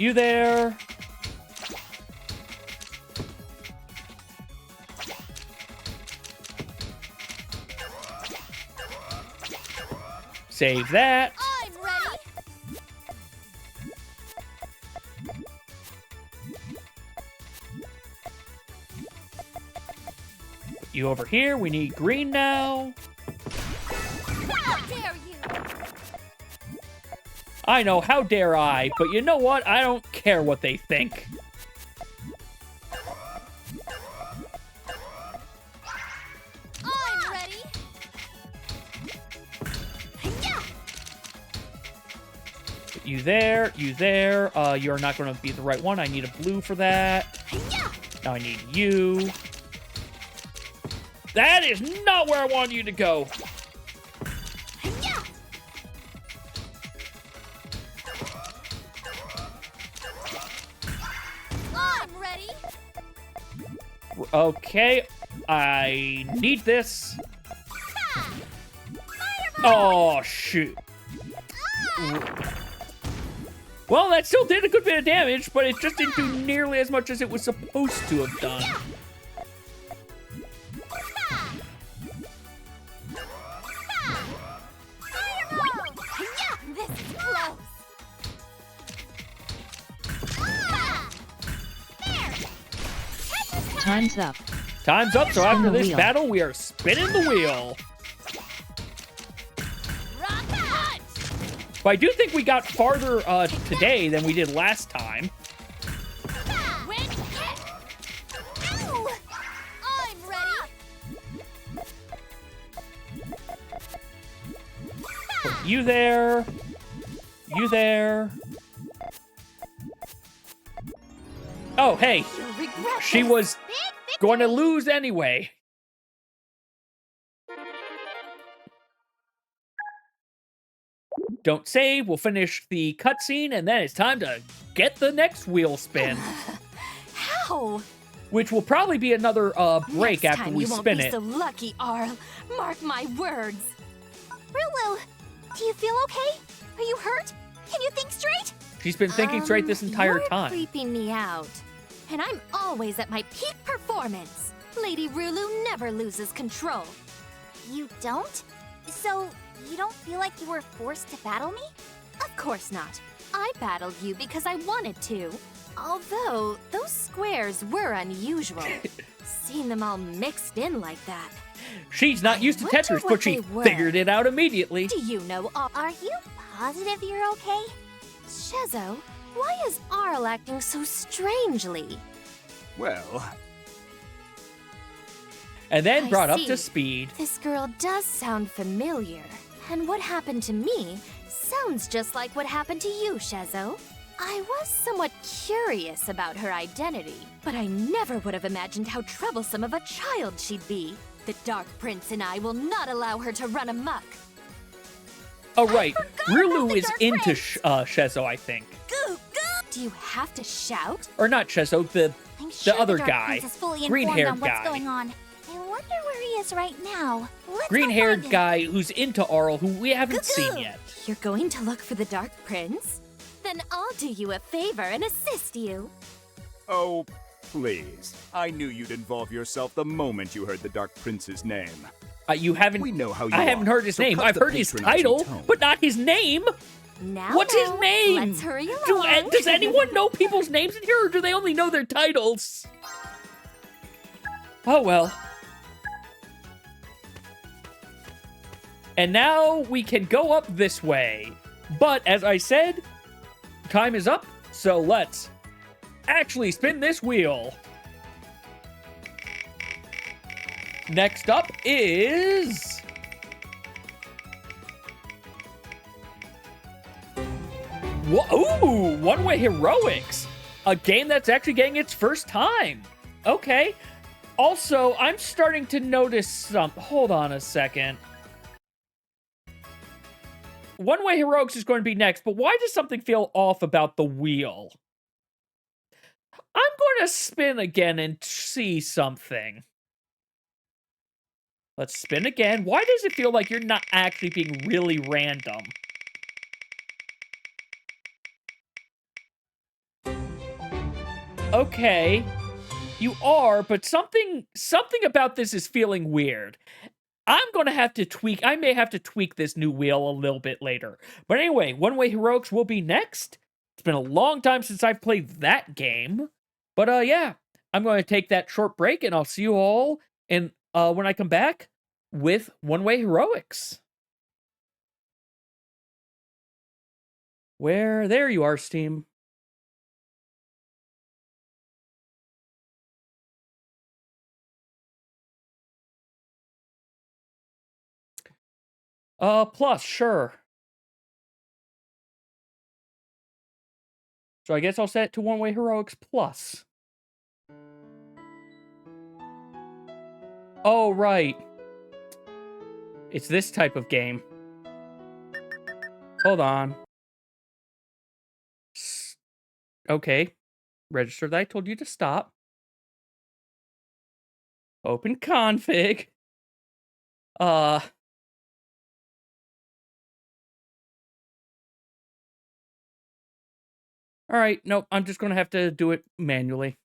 you there. Save that. I'm ready. Put you over here. We need green now. How dare you? I know, how dare I? But you know what? I don't care what they think. I'm ready. Yeah. Put you there. You there. You're not going to be the right one. I need a blue for that. Yeah. Now I need you. That is not where I want you to go. Yeah. I'm ready. Okay. I need this. Oh, shoot. Well, that still did a good bit of damage, but it just didn't do nearly as much as it was supposed to have done. This is close. Time's up. Time's up, so Spin after the this wheel. battle, we are spinning the wheel. Rock punch. But I do think we got farther today than we did last time. Win hit. Ow. I'm ready. Put you there. You there. Oh, hey. You'll regret She this. was going to lose anyway. Don't save. We'll finish the cutscene, and then it's time to get the next wheel spin, How? which will probably be another break Next after time we you won't spin be it. so lucky, Arl. Mark my words. Rulu, do you feel okay? Are you hurt? Can you think straight? She's been thinking straight this entire you're time. creeping me out. And I'm always at my peak performance. Lady Rulu never loses control. You don't? So, you don't feel like you were forced to battle me? Of course not. I battled you because I wanted to. Although, those squares were unusual. Seeing them all mixed in like that. She's not used to wonder Tetris, what but she they were. figured it out immediately. Do you know Arl? Are you positive you're okay? Shezo, why is Arl acting so strangely? Well, And then I brought up see. to speed. This girl does sound familiar. And what happened to me sounds just like what happened to you, Shezo. I was somewhat curious about her identity, but I never would have imagined how troublesome of a child she'd be. The Dark Prince and I will not allow her to run amok. Oh, right. about Rulu the is Dark into Prince. Shezo, I think. Goo, goo! Do you have to shout? Or not Shezo, the I'm sure other the Dark guy. Prince is fully Green-haired informed on what's guy. going on. I wonder where he is right now. Let's go green-haired find him. guy who's into Arl, who we haven't Cuckoo. seen yet. You're going to look for the Dark Prince? Then I'll do you a favor and assist you. oh, please. I knew you'd involve yourself the moment you heard the Dark Prince's name. You haven't. We know how you I haven't are, heard his so name. cut I've the heard his patronizing title, tone. but not his name. Now, What's his now, name? Let's hurry along. Does anyone know people's names in here, or do they only know their titles? Oh well. And now we can go up this way. But as I said, time is up, so let's actually spin this wheel. Next up is... Ooh, One-Way Heroics. A game that's actually getting its first time. Okay. Also, I'm starting to notice some... Hold on a second. One-Way Heroics is going to be next, but why does something feel off about the wheel? I'm going to spin again and see something. Let's spin again. Why does it feel like you're not actually being really random? Okay. You are, but something about this is feeling weird. I'm going to have to tweak. I may have to tweak this new wheel a little bit later. But anyway, One Way Heroics will be next. It's been a long time since I've played that game. But yeah, I'm going to take that short break, and I'll see you all in when I come back with One Way Heroics. There you are, Steam. Plus, sure. So I guess I'll set it to One Way Heroics Plus. Oh, right. It's this type of game. Hold on. Okay. Register that I told you to stop. Open config. Alright, nope, I'm just gonna have to do it manually.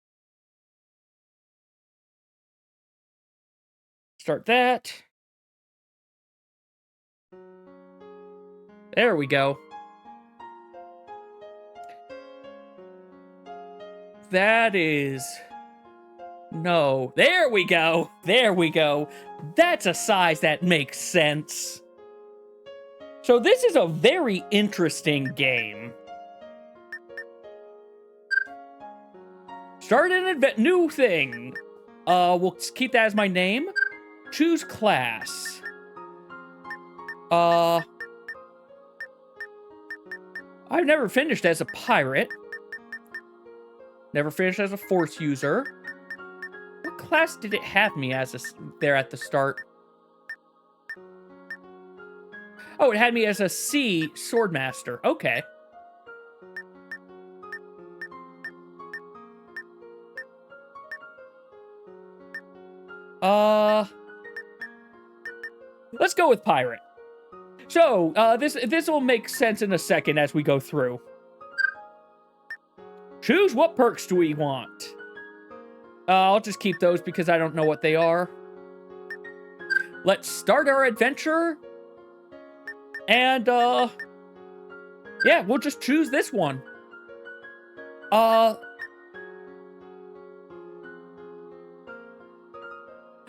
Start that. There we go. That is... No. There we go. There we go. That's a size that makes sense. So this is a very interesting game. Start an new thing. We'll keep that as my name. Choose class. I've never finished as a pirate. Never finished as a force user. What class did it have me as there at the start? Oh, it had me as a C swordmaster. Okay. Let's go with pirate. So, this will make sense in a second as we go through. Choose what perks do we want. I'll just keep those because I don't know what they are. Let's start our adventure. And, yeah, we'll just choose this one.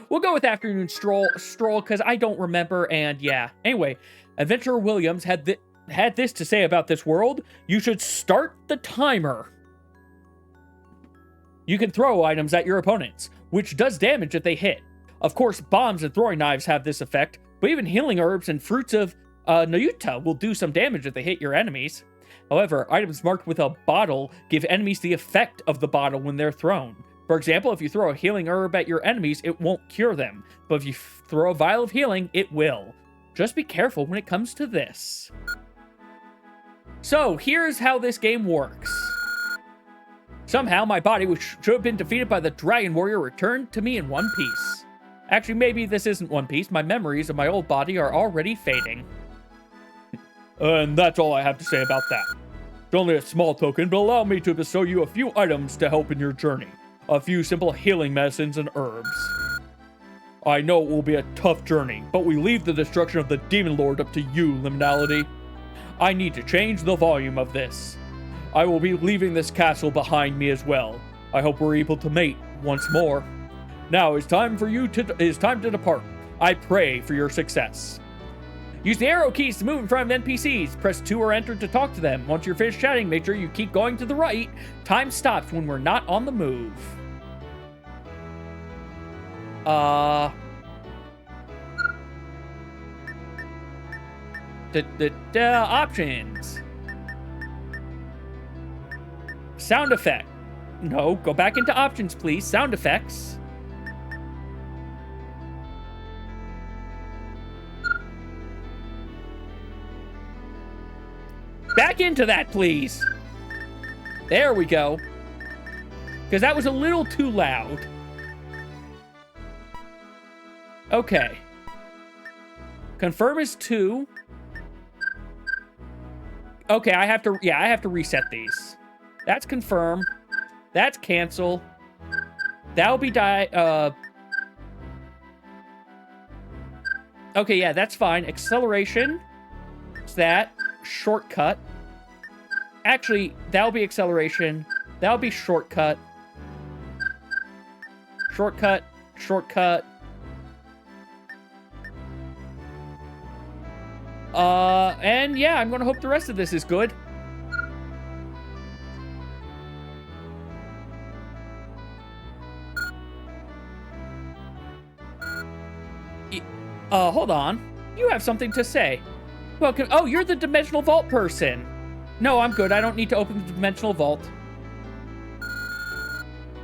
We'll go with afternoon stroll because I don't remember, and yeah. Anyway, Adventurer Williams had this to say about this world. You should start the timer. You can throw items at your opponents, which does damage if they hit. Of course, bombs and throwing knives have this effect, but even healing herbs and fruits of Noyuta will do some damage if they hit your enemies. However, items marked with a bottle give enemies the effect of the bottle when they're thrown. For example, if you throw a healing herb at your enemies, it won't cure them. But if you throw a vial of healing, it will. Just be careful when it comes to this. So, here's how this game works. Somehow, my body, which should have been defeated by the Dragon Warrior, returned to me in one piece. Actually, maybe this isn't One Piece. My memories of my old body are already fading. And that's all I have to say about that. It's only a small token, but allow me to bestow you a few items to help in your journey. A few simple healing medicines and herbs. I know it will be a tough journey, but we leave the destruction of the Demon Lord up to you, Liminality. I need to change the volume of this. I will be leaving this castle behind me as well. I hope we're able to mate once more. Now it's time to depart. I pray for your success. Use the arrow keys to move in front of NPCs. Press 2 or enter to talk to them. Once you're finished chatting, make sure you keep going to the right. Time stops when we're not on the move. Options. Sound effect. No, go back into options, please. Sound effects. Back into that, please. There we go. Because that was a little too loud. Okay. Confirm is 2. Okay, I have to reset these. That's confirm. That's cancel. That'll be okay, yeah, that's fine. Acceleration. It's that. Shortcut. Actually, that'll be acceleration. That'll be shortcut. Shortcut. Shortcut. And yeah, I'm gonna hope the rest of this is good. Hold on. You have something to say. Welcome. Oh, you're the Dimensional Vault person. No, I'm good. I don't need to open the Dimensional Vault.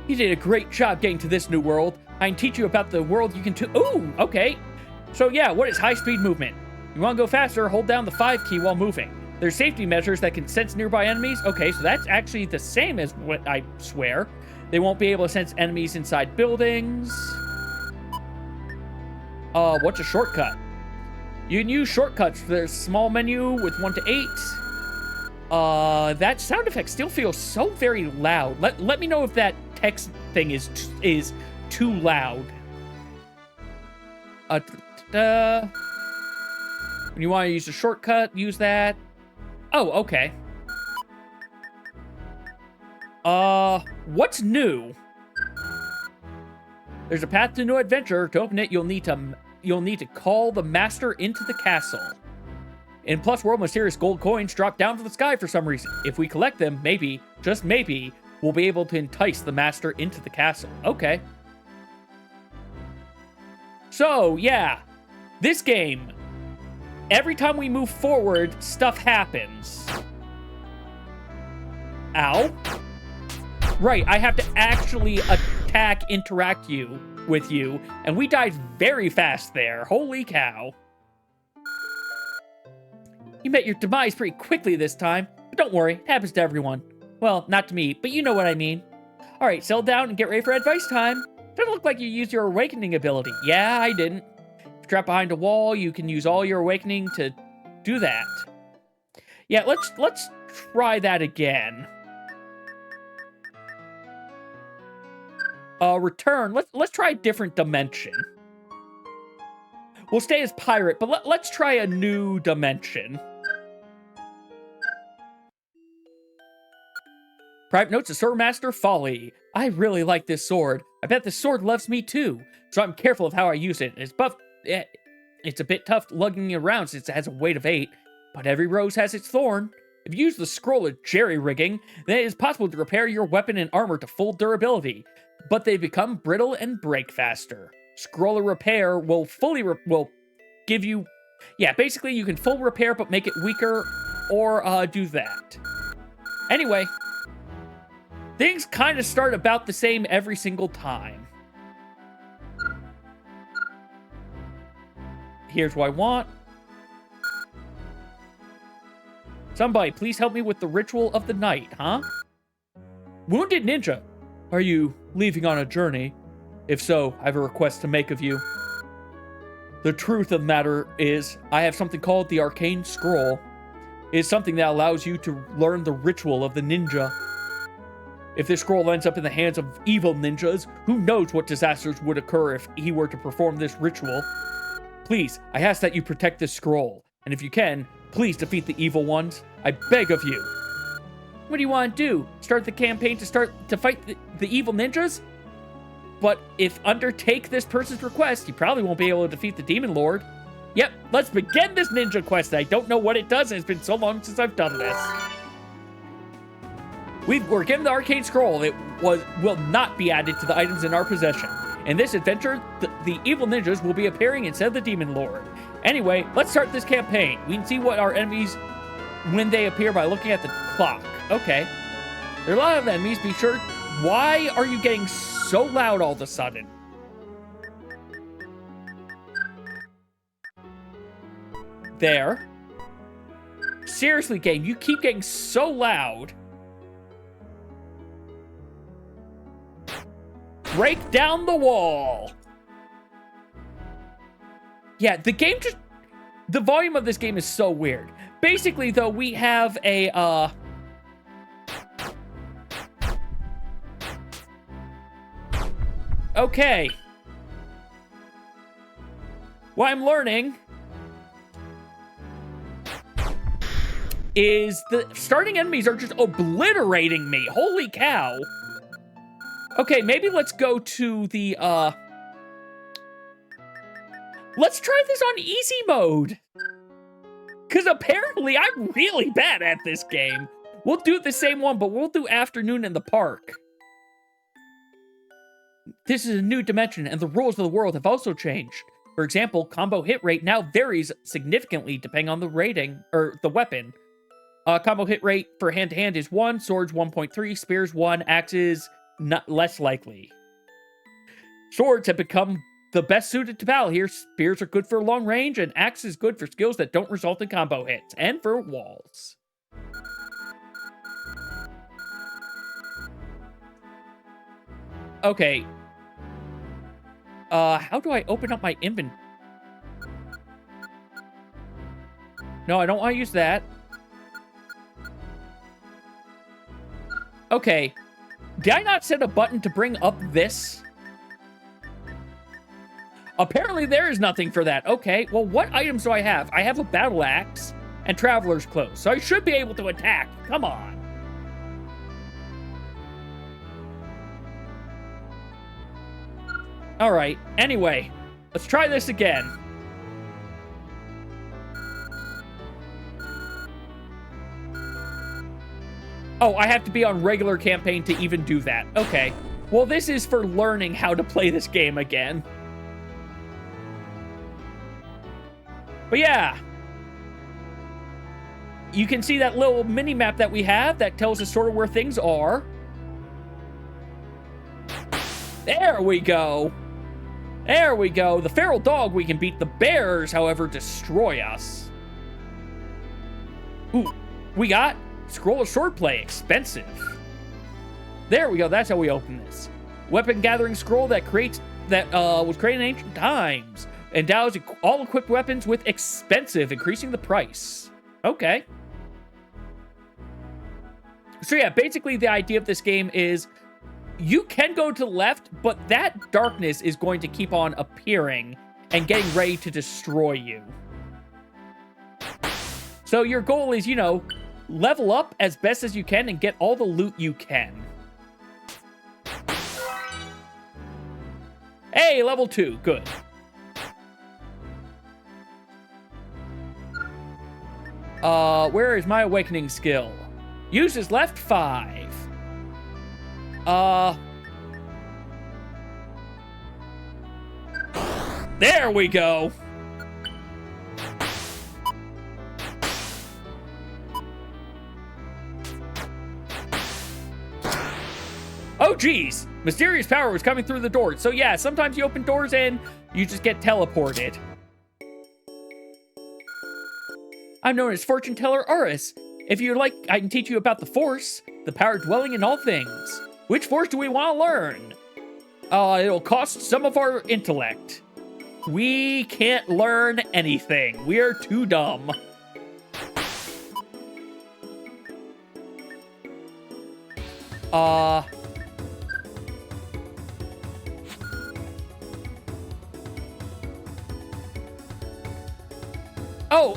You did a great job getting to this new world. I can teach you about the world you can Ooh, okay. So yeah, what is high-speed movement? You want to go faster, hold down the 5 key while moving. There's safety measures that can sense nearby enemies. Okay, so that's actually the same as what I swear. They won't be able to sense enemies inside buildings. What's a shortcut? You can use shortcuts. There's a small menu with 1 to 8. That sound effect still feels so very loud. Let me know if that text thing is too loud. When you want to use a shortcut, use that. Oh, okay. What's new? There's a path to new adventure. To open it, you'll need to call the master into the castle. In Plus World, mysterious gold coins drop down from the sky for some reason. If we collect them, maybe, just maybe, we'll be able to entice the master into the castle. Okay. So, yeah. This game, every time we move forward, stuff happens. Ow. Right, I have to actually interact with you, and we died very fast there. Holy cow. You met your demise pretty quickly this time, but don't worry, it happens to everyone. Well, not to me, but you know what I mean. Alright, settle down and get ready for advice time. Doesn't look like you used your awakening ability. Yeah, I didn't. If you're trapped behind a wall, you can use all your awakening to do that. Yeah, let's try that again. Return. Let's try a different dimension. We'll stay as pirate, but let's try a new dimension. Private notes to Swordmaster Folly. I really like this sword. I bet this sword loves me too, so I'm careful of how I use it. It's a bit tough lugging it around since it has a weight of 8, but every rose has its thorn. If you use the scroll of jerry-rigging, then it is possible to repair your weapon and armor to full durability, but they become brittle and break faster. Scroll of repair will will give you... Yeah, basically you can full repair but make it weaker, or do that. Anyway, things kind of start about the same every single time. Here's what I want. Somebody, please help me with the ritual of the night, huh? Wounded Ninja, are you leaving on a journey? If so, I have a request to make of you. The truth of the matter is, I have something called the Arcane Scroll. It is something that allows you to learn the ritual of the ninja. If this scroll ends up in the hands of evil ninjas, who knows what disasters would occur if he were to perform this ritual. Please, I ask that you protect this scroll, and if you can, please defeat the evil ones. I beg of you. What do you want to do? Start the campaign to fight the evil ninjas? But if undertake this person's request, you probably won't be able to defeat the Demon Lord. Yep, let's begin this ninja quest. I don't know what it does, and it's been so long since I've done this. We're given the Arcane Scroll. It will not be added to the items in our possession. In this adventure, the evil ninjas will be appearing instead of the Demon Lord. Anyway, let's start this campaign. We can see what our enemies, when they appear, by looking at the clock. Okay. There are a lot of enemies. Be sure. Why are you getting so loud all of a sudden? There. Seriously, game, you keep getting so loud. Break down the wall. Yeah, the game just... The volume of this game is so weird. Basically, though, we have a, Okay. What I'm learning is the starting enemies are just obliterating me. Holy cow. Okay, maybe let's go to the, let's try this on easy mode. Because apparently I'm really bad at this game. We'll do the same one, but we'll do afternoon in the park. This is a new dimension, and the rules of the world have also changed. For example, combo hit rate now varies significantly depending on the rating, or the weapon. Combo hit rate for hand-to-hand is 1, swords 1.3, spears 1, axes not less likely. Swords have become the best suited to battle here. Spears are good for long range, and axes is good for skills that don't result in combo hits, and for walls. Okay. How do I open up my inventory? No, I don't want to use that. Okay. Did I not set a button to bring up this? Apparently there is nothing for that. Okay, well, what items do I have? I have a battle axe and traveler's clothes, so I should be able to attack. Come on. Alright, anyway, let's try this again. Oh, I have to be on regular campaign to even do that. Okay. Well, this is for learning how to play this game again. But yeah. You can see that little mini-map that we have that tells us sort of where things are. There we go. There we go. The feral dog we can beat. The bears, however, destroy us. Ooh, we got Scroll of Swordplay. Expensive. There we go. That's how we open this. Weapon gathering scroll that was created in ancient times. Endows all equipped weapons with expensive, increasing the price. Okay. So yeah, basically the idea of this game is you can go to the left, but that darkness is going to keep on appearing and getting ready to destroy you. So your goal is, you know, level up as best as you can and get all the loot you can. Hey, level 2. Good. Where is my awakening skill? Uses left 5. There we go. Oh, geez. Mysterious power was coming through the door. So yeah, sometimes you open doors and you just get teleported. I'm known as Fortune Teller Aris. If you'd like, I can teach you about the Force, the power dwelling in all things. Which Force do we want to learn? It'll cost some of our intellect. We can't learn anything. We are too dumb.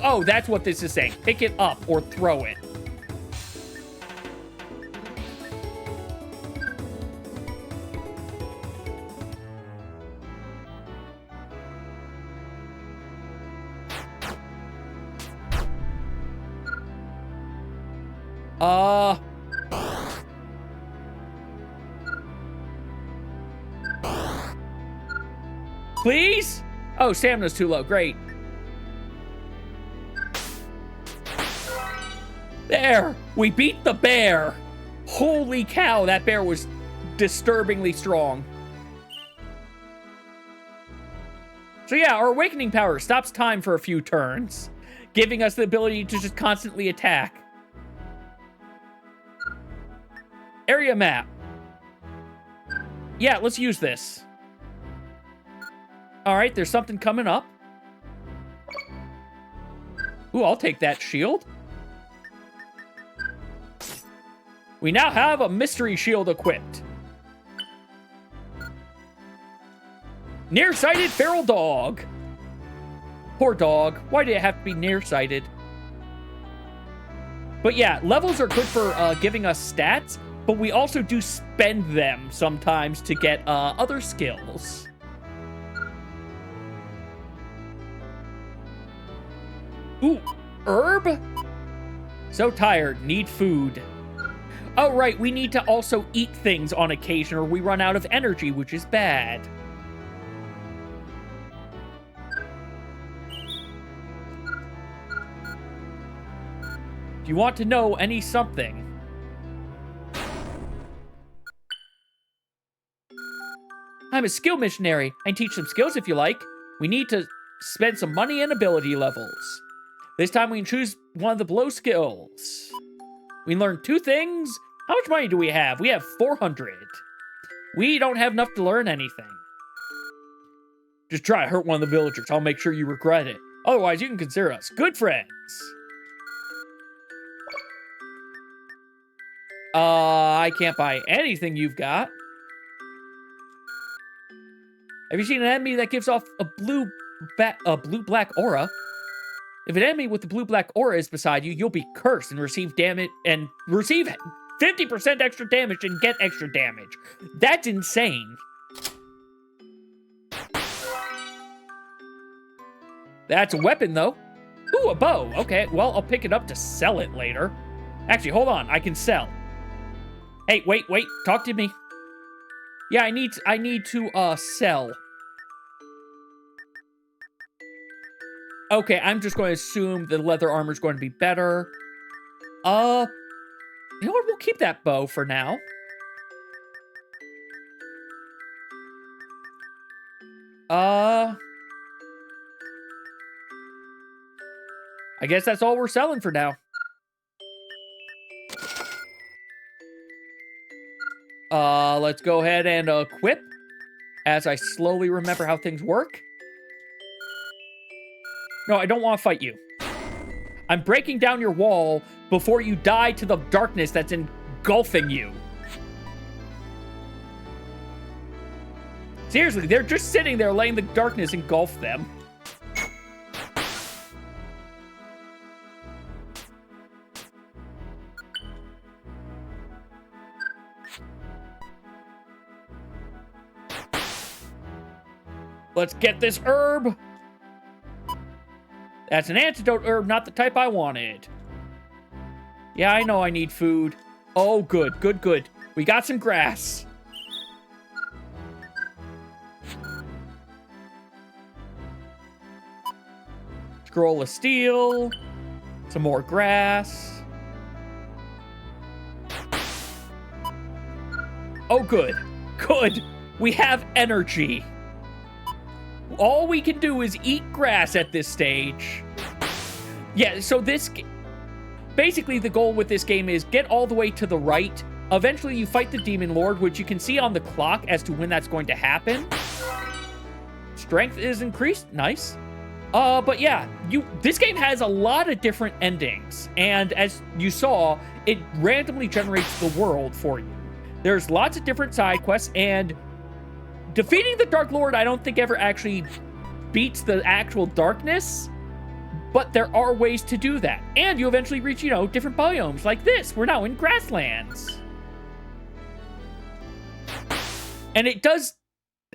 Oh, that's what this is saying. Pick it up or throw it. Please? Oh, stamina's too low. Great. There! We beat the bear! Holy cow, that bear was disturbingly strong. So yeah, our awakening power stops time for a few turns, giving us the ability to just constantly attack. Area map. Yeah, let's use this. Alright, there's something coming up. Ooh, I'll take that shield. We now have a mystery shield equipped. Nearsighted feral dog. Poor dog. Why did it have to be nearsighted? But yeah, levels are good for giving us stats, but we also do spend them sometimes to get other skills. Ooh, herb? So tired, need food. Oh, right, we need to also eat things on occasion or we run out of energy, which is bad. If you want to know any something. I'm a skill missionary. I can teach some skills if you like. We need to spend some money and ability levels. This time we can choose one of the below skills. We learn 2 things. How much money do we have? We have 400. We don't have enough to learn anything. Just try to hurt one of the villagers. I'll make sure you regret it. Otherwise, you can consider us good friends. I can't buy anything you've got. Have you seen an enemy that gives off a blue-black aura? If an enemy with the blue-black aura is beside you, you'll be cursed and receive damage and receive 50% extra damage and get extra damage. That's insane. That's a weapon, though. Ooh, a bow. Okay, well, I'll pick it up to sell it later. Actually, hold on. I can sell. Hey, wait. Talk to me. Yeah, I need to sell. Okay, I'm just going to assume the leather armor is going to be better. You know what? We'll keep that bow for now. I guess that's all we're selling for now. Let's go ahead and equip as I slowly remember how things work. No, I don't want to fight you. I'm breaking down your wall before you die to the darkness that's engulfing you. Seriously, they're just sitting there letting the darkness engulf them. Let's get this herb. That's an antidote herb, not the type I wanted. Yeah, I know I need food. Oh, good. We got some grass. Scroll of steel. Some more grass. Oh, good. We have energy. All we can do is eat grass at this stage. Yeah, so basically the goal with this game is get all the way to the right. Eventually you fight the Demon Lord, which you can see on the clock as to when that's going to happen. Strength is increased. Nice. But yeah, this game has a lot of different endings. And as you saw, it randomly generates the world for you. There's lots of different side quests, and defeating the Dark Lord, I don't think ever actually beats the actual darkness, but there are ways to do that. And you eventually reach, different biomes like this. We're now in grasslands. And it does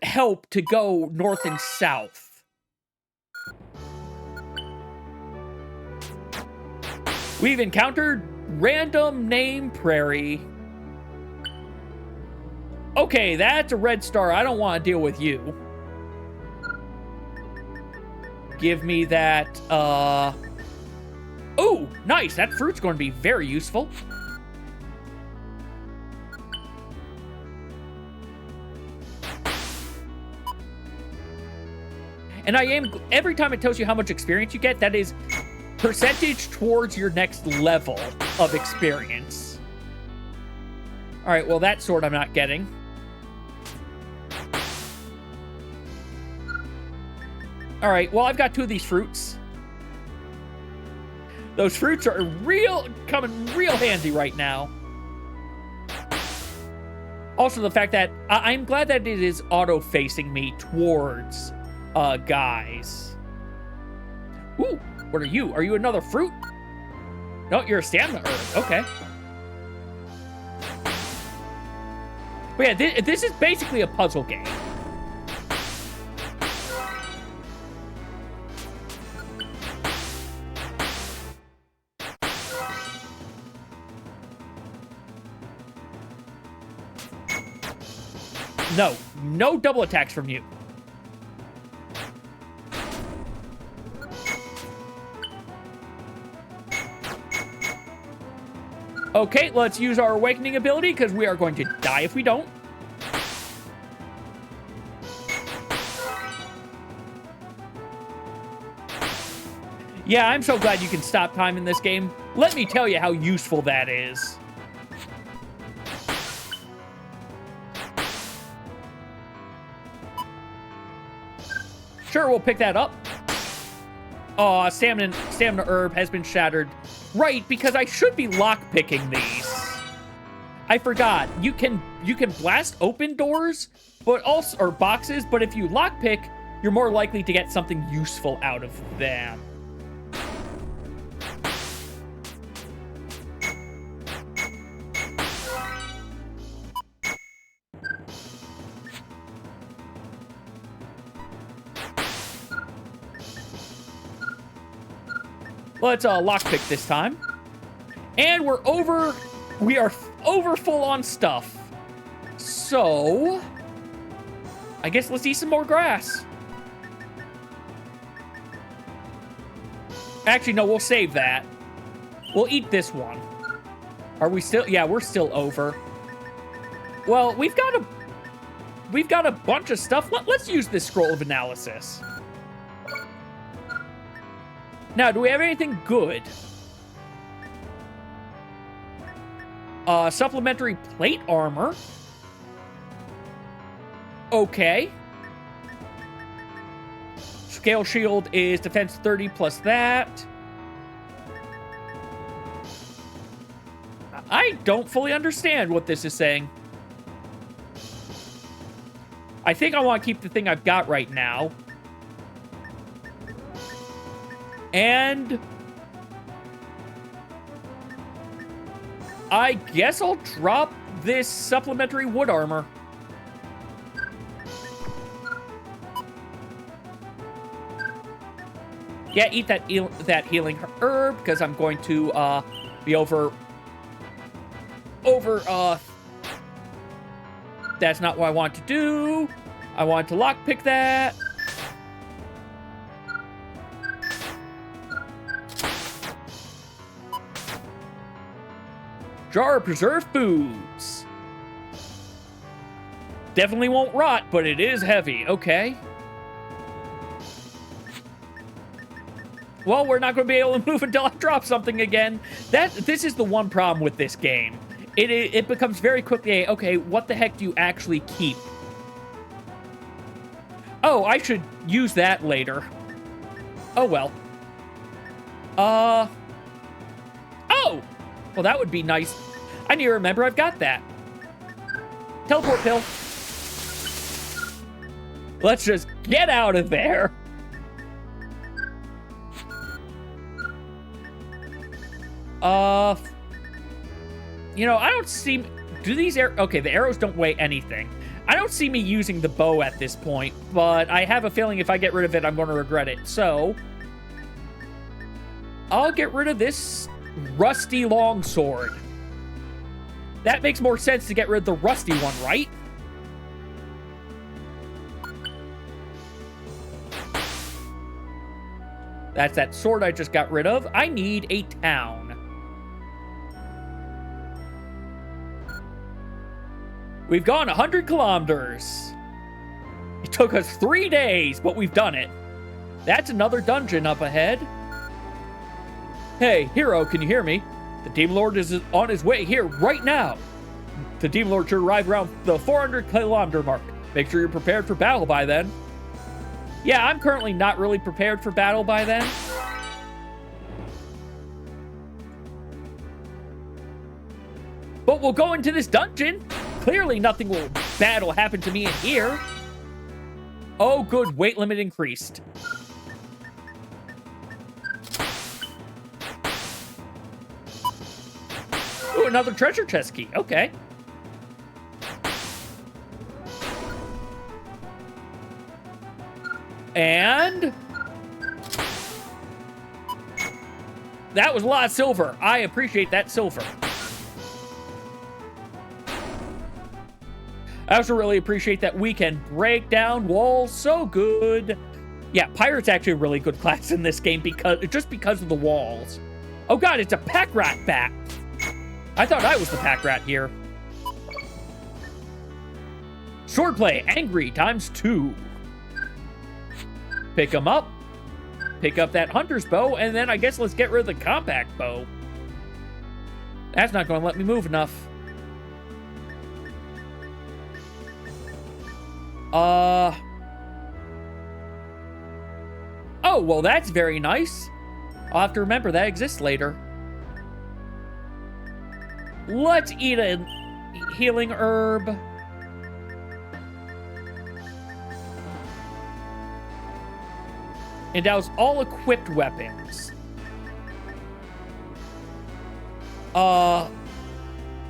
help to go north and south. We've encountered random name prairie. Okay, that's a red star. I don't want to deal with you. Give me that, Ooh, nice. That fruit's going to be very useful. And every time it tells you how much experience you get, that is percentage towards your next level of experience. All right, well, that sword I'm not getting. All right, well, I've got 2 of these fruits. Those fruits are coming real handy right now. Also, the fact that I'm glad that it is auto-facing me towards guys. Ooh, what are you? Are you another fruit? No, you're a stamina herb. Okay. But yeah, this is basically a puzzle game. No double attacks from you. Okay, let's use our awakening ability because we are going to die if we don't. Yeah, I'm so glad you can stop time in this game. Let me tell you how useful that is. Sure, we'll pick that up. Oh, stamina herb has been shattered. Right, because I should be lock-picking these. I forgot. You can blast open doors, but also or boxes, but if you lock-pick, you're more likely to get something useful out of them. Let's lockpick this time. And we are over full on stuff. So, I guess let's eat some more grass. Actually, no, we'll save that. We'll eat this one. Are we still? Yeah, we're still over. Well, we've got a bunch of stuff. Let's use this scroll of analysis. Now, do we have anything good? Supplementary plate armor. Okay. Scale shield is defense 30 plus that. I don't fully understand what this is saying. I think I want to keep the thing I've got right now. And I guess I'll drop this supplementary wood armor. Yeah, eat that healing herb because I'm going to be over. That's not what I want to do. I want to lockpick that. Jar of preserved foods. Definitely won't rot, but it is heavy. Okay. Well, we're not going to be able to move until I drop something again. This is the one problem with this game. It becomes very quickly, okay, what the heck do you actually keep? Oh, I should use that later. Oh, well. Oh! Well, that would be nice. I need to remember I've got that. Teleport pill. Let's just get out of there. You know, I don't see... Do these arrows... Okay, the arrows don't weigh anything. I don't see me using the bow at this point, but I have a feeling if I get rid of it, I'm going to regret it. So, I'll get rid of this rusty longsword. That makes more sense to get rid of the rusty one, right? That's that sword I just got rid of. I need a town. We've gone 100 kilometers. It took us 3 days, but we've done it. That's another dungeon up ahead. Hey, hero, can you hear me? The Demon Lord is on his way here right now. The Demon Lord should arrive around the 400 kilometer mark. Make sure you're prepared for battle by then. Yeah, I'm currently not really prepared for battle by then. But we'll go into this dungeon. Clearly nothing bad will happen to me in here. Oh, good. Weight limit increased. Ooh, another treasure chest key. Okay. And that was a lot of silver. I appreciate that silver. I also really appreciate that we can break down walls so good. Yeah, Pirate's actually a really good class in this game because of the walls. Oh god, it's a pack rat bat. I thought I was the pack rat here. Swordplay, angry ×2. Pick them up. Pick up that hunter's bow, and then I guess let's get rid of the compact bow. That's not going to let me move enough. Oh, well, that's very nice. I'll have to remember that exists later. Let's eat a healing herb. Endows all equipped weapons. Yeah,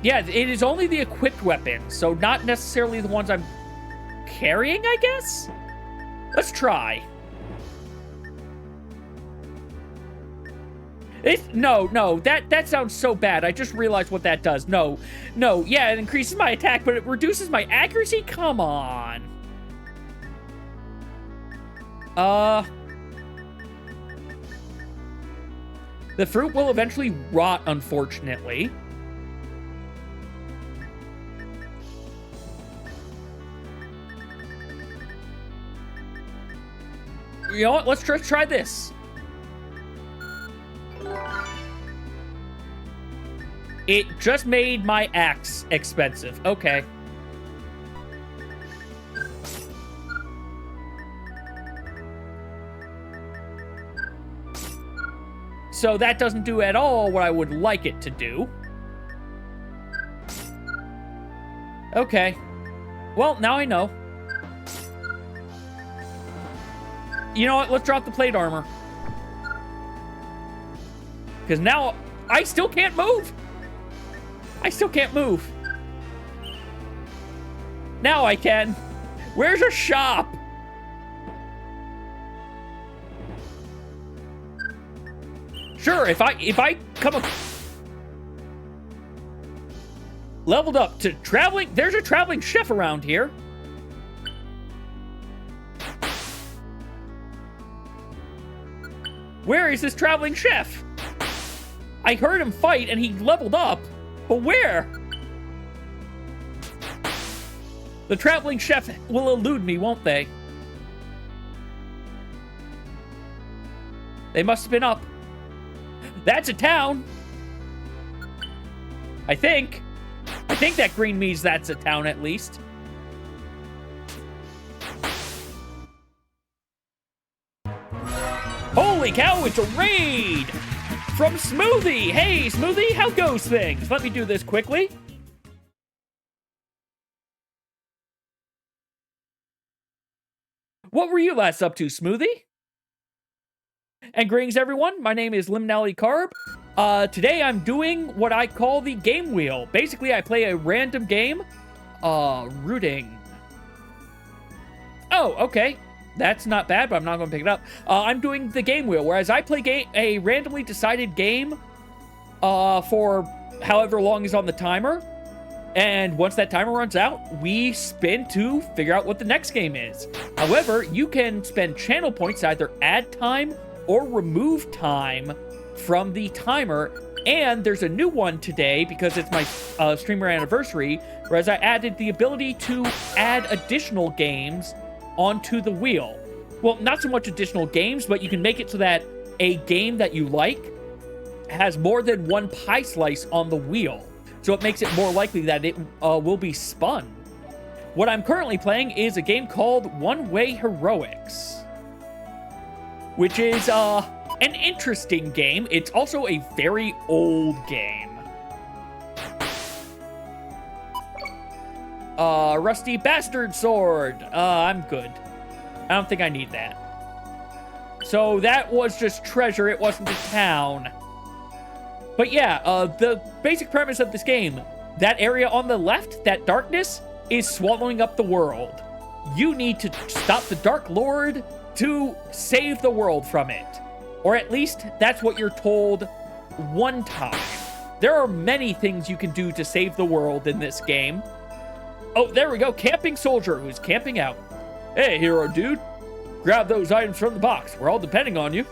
it is only the equipped weapons, so not necessarily the ones I'm carrying, I guess? Let's try. No, that sounds so bad. I just realized what that does. No, yeah, it increases my attack, but it reduces my accuracy? Come on. The fruit will eventually rot, unfortunately. You know what? Let's try this. It just made my axe expensive. Okay. So that doesn't do at all what I would like it to do. Okay. Well, now I know. You know what? Let's drop the plate armor. Because now I still can't move. I still can't move. Now I can. Where's a shop? Sure, if I come up leveled up to traveling, there's a traveling chef around here. Where is this traveling chef? I heard him fight and he leveled up, but where? The traveling chef will elude me, won't they? They must have been up. That's a town. I think that green means that's a town at least. Holy cow, it's a raid! From Smoothie! Hey, Smoothie, how goes things? Let me do this quickly. What were you last up to, Smoothie? And greetings, everyone. My name is Liminality Carb. Today I'm doing what I call the game wheel. Basically, I play a random game. Rooting. Oh, okay. That's not bad, but I'm not going to pick it up. I'm doing the game wheel, whereas I play a randomly decided game for however long is on the timer. And once that timer runs out, we spin to figure out what the next game is. However, you can spend channel points to either add time or remove time from the timer. And there's a new one today because it's my streamer anniversary, whereas I added the ability to add additional games onto the wheel. Well, not so much additional games, but you can make it so that a game that you like has more than one pie slice on the wheel. So it makes it more likely that it will be spun. What I'm currently playing is a game called One Way Heroics, which is an interesting game. It's also a very old game. Rusty bastard sword. I'm good. I don't think I need that. So that was just treasure, it wasn't a town. But yeah, the basic premise of this game, that area on the left, that darkness, is swallowing up the world. You need to stop the Dark Lord to save the world from it. Or at least, that's what you're told one time. There are many things you can do to save the world in this game. Oh, there we go, camping soldier who's camping out. Hey, hero dude. Grab those items from the box. We're all depending on you.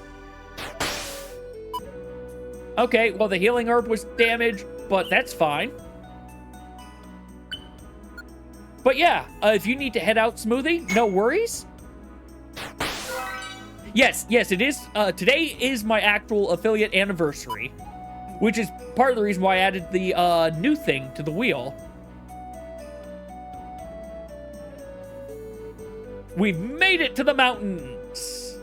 Okay, well, the healing herb was damaged, but that's fine. But yeah, if you need to head out, Smoothie, no worries. Yes, it is. Today is my actual affiliate anniversary, which is part of the reason why I added the new thing to the wheel. We've made it to the mountains.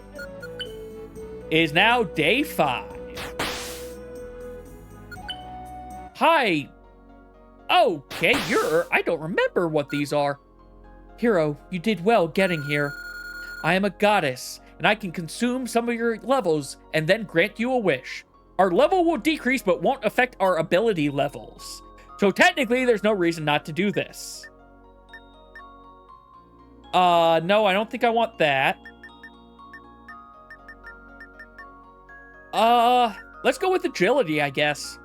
It is now day 5. Hi. Okay, I don't remember what these are. Hero, you did well getting here. I am a goddess, and I can consume some of your levels and then grant you a wish. Our level will decrease, but won't affect our ability levels. So technically, there's no reason not to do this. No, I don't think I want that. Let's go with agility, I guess.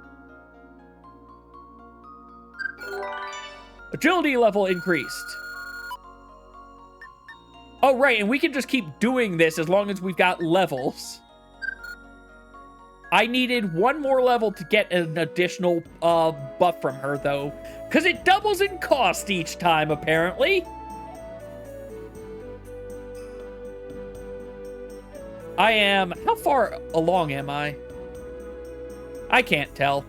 Agility level increased. Oh, right, and we can just keep doing this as long as we've got levels. I needed one more level to get an additional buff from her, though, because it doubles in cost each time, apparently. How far along am I? I can't tell.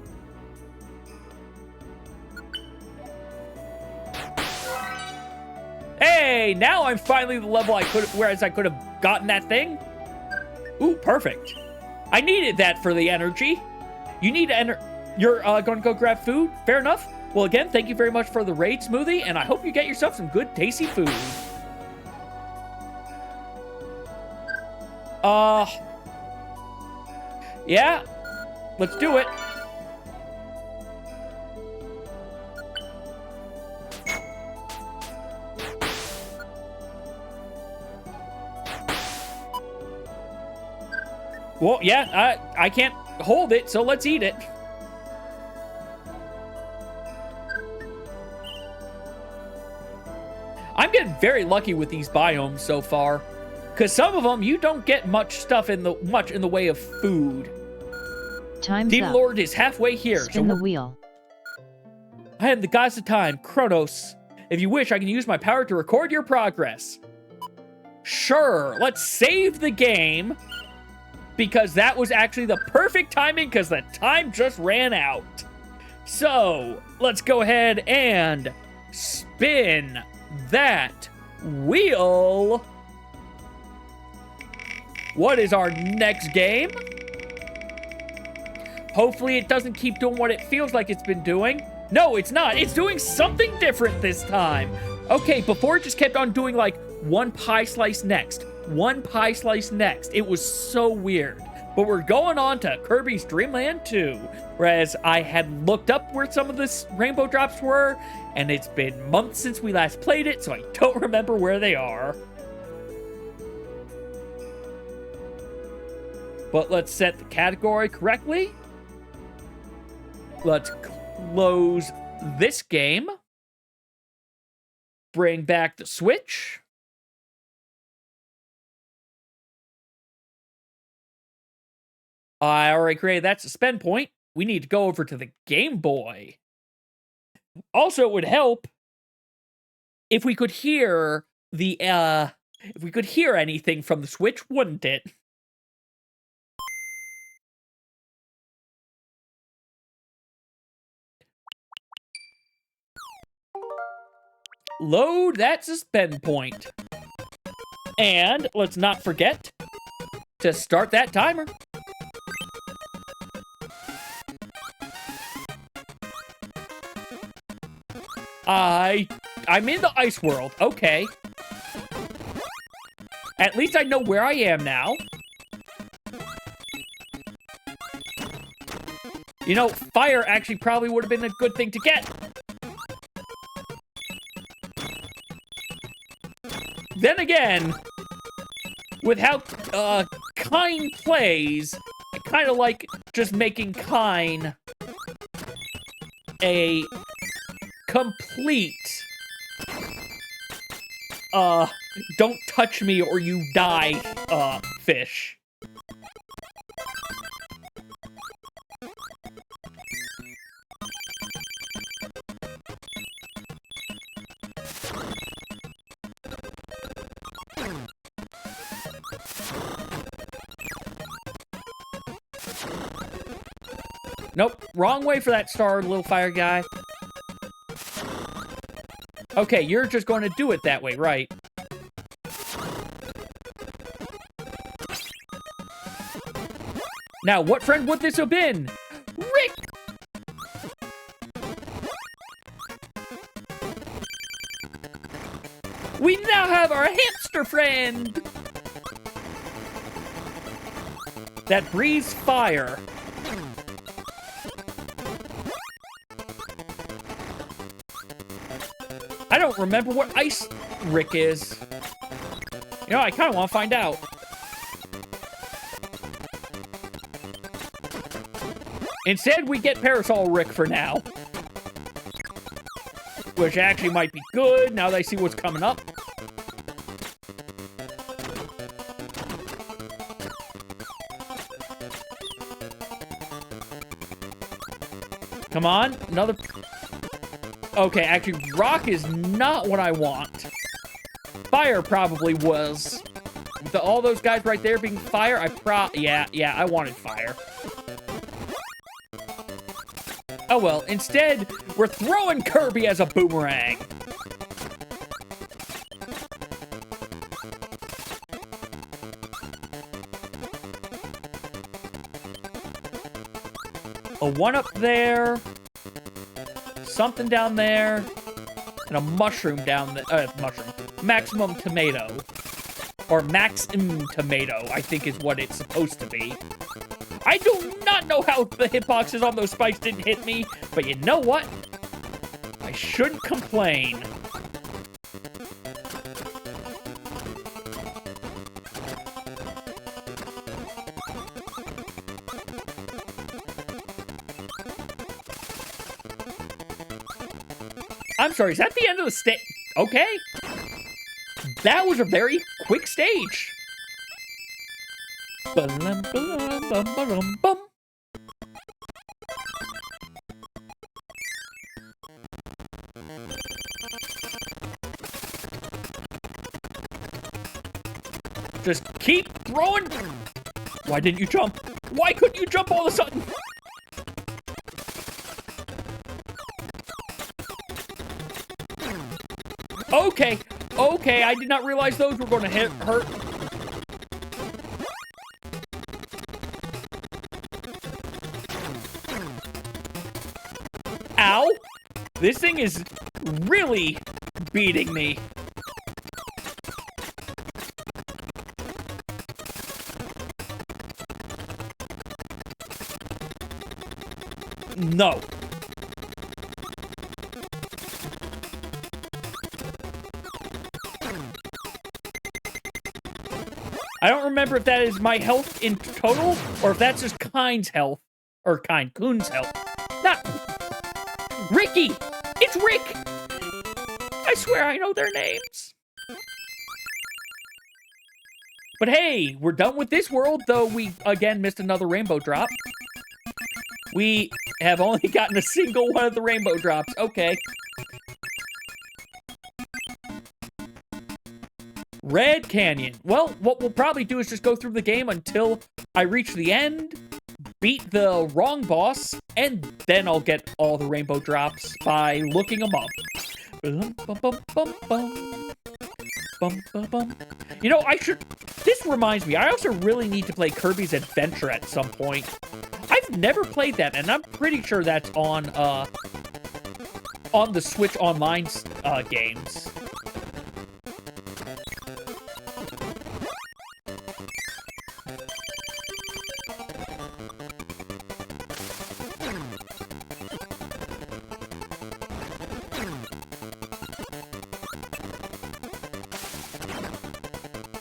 Hey, now I'm finally the level I could have gotten that thing. Ooh, perfect. I needed that for the energy. You need to enter. You're going to go grab food? Fair enough. Well, again, thank you very much for the raid, Smoothie, and I hope you get yourself some good, tasty food. Yeah, let's do it. Well, yeah, I can't hold it, so let's eat it. I'm getting very lucky with these biomes so far, because some of them you don't get much stuff in the way of food. Time's Demon up. Lord is halfway here. Spin the wheel. I am the goddess of time, Kronos. If you wish, I can use my power to record your progress. Sure, let's save the game, because that was actually the perfect timing, because the time just ran out. So, let's go ahead and spin that wheel. What is our next game? Hopefully it doesn't keep doing what it feels like it's been doing. No, it's not. It's doing something different this time. Okay, before it just kept on doing like one pie slice next, one pie slice next. It was so weird. But we're going on to Kirby's Dreamland 2, whereas I had looked up where some of the rainbow drops were, and it's been months since we last played it, so I don't remember where they are. But let's set the category correctly. Let's close this game. Bring back the Switch. I already created that suspend point. We need to go over to the Game Boy. Also, it would help if we could hear anything from the Switch, wouldn't it? Load that suspend point. And let's not forget to start that timer. I I'm in the ice world. Okay. At least I know where I am now. You know, fire actually probably would have been a good thing to get. Then again, with how Kine plays, I kind of like just making Kine a complete don't touch me or you die fish. Nope, wrong way for that star, little fire guy. Okay, you're just going to do it that way, right? Now, what friend would this have been? Rick! We now have our hamster friend! That breathes fire. I don't remember what Ice Rick is. You know, I kind of want to find out. Instead, we get Parasol Rick for now. Which actually might be good, now that I see what's coming up. Come on, another... Okay, actually, rock is not what I want. Fire probably was. With all those guys right there being fire, yeah, I wanted fire. Oh well, instead, we're throwing Kirby as a boomerang. A one up there. Something down there, and a mushroom down there. Maximum tomato. Or Maximum tomato, I think is what it's supposed to be. I do not know how the hitboxes on those spikes didn't hit me, but you know what? I shouldn't complain. I'm sorry, is that the end of the stage? Okay. That was a very quick stage. Ba-lum-ba-lum-bum-ba-lum-bum. Just keep throwing. Why didn't you jump? Why couldn't you jump all of a sudden? Okay, okay, I did not realize those were going to hurt. Ow! This thing is really beating me. No. I don't remember if that is my health in total, or if that's just Kine's health, or Coon's health. Not... Ricky! It's Rick! I swear I know their names. But hey, we're done with this world, though we, again, missed another rainbow drop. We have only gotten a single one of the rainbow drops. Okay. Red Canyon. Well, what we'll probably do is just go through the game until I reach the end, beat the wrong boss, and then I'll get all the rainbow drops by looking them up. You know, this reminds me, I also really need to play Kirby's Adventure at some point. I've never played that, and I'm pretty sure that's on on the Switch Online games.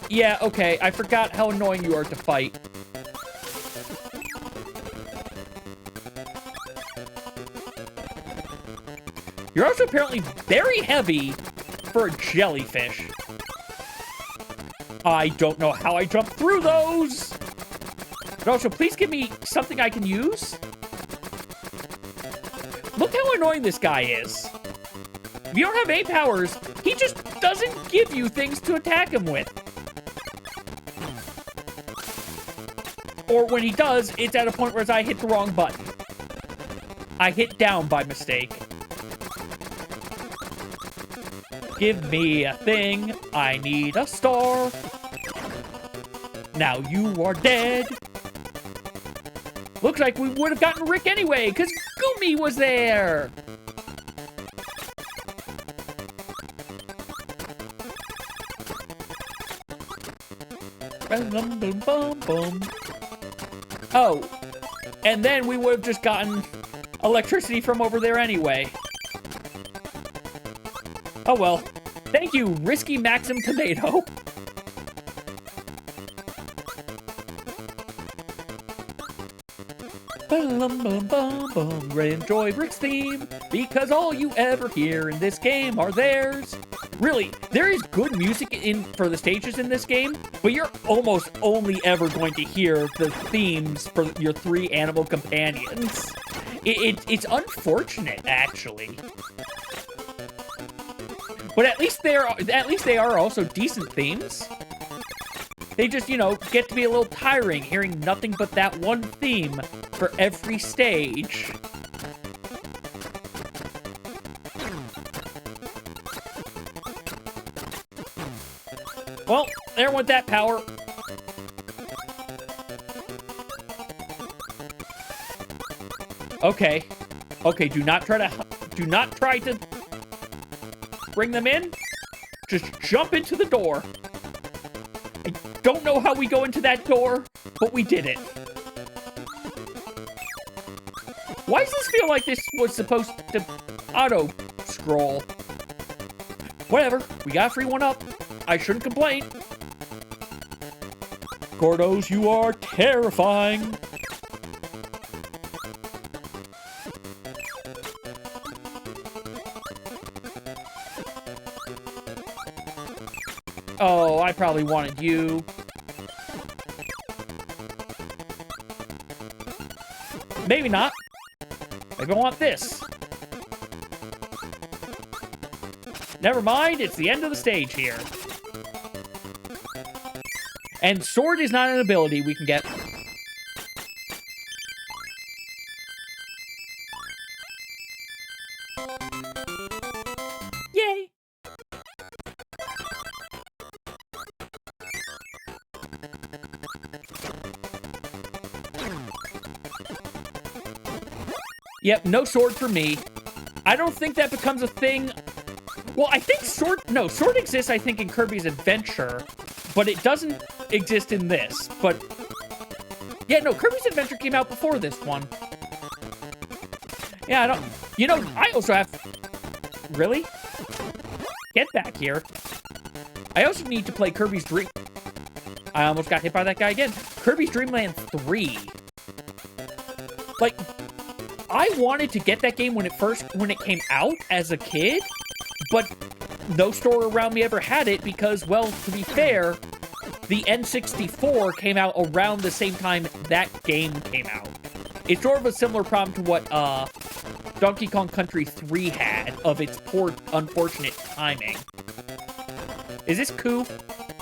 Yeah, okay, I forgot how annoying you are to fight. You're also apparently very heavy for a jellyfish. I don't know how I jumped through those! But also, please give me something I can use. Look how annoying this guy is. If you don't have A powers, he just doesn't give you things to attack him with. Or when he does, it's at a point where I hit the wrong button. I hit down by mistake. Give me a thing. I need a star. Now you are dead. Looks like we would have gotten Rick anyway, because Gumi was there. Boom, boom, boom, boom. Oh, and then we would have just gotten electricity from over there anyway. Oh well. Thank you, Risky Maxim Tomato. Enjoy Rick's theme, because all you ever hear in this game are theirs. Really, there is good music for the stages in this game, but you're almost only ever going to hear the themes for your 3 animal companions. It's unfortunate, actually. But at least they are also decent themes. They just, you know, get to be a little tiring hearing nothing but that one theme for every stage. Well, there went that power. Okay. Okay, do not try to bring them in. Just jump into the door. I don't know how we go into that door, but we did it. Why does this feel like this was supposed to auto-scroll? Whatever, we got a free one up. I shouldn't complain. Gordos, you are terrifying. Oh, I probably wanted you. Maybe not. Maybe I want this. Never mind, it's the end of the stage here. And sword is not an ability we can get. Yay! Yep, no sword for me. I don't think that becomes a thing. Well, I think sword exists, I think, in Kirby's Adventure, but it doesn't exist in this. But yeah, no, Kirby's Adventure came out before this one. Yeah, I don't, you know, I also have, really? Get back here. I also need to play Kirby's Dream. I almost got hit by that guy again. Kirby's Dreamland 3. Like, I wanted to get that game when it came out as a kid, but no store around me ever had it because, well, to be fair, the N64 came out around the same time that game came out. It's sort of a similar problem to what Donkey Kong Country 3 had of its poor, unfortunate timing. Is this Koo?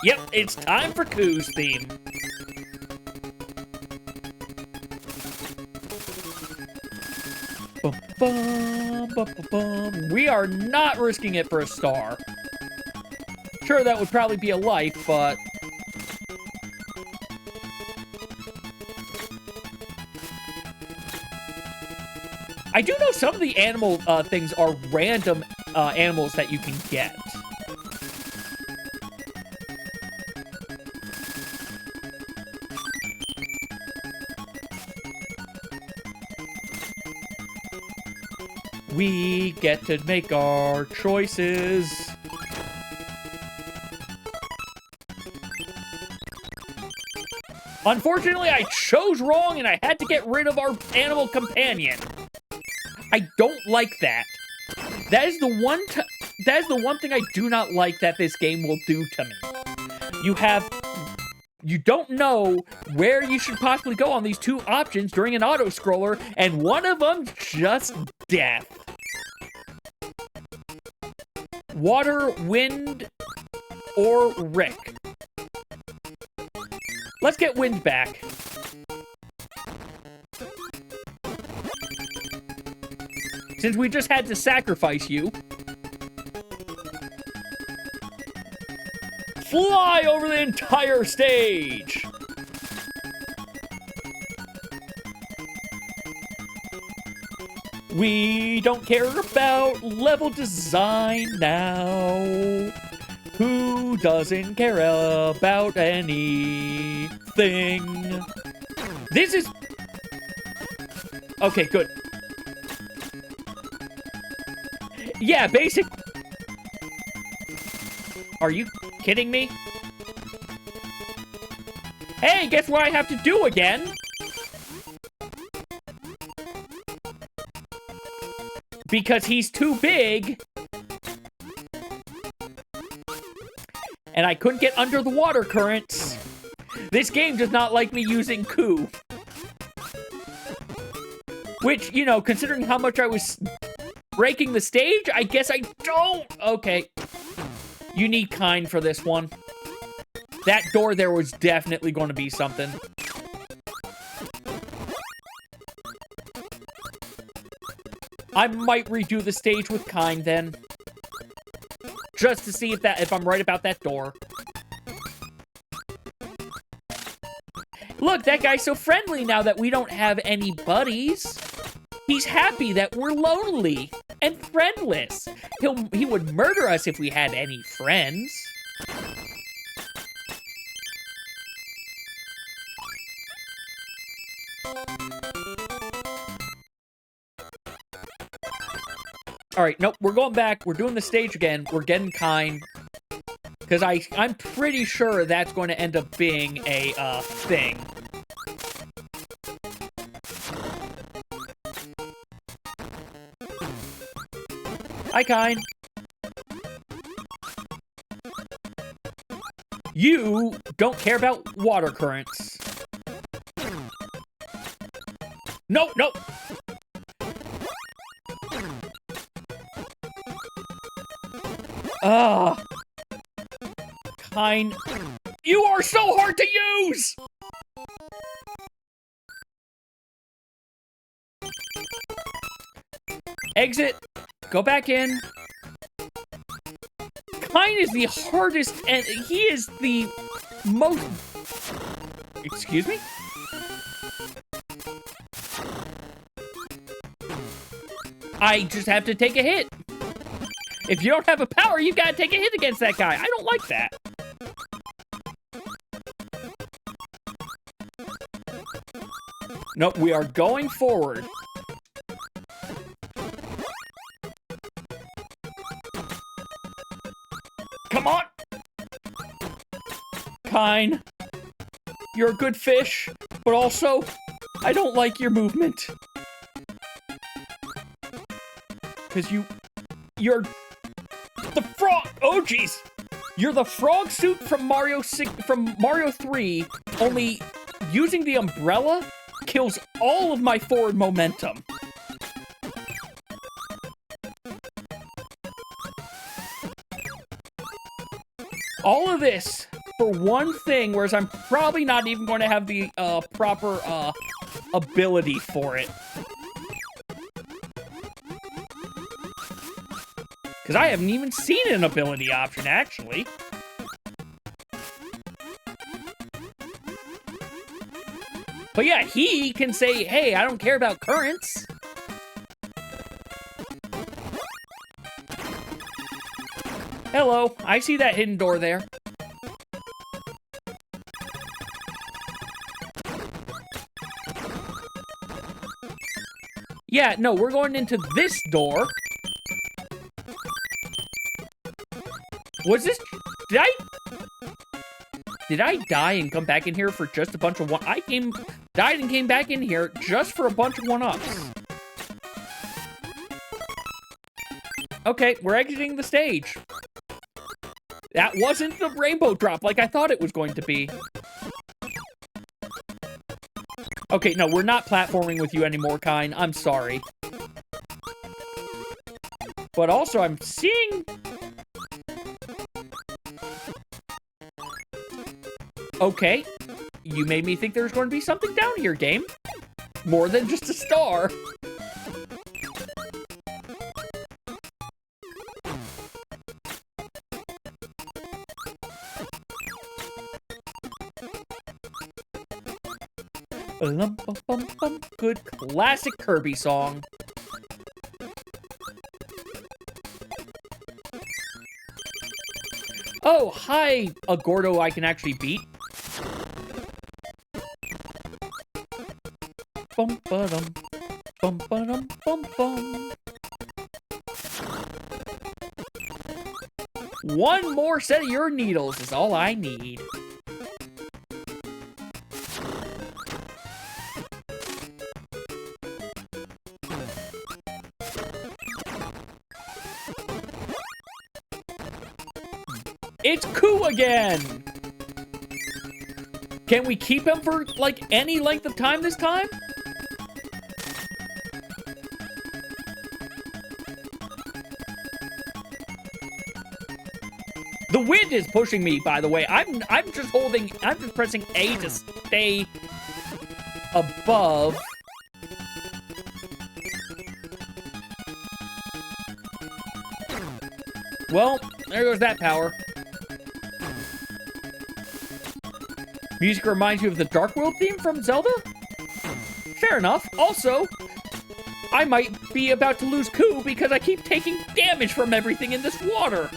Yep, it's time for Koo's theme. Bum, bum, bum, bum, bum. We are not risking it for a star. Sure, that would probably be a life, but... I do know some of the animal things are random animals that you can get. We get to make our choices. Unfortunately, I chose wrong and I had to get rid of our animal companion. I don't like that. That is the one thing I do not like that this game will do to me. You don't know where you should possibly go on these two options during an auto-scroller, and one of them's just death. Water, wind, or Rick. Let's get wind back. Since we just had to sacrifice you. Fly over the entire stage! We don't care about level design now. Who doesn't care about anything? This is... Okay, good. Yeah, basic... Are you kidding me? Hey, guess what I have to do again? Because he's too big. And I couldn't get under the water currents. This game does not like me using Ku. Which, you know, considering how much I was breaking the stage, I guess I don't. Okay. You need kind for this one. That door there was definitely going to be something. I might redo the stage with kind then. Just to see if I'm right about that door. Look, that guy's so friendly now that we don't have any buddies. He's happy that we're lonely and friendless. He would murder us if we had any friends. Alright, nope, we're going back. We're doing the stage again. We're getting kind. Because I'm pretty sure that's going to end up being a thing. Hi, kind. You don't care about water currents. Nope, nope. Kind. You are so hard to use! Exit. Go back in. Kind is the hardest, and he is the most... Excuse me? I just have to take a hit. If you don't have a power, you've got to take a hit against that guy. I don't like that. Nope, we are going forward. Come on! Kind. You're a good fish, but also, I don't like your movement. Because you're the frog. Oh, jeez. You're the frog suit from Mario 3, only using the umbrella kills all of my forward momentum. All of this for one thing, whereas I'm probably not even going to have the proper ability for it. Because I haven't even seen an ability option, actually. But yeah, he can say, hey, I don't care about currents. Hello, I see that hidden door there. Yeah, no, we're going into this door. Was this... Did I die and come back in here for just a bunch of one... died and came back in here just for a bunch of one-ups. Okay, we're exiting the stage. That wasn't the rainbow drop like I thought it was going to be. Okay, no, we're not platforming with you anymore, Kine. I'm sorry. But also, I'm seeing... Okay, you made me think there's going to be something down here, game. More than just a star. Good classic Kirby song. Oh, hi, a Gordo I can actually beat. Bum-ba-dum, bum-ba-dum, bum-bum. One more set of your needles is all I need. It's Ku again! Can we keep him for, like, any length of time this time? The wind is pushing me, by the way. I'm just pressing A to stay above. Well, there goes that power. Music reminds you of the Dark World theme from Zelda? Fair enough. Also, I might be about to lose Ku because I keep taking damage from everything in this water.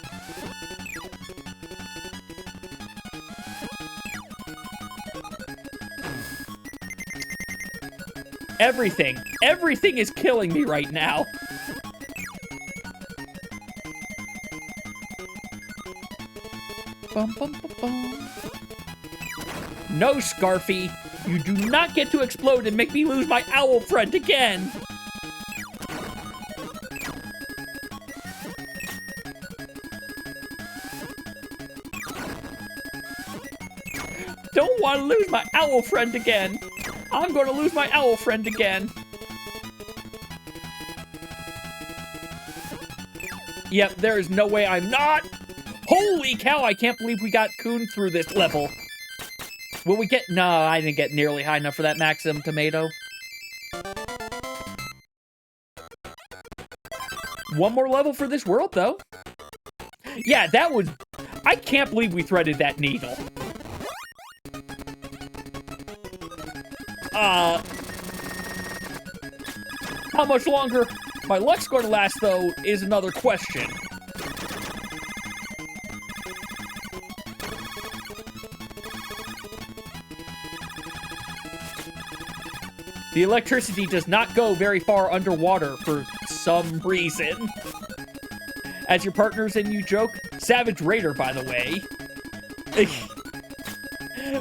Everything is killing me right now. Bum, bum, bum, bum. No, Scarfy, you do not get to explode and make me lose my owl friend again. Don't want to lose my owl friend again. I'm going to lose my owl friend again. Yep, there is no way I'm not. Holy cow, I can't believe we got Kun through this level. Will we get... No, I didn't get nearly high enough for that maximum tomato. One more level for this world, though. Yeah, that was... I can't believe we threaded that needle. How much longer my luck's going to last, though, is another question. The electricity does not go very far underwater for some reason. As your partners and you joke, Savage Raider, by the way.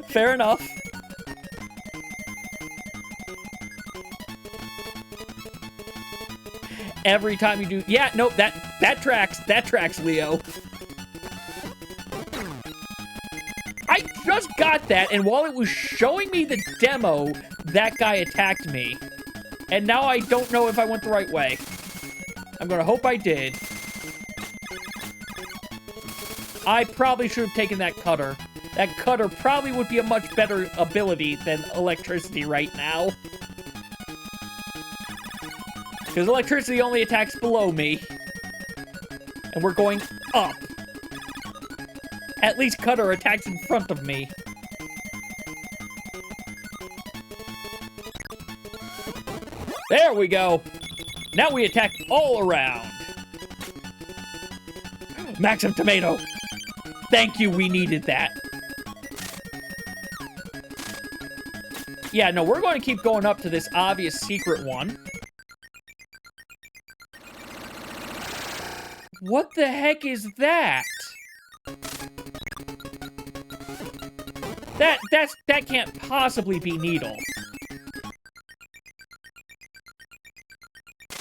Fair enough. Every time you do... Yeah, nope, that tracks. That tracks, Leo. I just got that, and while it was showing me the demo, that guy attacked me. And now I don't know if I went the right way. I'm gonna hope I did. I probably should have taken that cutter. That cutter probably would be a much better ability than electricity right now. Because electricity only attacks below me. And we're going up. At least cutter attacks in front of me. There we go. Now we attack all around. Maxim Tomato! Thank you, we needed that. Yeah, no, we're going to keep going up to this obvious secret one. What the heck is that? That can't possibly be Needle.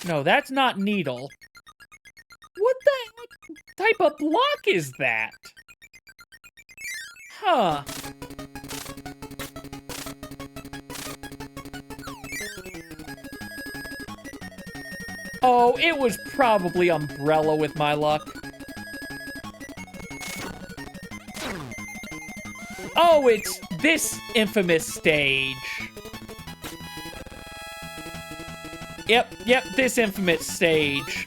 No, that's not Needle. What the heck type of block is that? Huh. Oh, it was probably Umbrella with my luck. Oh, it's this infamous stage. Yep, this infamous stage.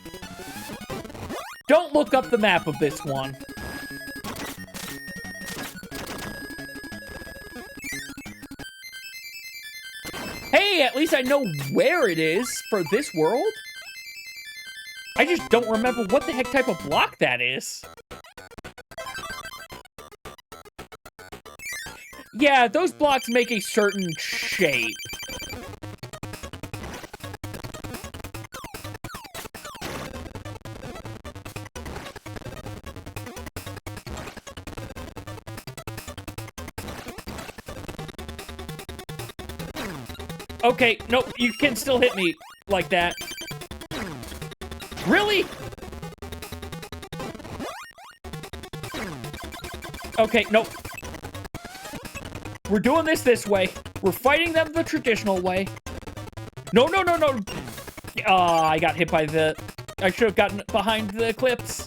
Don't look up the map of this one. Hey, at least I know where it is for this world. I just don't remember what the heck type of block that is. Yeah, those blocks make a certain shape. Okay, no, you can still hit me like that. Really? Okay, no. We're doing this way. We're fighting them the traditional way. No. I got hit by the... I should have gotten behind the clips.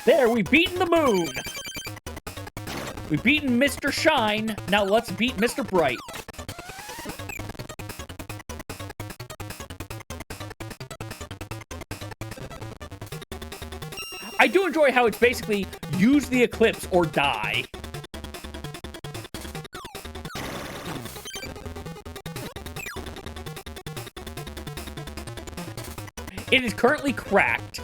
There, we've beaten the moon. We've beaten Mr. Shine. Now let's beat Mr. Bright. I do enjoy how it's basically use the eclipse or die. It is currently cracked.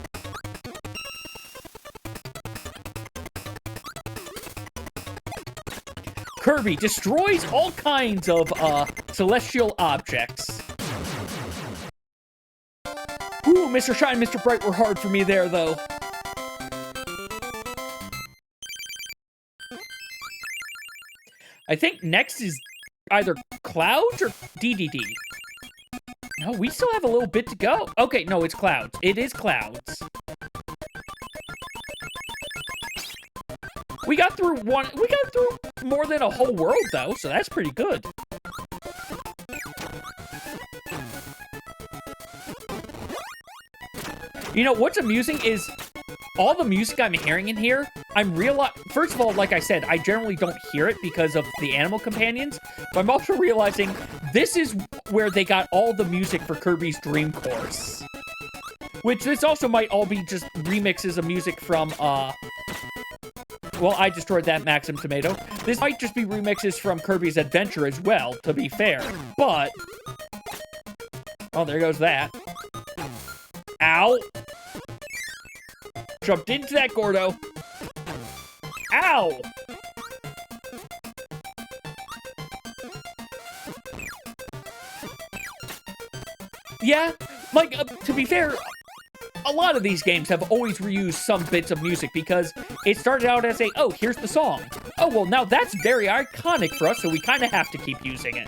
Kirby destroys all kinds of celestial objects. Ooh, Mr. Shine, Mr. Bright were hard for me there, though. I think next is either Clouds or DDD. No, we still have a little bit to go. Okay, no, it's Clouds. It is Clouds. We got through more than a whole world, though, so that's pretty good. You know, what's amusing is all the music I'm hearing in here, first of all, like I said, I generally don't hear it because of the animal companions, but I'm also realizing this is where they got all the music for Kirby's Dream Course. Which this also might all be just remixes of music from, well, I destroyed that Maxim Tomato. This might just be remixes from Kirby's Adventure as well, to be fair. But... oh, there goes that. Ow! Jumped into that Gordo. Ow! Yeah, like, to be fair... a lot of these games have always reused some bits of music because it started out as oh, here's the song. Oh, well, now that's very iconic for us, so we kind of have to keep using it.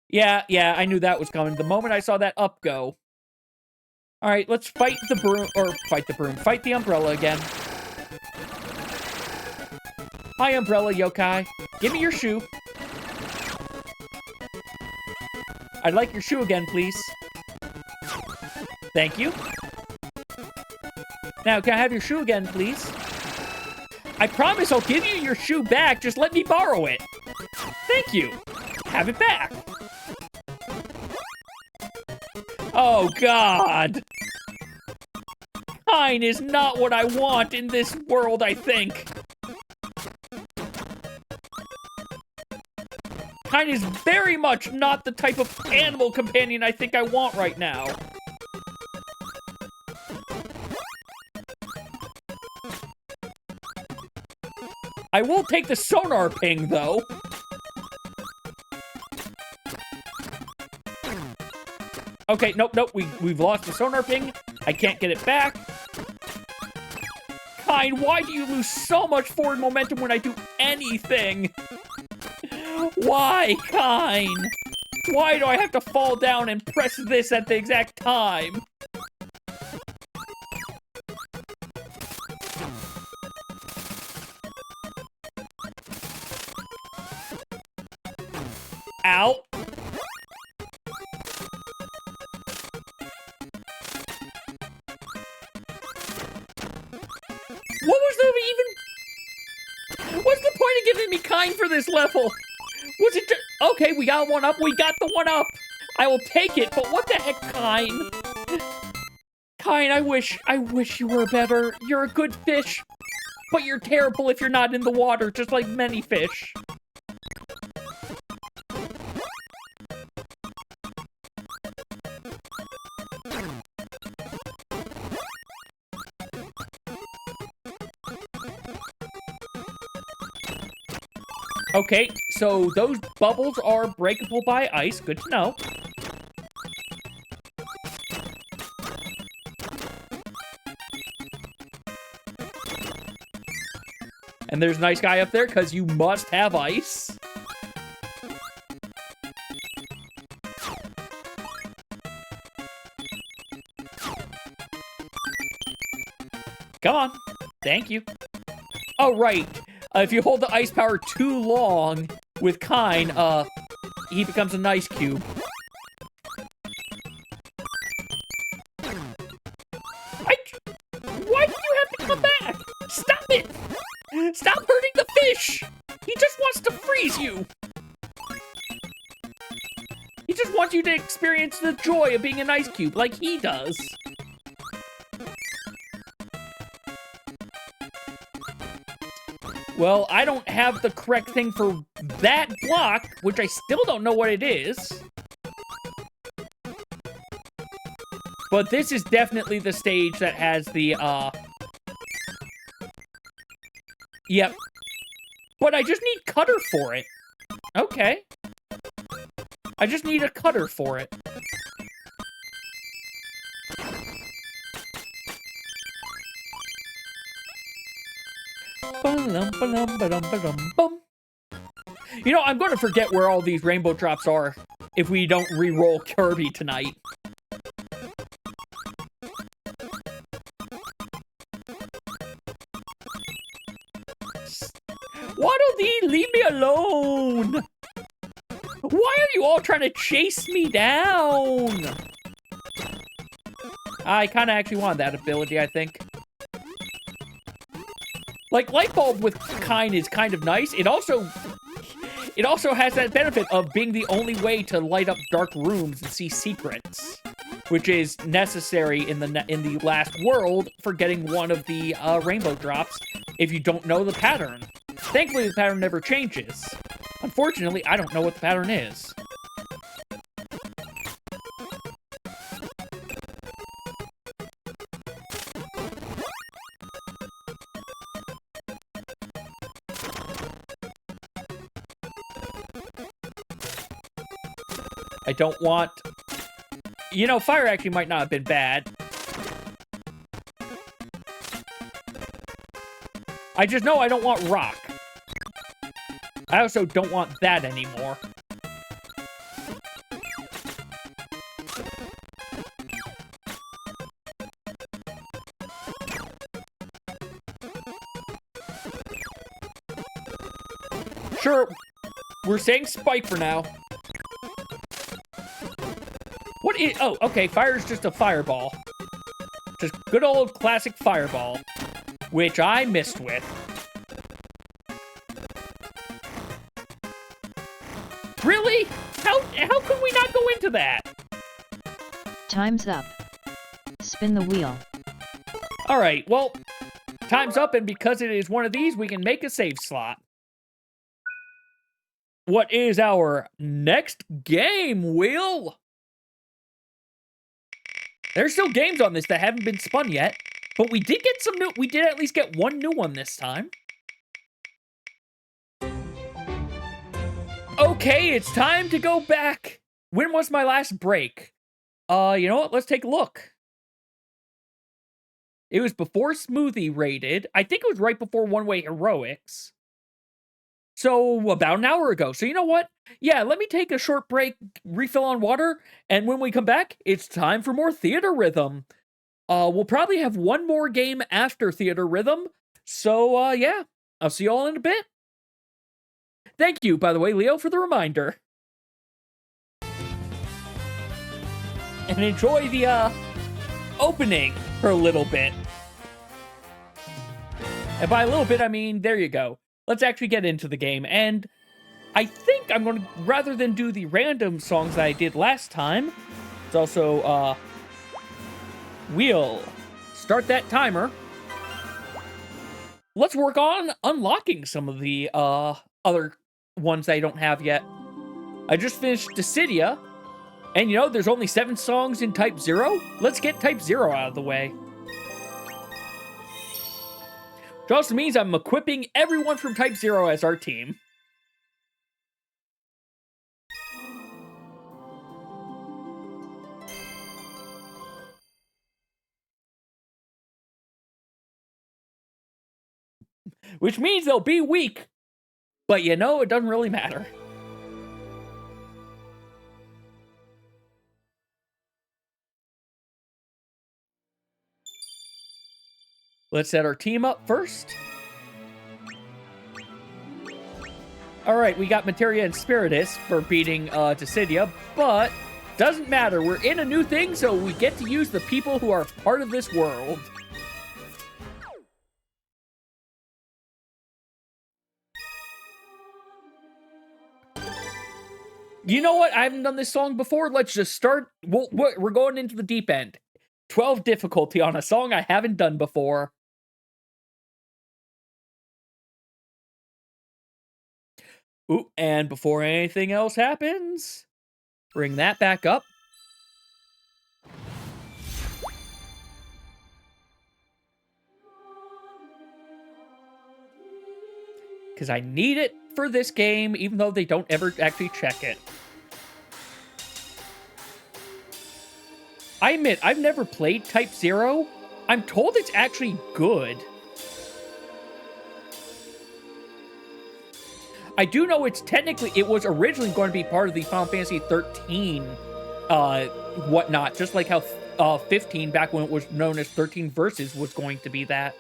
Yeah, I knew that was coming. The moment I saw that up go. All right, let's fight the broom, fight the umbrella again. Hi, Umbrella Yokai. Give me your shoe. I'd like your shoe again, please. Thank you. Now, can I have your shoe again, please? I promise I'll give you your shoe back. Just let me borrow it. Thank you. Have it back. Oh, God. Kine is not what I want in this world, I think. Kine is very much not the type of animal companion I think I want right now. I will take the sonar ping, though. Okay, nope, we've lost the sonar ping. I can't get it back. Kine, why do you lose so much forward momentum when I do anything? Why, Kine? Why do I have to fall down and press this at the exact time? Ow. What's the point of giving me Kine for this level? Was it just... Okay, we got one up. We got the one up. I will take it, but what the heck, Kine? Kine, I wish you were better. You're a good fish, but you're terrible if you're not in the water, just like many fish. Okay, so those bubbles are breakable by ice. Good to know. And there's a nice guy up there, because you must have ice. Come on. Thank you. Oh, right. If you hold the ice power too long with Kine, he becomes an ice cube. Why did you have to come back? Stop it! Stop hurting the fish! He just wants to freeze you! He just wants you to experience the joy of being an ice cube like he does. Well, I don't have the correct thing for that block, which I still don't know what it is. But this is definitely the stage that has the, Yep. But I just need cutter for it. Okay. I just need a cutter for it. You know, I'm going to forget where all these rainbow drops are if we don't re-roll Kirby tonight. Waddle Dee, leave me alone! Why are you all trying to chase me down? I kind of actually wanted that ability, I think. Like, Light Bulb with Kine is kind of nice. It also has that benefit of being the only way to light up dark rooms and see secrets, which is necessary in the last world for getting one of the rainbow drops if you don't know the pattern. Thankfully, the pattern never changes. Unfortunately, I don't know what the pattern is. I don't want... You know, fire actually might not have been bad. I just know I don't want rock. I also don't want that anymore. Sure, we're saying spike for now. What is... Oh, okay, fire is just a fireball. Just good old classic fireball, which I missed with. Really? How can we not go into that? Time's up. Spin the wheel. All right, well, time's up, and because it is one of these, we can make a save slot. What is our next game, Will? There's still games on this that haven't been spun yet, but we did get some new. We did at least get one new one this time. Okay, it's time to go back. When was my last break? You know what? Let's take a look. It was before Smoothie raided. I think it was right before One Way Heroics. So, about an hour ago. So, you know what? Yeah, let me take a short break, refill on water, and when we come back, it's time for more Theatrhythm. We'll probably have one more game after Theatrhythm. So, yeah, I'll see you all in a bit. Thank you, by the way, Leo, for the reminder. And enjoy the, opening for a little bit. And by a little bit, I mean, there you go. Let's actually get into the game. And I think I'm going to, rather than do the random songs that I did last time, it's also, we'll start that timer. Let's work on unlocking some of the, other ones that I don't have yet. I just finished Dissidia, and you know, there's only 7 songs in Type 0. Let's get Type 0 out of the way. Which also means I'm equipping everyone from Type 0 as our team. Which means they'll be weak. But you know, it doesn't really matter. Let's set our team up first. Alright, we got Materia and Spiritus for beating Dissidia, but doesn't matter. We're in a new thing, so we get to use the people who are part of this world. You know what? I haven't done this song before. Let's just start. We're going into the deep end. 12 difficulty on a song I haven't done before. Ooh, and before anything else happens, bring that back up. Because I need it for this game, even though they don't ever actually check it. I admit, I've never played Type 0. I'm told it's actually good. I do know it was originally going to be part of the Final Fantasy 13 whatnot, just like how 15, back when it was known as 13 Versus, was going to be that.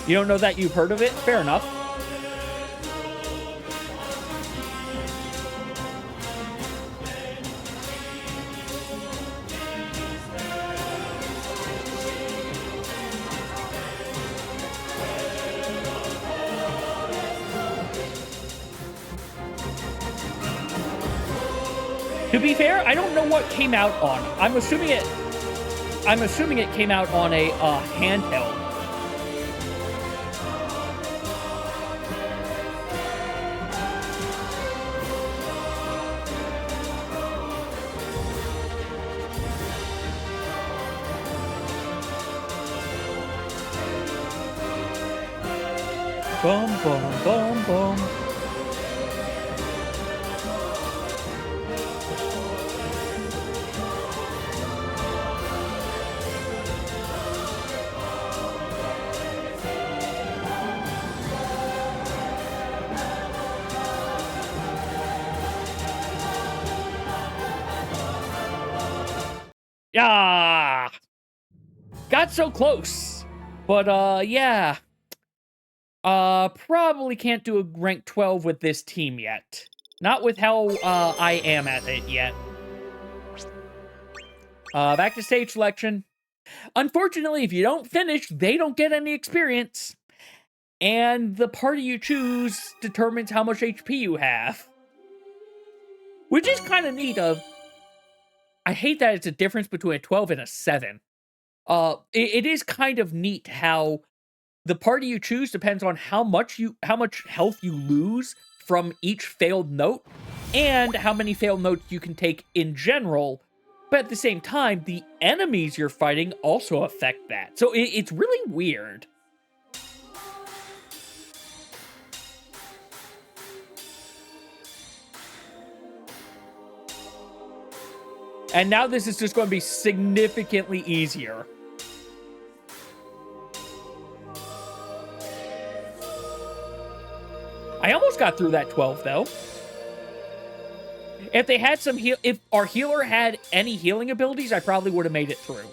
You don't know that you've heard of it? Fair enough. To be fair, I don't know what came out on. I'm assuming it came out on a handheld. Bum, bum, bum, bum. Yeah, got so close, but yeah. Probably can't do a rank 12 with this team yet. Not with how, I am at it yet. Back to stage selection. Unfortunately, if you don't finish, they don't get any experience. And the party you choose determines how much HP you have. Which is kind of neat I hate that it's a difference between a 12 and a 7. It is kind of neat how the party you choose depends on how much health you lose from each failed note, and how many failed notes you can take in general. But at the same time, the enemies you're fighting also affect that. So it's really weird. And now this is just going to be significantly easier. I almost got through that 12, though. If they had some if our healer had any healing abilities, I probably would have made it through.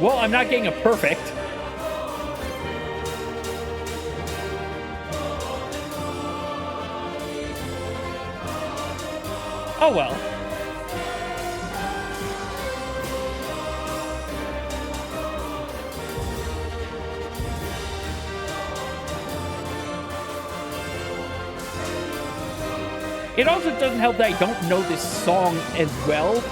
Well, I'm not getting a perfect. Oh well. It also doesn't help that I don't know this song as well.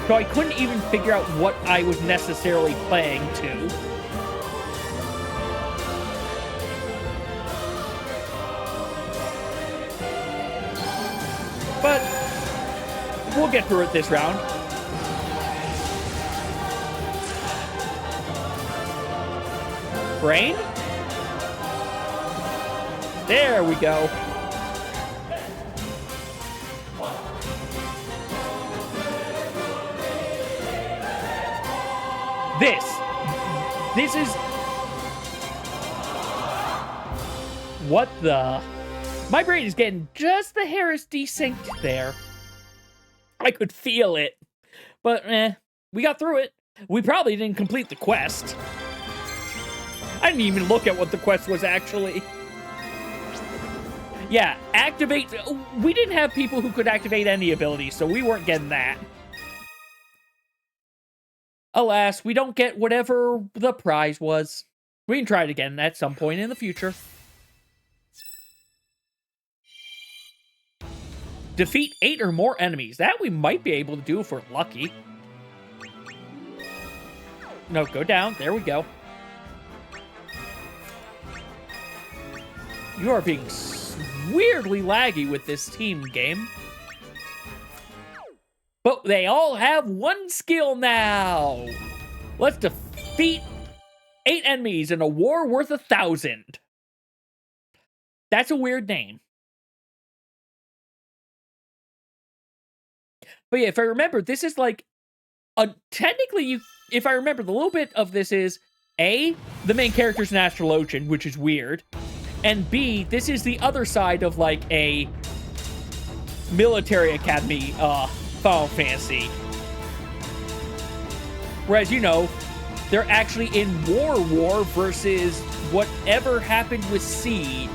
So I couldn't even figure out what I was necessarily playing to. But we'll get through it this round. Brain? There we go. This is... What the... My brain is getting just the hair is desynced there. I could feel it. But, we got through it. We probably didn't complete the quest. I didn't even look at what the quest was actually. Yeah, activate... We didn't have people who could activate any abilities, so we weren't getting that. Alas, we don't get whatever the prize was. We can try it again at some point in the future. Defeat 8 or more enemies. That we might be able to do if we're lucky. No, go down. There we go. You are being weirdly laggy with this team game. But they all have one skill now. Let's defeat 8 enemies in a war worth 1,000. That's a weird name. But yeah, if I remember, this is like technically, if I remember, the little bit of this is A, the main character's an Astrologian, which is weird, and B, this is the other side of like a military academy Final Fantasy. Whereas, you know, they're actually in war versus whatever happened with Seed.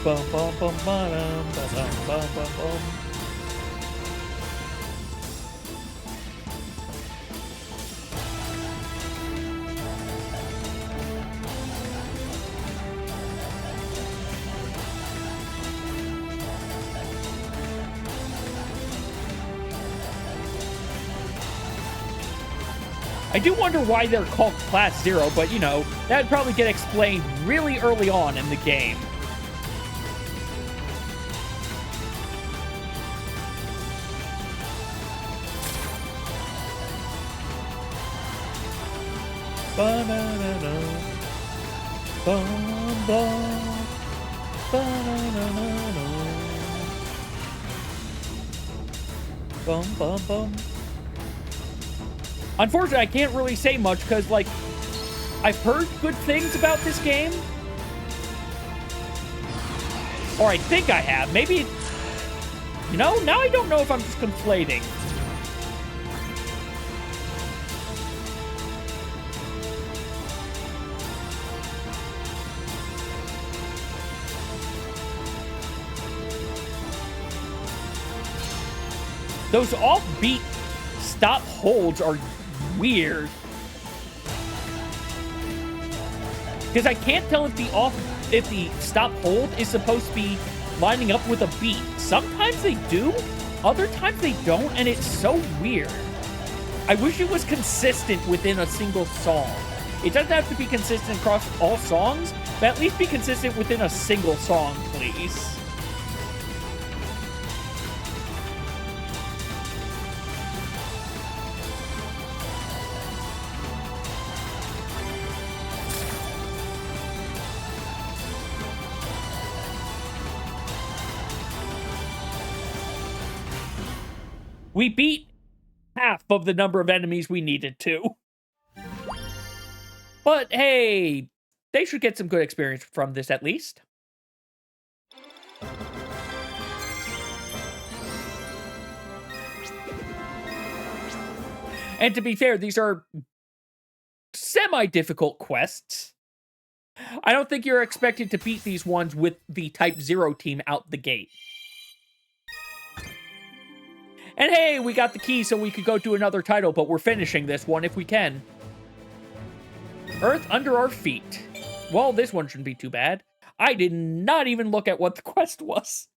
Bum bum bum bum bum bum bum bum. I do wonder why they're called Class 0, but, you know, that would probably get explained really early on in the game. Ba-na-na-na. Bum, bum. Ba-na-na-na-na. Bum, bum, bum. Unfortunately, I can't really say much because, like, I've heard good things about this game. Or I think I have. Maybe, you know, now I don't know if I'm just conflating. Those offbeat stop holds are weird. Because I can't tell if the stop hold is supposed to be lining up with a beat. Sometimes they do, other times they don't, and it's so weird. I wish it was consistent within a single song. It doesn't have to be consistent across all songs, but at least be consistent within a single song, please. We beat half of the number of enemies we needed to. But hey, they should get some good experience from this at least. And to be fair, these are semi-difficult quests. I don't think you're expected to beat these ones with the Type 0 team out the gate. And hey, we got the key so we could go to another title, but we're finishing this one if we can. Earth under our feet. Well, this one shouldn't be too bad. I did not even look at what the quest was.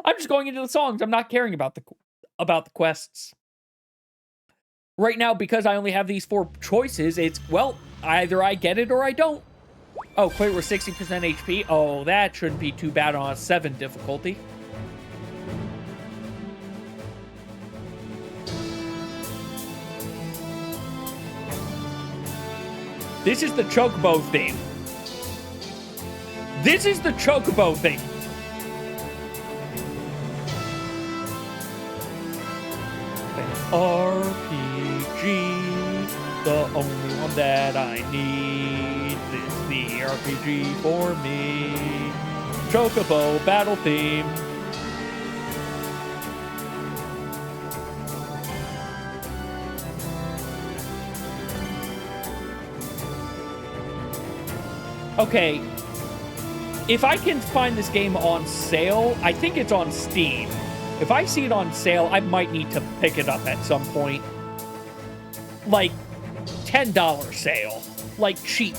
I'm just going into the songs. I'm not caring about the quests. Right now, because I only have these 4 choices, it's, well, either I get it or I don't. Oh, clear with 60% HP. Oh, that shouldn't be too bad on a 7 difficulty. This is the Chocobo theme. This is the Chocobo theme. RPG, the only one that I need. This is the RPG for me. Chocobo battle theme. Okay, if I can find this game on sale, I think it's on Steam. If I see it on sale, I might need to pick it up at some point. Like, $10 sale. Like, cheap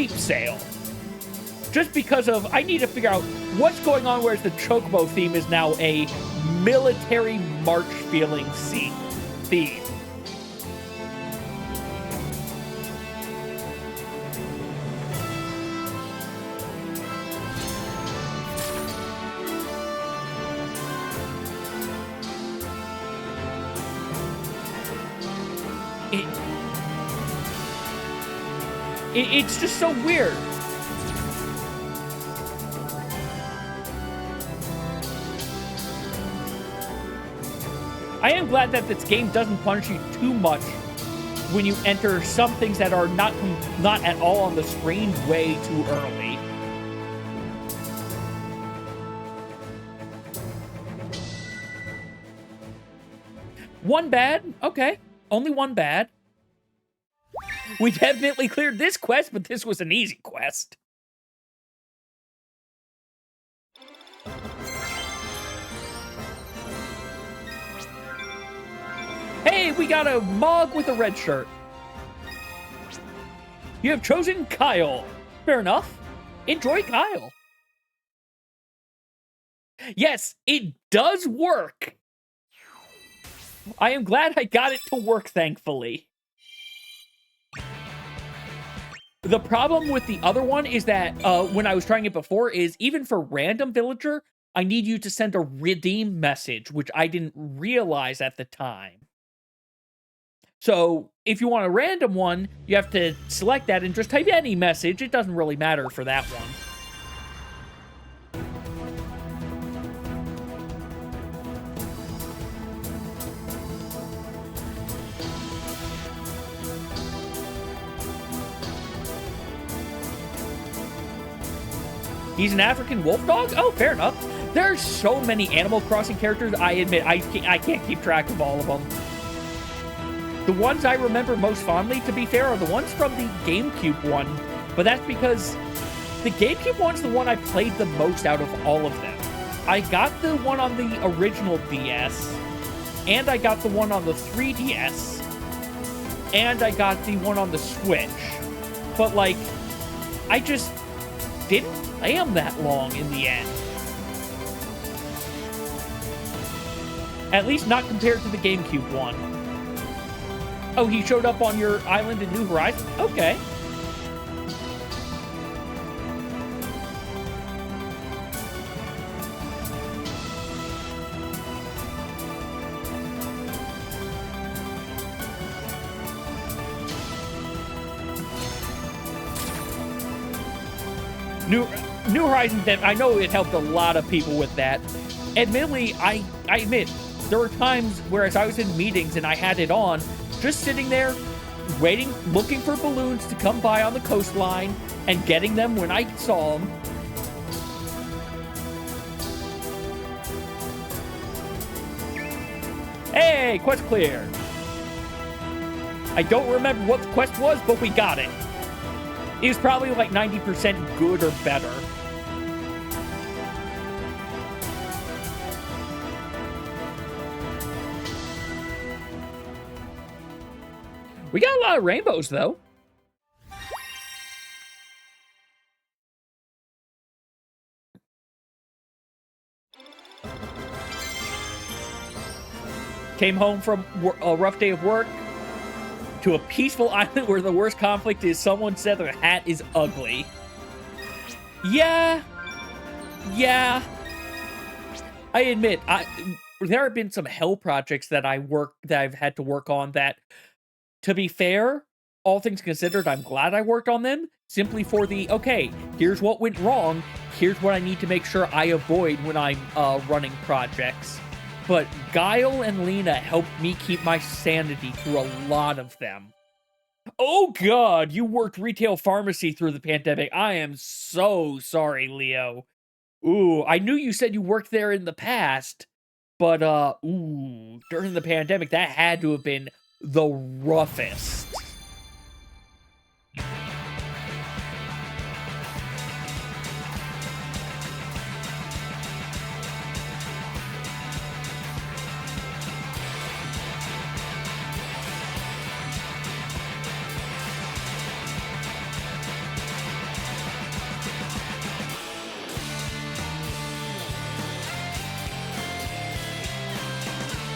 sale. Just because of, I need to figure out what's going on, whereas the Chocobo theme is now a military march feeling theme. It's just so weird. I am glad that this game doesn't punish you too much when you enter some things that are not at all on the screen way too early. One bad? Okay. Only one bad. We definitely cleared this quest, but this was an easy quest. Hey, we got a Mog with a red shirt. You have chosen Kyle. Fair enough. Enjoy Kyle. Yes, it does work. I am glad I got it to work, thankfully. The problem with the other one is that when I was trying it before is even for random villager, I need you to send a redeem message, which I didn't realize at the time. So if you want a random one, you have to select that and just type any message. It doesn't really matter for that one. He's an African wolf dog? Oh, fair enough. There's so many Animal Crossing characters, I admit, I can't keep track of all of them. The ones I remember most fondly, to be fair, are the ones from the GameCube one. But that's because the GameCube one's the one I played the most out of all of them. I got the one on the original DS, and I got the one on the 3DS, and I got the one on the Switch. But, like, I just didn't play them that long in the end. At least not compared to the GameCube one. Oh, he showed up on your island in New Horizons? Okay. New Horizons, I know it helped a lot of people with that. Admittedly, I admit, there were times where as I was in meetings and I had it on, just sitting there, waiting, looking for balloons to come by on the coastline, and getting them when I saw them. Hey, quest clear. I don't remember what the quest was, but we got it. It was probably like 90% good or better. We got a lot of rainbows, though. Came home from a rough day of work to a peaceful island where the worst conflict is someone said their hat is ugly. Yeah. I admit, there have been some hell projects that I've had to work on that, to be fair, all things considered, I'm glad I worked on them, simply for the, okay, here's what went wrong, here's what I need to make sure I avoid when I'm running projects. But Guile and Lena helped me keep my sanity through a lot of them. Oh god, you worked retail pharmacy through the pandemic. I am so sorry, Leo. Ooh, I knew you said you worked there in the past, but, during the pandemic, that had to have been the roughest.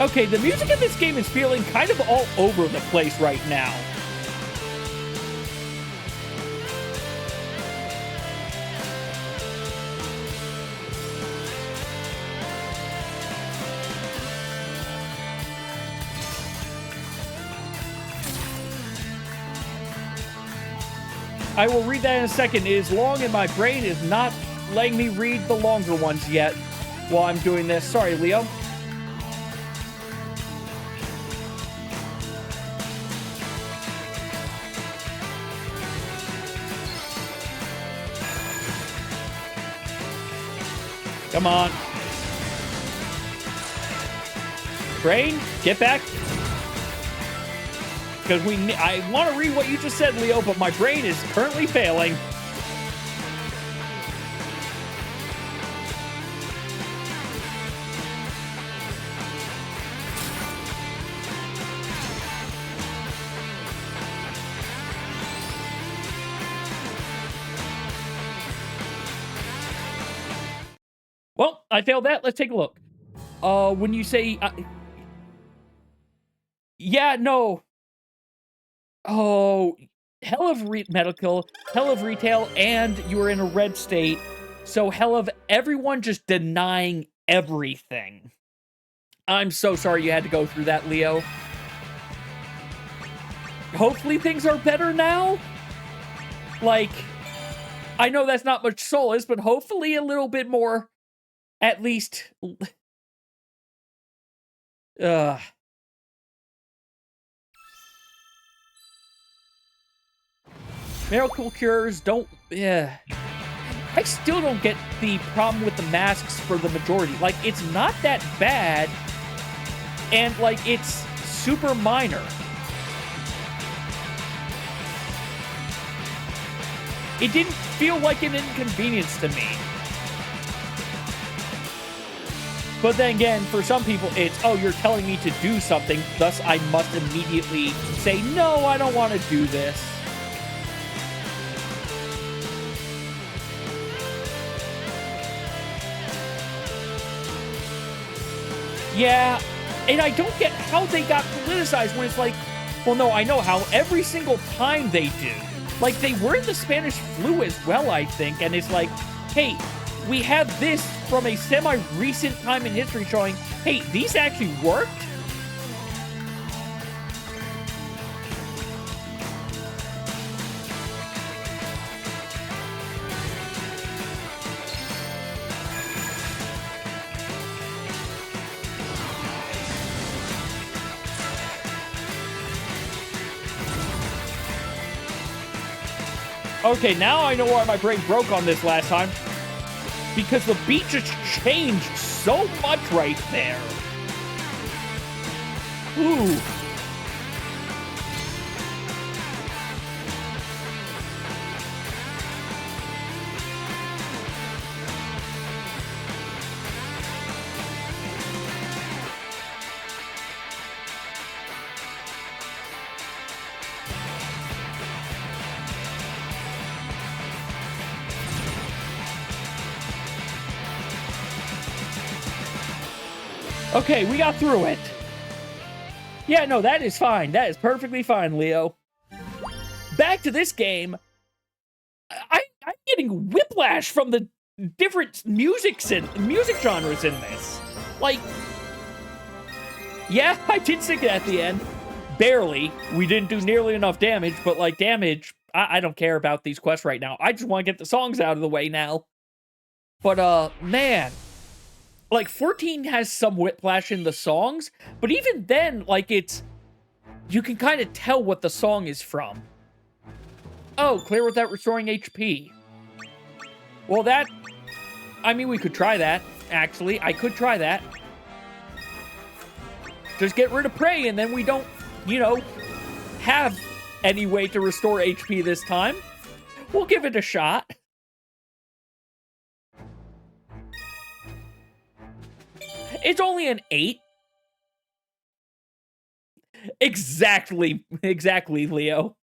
Okay, the music in this game is feeling kind of all over the place right now. I will read that in a second. It is long and my brain is not letting me read the longer ones yet while I'm doing this. Sorry, Leo. Come on. Brain, get back. Because I want to read what you just said, Leo, but my brain is currently failing. Well, I failed that. Let's take a look. When you say... yeah, no. Oh, hell of medical, hell of retail, and you were in a red state. So hell of everyone just denying everything. I'm so sorry you had to go through that, Leo. hopefully things are better now. Like, I know that's not much solace, but hopefully a little bit more, at least. Miracle cures don't. Yeah. I still don't get the problem with the masks for the majority. Like, it's not that bad, and, like, it's super minor. It didn't feel like an inconvenience to me. But then again, for some people, it's, oh, you're telling me to do something, thus I must immediately say, no, I don't want to do this. Yeah, and I don't get how they got politicized when it's like, well, no, I know how every single time they do. Like, they were in the Spanish flu as well, I think, and it's like, hey, we have this from a semi-recent time in history showing, hey, these actually worked? Okay, now I know why my brain broke on this last time. Because the beat just changed so much right there. Ooh. Okay, we got through it. Yeah, no, that is fine. That is perfectly fine, Leo. Back to this game. I'm getting whiplash from the different music genres in this. Like, yeah, I did sink it at the end. Barely. We didn't do nearly enough damage, but, like, damage, I don't care about these quests right now. I just want to get the songs out of the way now. But, man. Like, 14 has some whiplash in the songs, but even then, like, it's... You can kind of tell what the song is from. Oh, clear without restoring HP. Well, that... I mean, we could try that, actually. I could try that. Just get rid of Prey, and then we don't, you know, have any way to restore HP this time. We'll give it a shot. It's only an 8. Exactly, Leo.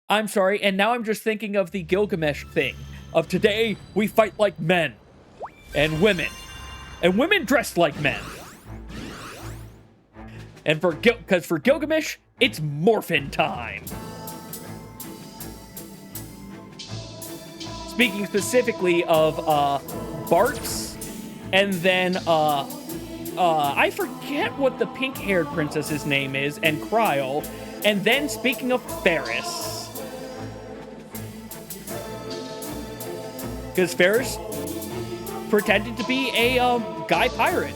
I'm sorry, and now I'm just thinking of the Gilgamesh thing. Of today, we fight like men. And women. And women dressed like men. And for Gilgamesh, it's morphin' time. Speaking specifically of Bart's, and then I forget what the pink-haired princess's name is, and Kryl, and then speaking of Ferris. Because Ferris pretended to be a guy pirate.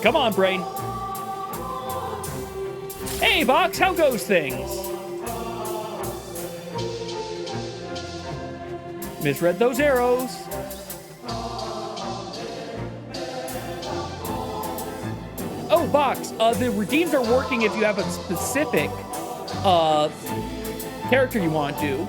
Come on, brain. Hey, Box, how goes things? Misread those arrows. Oh, Box, the redeems are working if you have a specific character you want to do.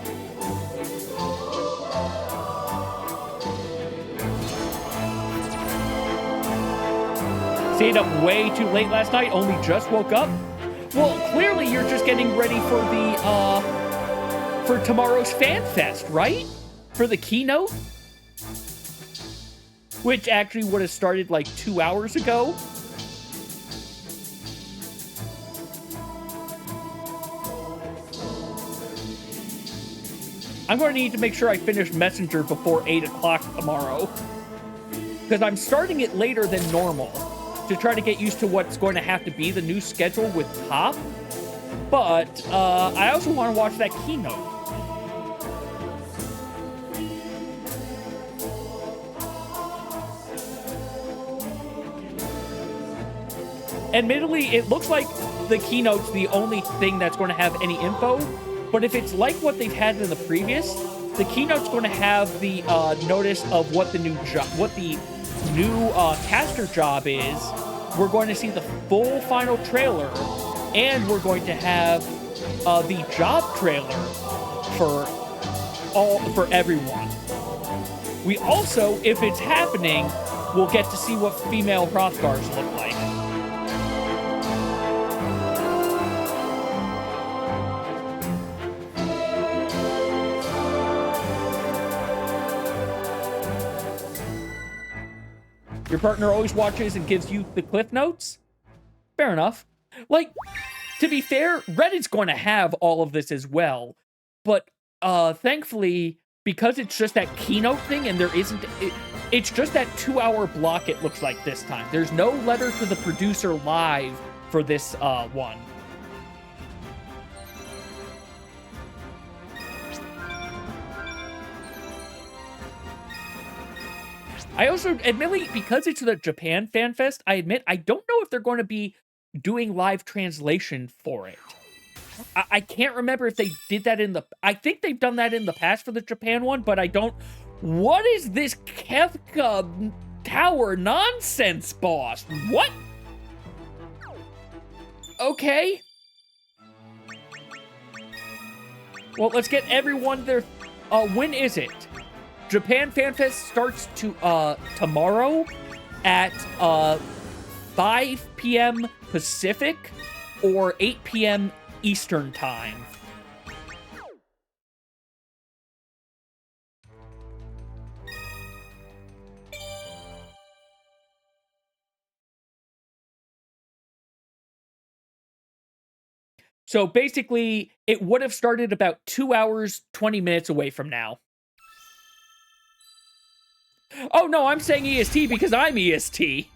Stayed up way too late last night, only just woke up. Well, clearly you're just getting ready for the, for tomorrow's Fan Fest, right? For the keynote? Which actually would have started like 2 hours ago. I'm going to need to make sure I finish Messenger before 8 o'clock tomorrow. Because I'm starting it later than normal to try to get used to what's going to have to be the new schedule with Pop. But I also want to watch that keynote. Admittedly, it looks like the keynote's the only thing that's going to have any info, but if it's like what they've had in the previous, the keynote's going to have the notice of what the new caster job is. We're going to see the full final trailer, and we're going to have the job trailer for everyone. We also, if it's happening, we'll get to see what female Hrothgars look like. Your partner always watches and gives you the cliff notes? Fair enough. Like, to be fair, Reddit's going to have all of this as well. But, thankfully, because it's just that keynote thing and there isn't... It's just that 2-hour block it looks like this time. There's no letter to the producer live for this, one. I also, admittedly, because it's the Japan Fan Fest, I admit I don't know if they're going to be doing live translation for it. I can't remember if they did that in the... I think they've done that in the past for the Japan one, but I don't... What is this Kefka Tower nonsense, boss? What? Okay. Well, let's get everyone there. When is it? Japan Fan Fest starts tomorrow at 5 p.m. Pacific or 8 p.m. Eastern Time. So basically, it would have started about 2 hours, 20 minutes away from now. Oh, no, I'm saying EST because I'm EST.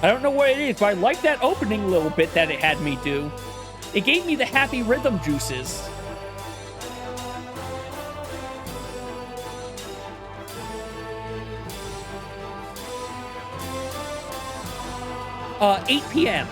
I don't know what it is, but I like that opening little bit that it had me do. It gave me the happy rhythm juices. 8 p.m.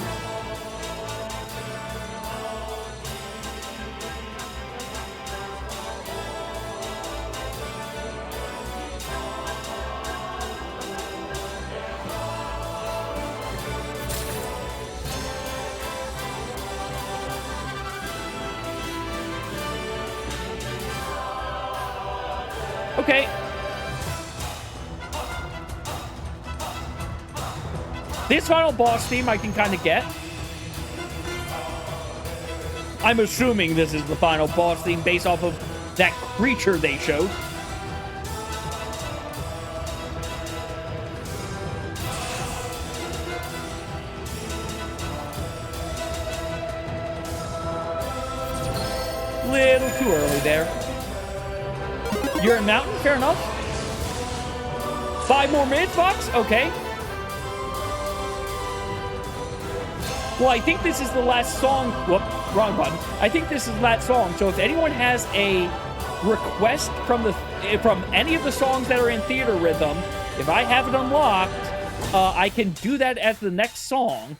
Okay. This final boss theme I can kind of get. I'm assuming this is the final boss theme based off of that creature they showed. Little too early there. You're in Mountain? Fair enough. 5 more minutes, Fox? Okay. Well, I think this is the last song. Whoop, wrong button. I think this is the last song. So if anyone has a request from any of the songs that are in Theatrhythm, if I have it unlocked, I can do that as the next song.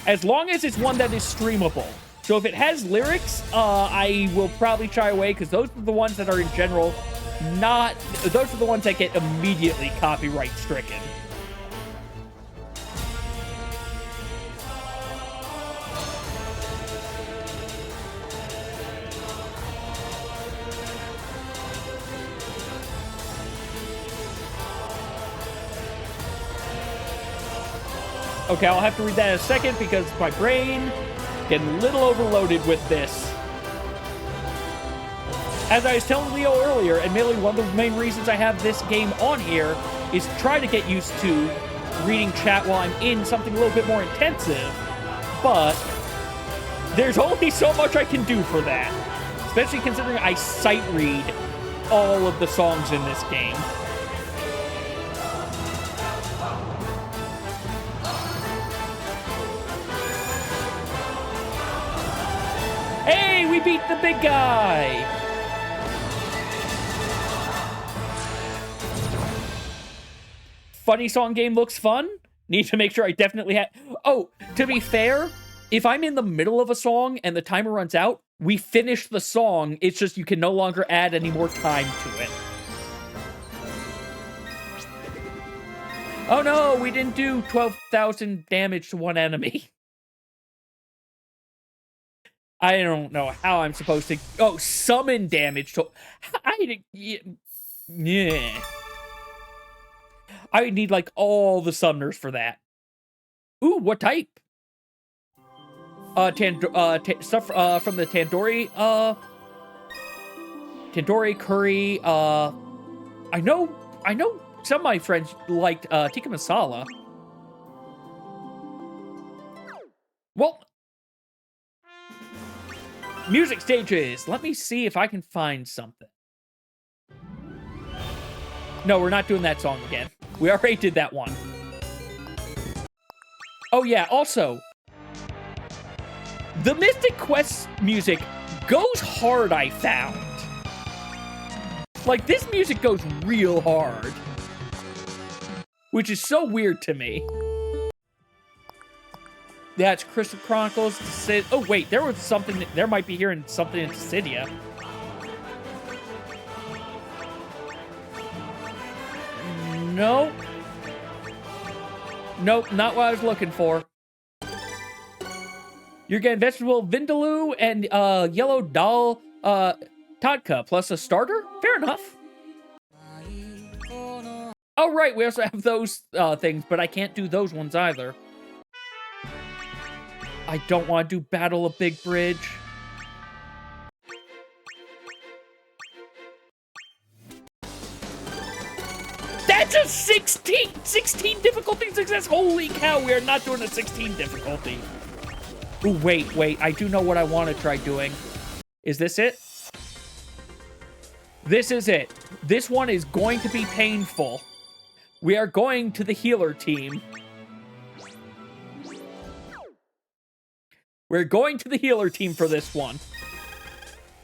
As long as it's one that is streamable. So if it has lyrics, I will probably shy away because those are the ones that are in general not... Those are the ones that get immediately copyright stricken. Okay, I'll have to read that in a second because my brain getting a little overloaded with this. As I was telling Leo earlier, admittedly, one of the main reasons I have this game on here is to try to get used to reading chat while I'm in something a little bit more intensive, but there's only so much I can do for that, especially considering I sight read all of the songs in this game. Hey, we beat the big guy! Funny song game looks fun. Need to make sure I definitely have... Oh, to be fair, if I'm in the middle of a song and the timer runs out, we finish the song. It's just you can no longer add any more time to it. Oh no, we didn't do 12,000 damage to one enemy. I don't know how I'm supposed to... Oh, summon damage to... Yeah. I would need, like, all the summoners for that. Ooh, what type? Stuff from the Tandoori, Tandoori curry, I know some of my friends liked, tikka masala. Well, music stages. Let me see if I can find something. No, we're not doing that song again. We already did that one. Oh yeah, also, the Mystic Quest music goes hard, I found. Like, this music goes real hard. Which is so weird to me. Yeah, it's Crystal Chronicles. Oh wait, there was something, there might be hearing something in Dissidia. Nope. Nope, not what I was looking for. You're getting vegetable vindaloo and yellow dal tadka plus a starter? Fair enough. Oh right, we also have those things, but I can't do those ones either. I don't want to do Battle of Big Bridge. That's a 16 difficulty success. Holy cow, we are not doing a 16 difficulty. Ooh, wait, I do know what I want to try doing. Is this it? This is it. This one is going to be painful. We are going to the healer team. We're going to the healer team for this one.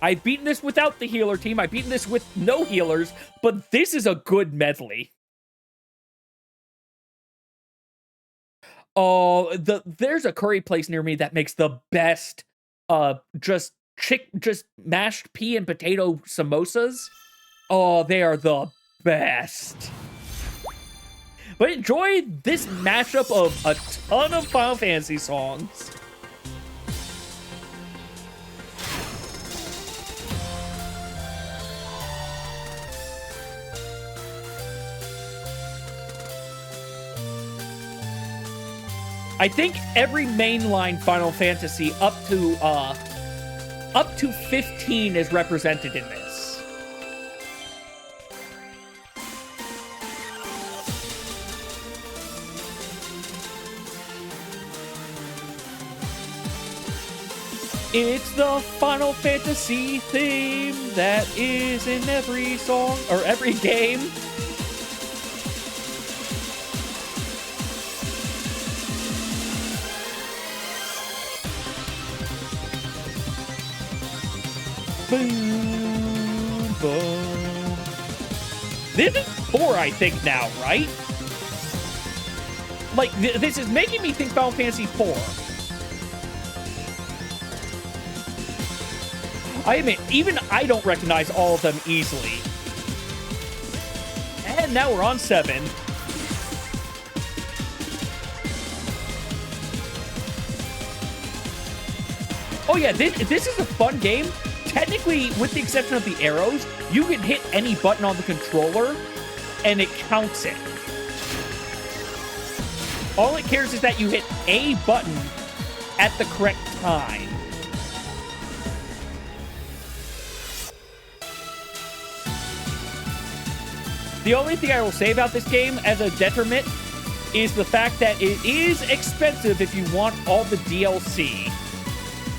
I've beaten this without the healer team. I've beaten this with no healers, but this is a good medley. Oh, there's a curry place near me that makes the best, just mashed pea and potato samosas. Oh, they are the best. But enjoy this mashup of a ton of Final Fantasy songs. I think every mainline Final Fantasy up to 15 is represented in this. It's the Final Fantasy theme that is in every song or every game. Boom, boom. This is 4, I think, now, right? Like, this is making me think Final Fantasy 4. I admit, even I don't recognize all of them easily. And now we're on 7. Oh yeah, this is a fun game. Technically, with the exception of the arrows, you can hit any button on the controller, and it counts it. All it cares is that you hit a button at the correct time. The only thing I will say about this game as a detriment is the fact that it is expensive if you want all the DLC.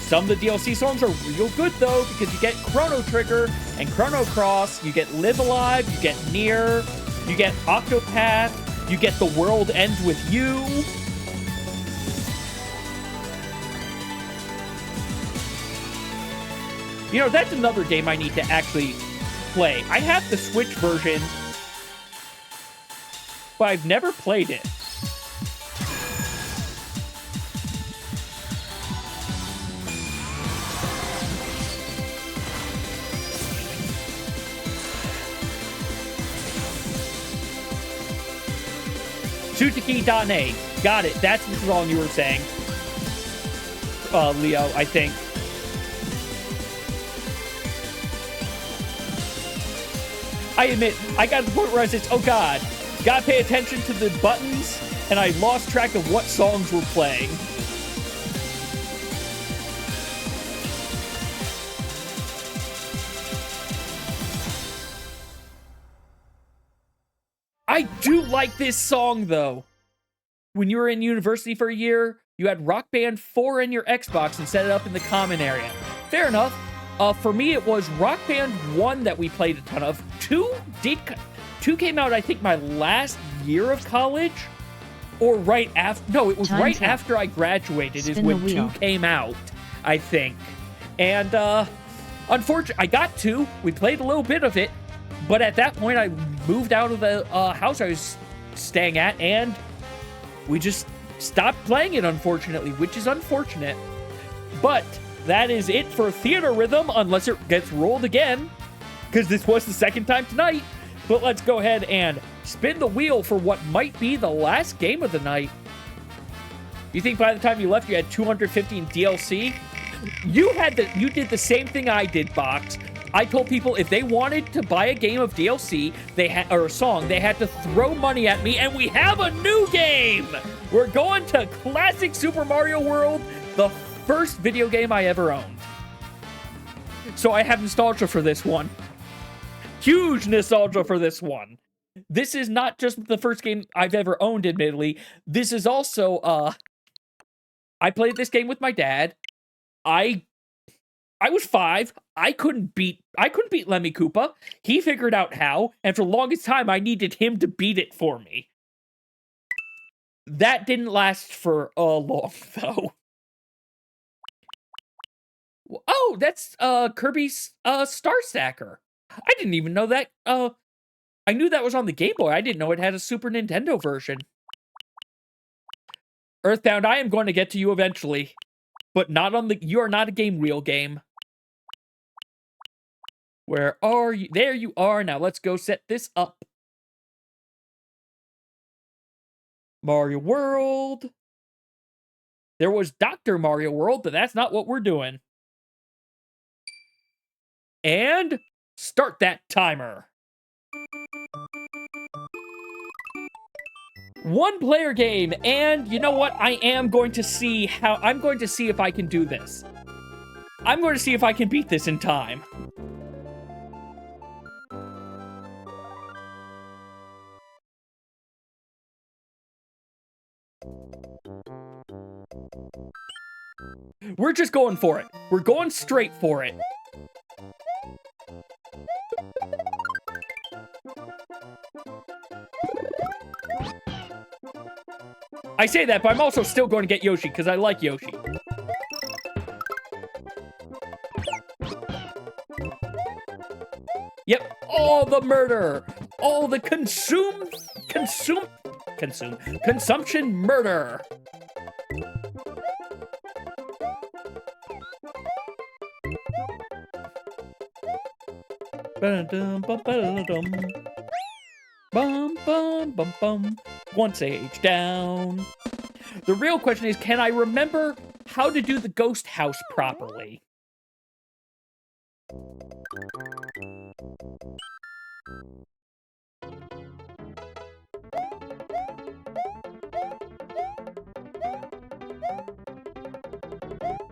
Some of the DLC songs are real good, though, because you get Chrono Trigger and Chrono Cross, you get Live Alive, you get Nier, you get Octopath, you get The World Ends With You. You know, that's another game I need to actually play. I have the Switch version, but I've never played it. Tsutaki Dane. Got it. That's the song you were saying. Leo, I think. I admit, I got to the point where I said, oh god, gotta pay attention to the buttons, and I lost track of what songs were playing. I do like this song, though. When you were in university for a year, you had Rock Band 4 in your Xbox and set it up in the common area. Fair enough. For me, it was Rock Band 1 that we played a ton of. 2 came out, I think, my last year of college. Or right after... No, it was right after I graduated is when 2 came out, I think. And, unfortunately, I got 2. We played a little bit of it. But at that point, I moved out of the house I was staying at, and we just stopped playing it, unfortunately, which is unfortunate. But that is it for Theatrhythm, unless it gets rolled again, because this was the second time tonight. But let's go ahead and spin the wheel for what might be the last game of the night. You think by the time you left, you had 215 DLC? You did the same thing I did, Box. I told people if they wanted to buy a game of DLC, or a song, they had to throw money at me, and we have a new game! We're going to Classic Super Mario World, the first video game I ever owned. So I have nostalgia for this one. Huge nostalgia for this one. This is not just the first game I've ever owned, admittedly. This is also, I played this game with my dad. I was 5. I couldn't beat Lemmy Koopa. He figured out how, and for the longest time, I needed him to beat it for me. That didn't last for long, though. Oh, that's Kirby's Star Stacker. I didn't even know that. I knew that was on the Game Boy. I didn't know it had a Super Nintendo version. Earthbound, I am going to get to you eventually, but not on the. You are not a Game Wheel game. Where are you? There you are. Now let's go set this up. Mario World. There was Dr. Mario World, but that's not what we're doing. And start that timer. 1-player game, and you know what? I'm going to see if I can do this. I'm going to see if I can beat this in time. We're just going for it. We're going straight for it. I say that, but I'm also still going to get Yoshi, because I like Yoshi. Yep, all the murder. All the consumption murder. Bum, bum, bum, bum. One stage down. The real question is, can I remember how to do the ghost house properly?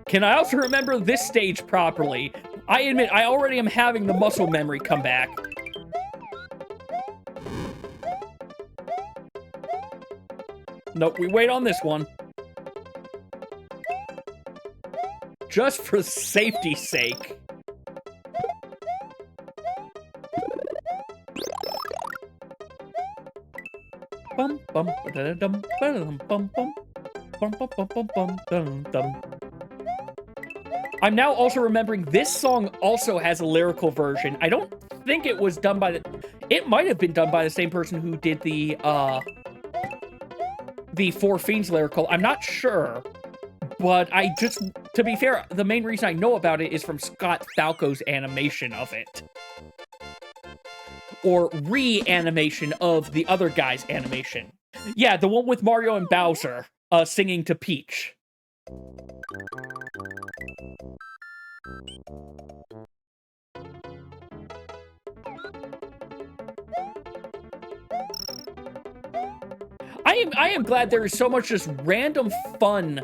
Can I also remember this stage properly? I admit, I already am having the muscle memory come back. Nope, we wait on this one. Just for safety's sake. Bum bum ba dum bum bum bum bum bum bum bum dum dum. I'm now also remembering this song also has a lyrical version. I don't think it was done by the... It might have been done by the same person who did the Four Fiends lyrical. I'm not sure. But I just... To be fair, the main reason I know about it is from Scott Falco's animation of it. Or re-animation of the other guy's animation. Yeah, the one with Mario and Bowser singing to Peach. I am glad there is so much just random fun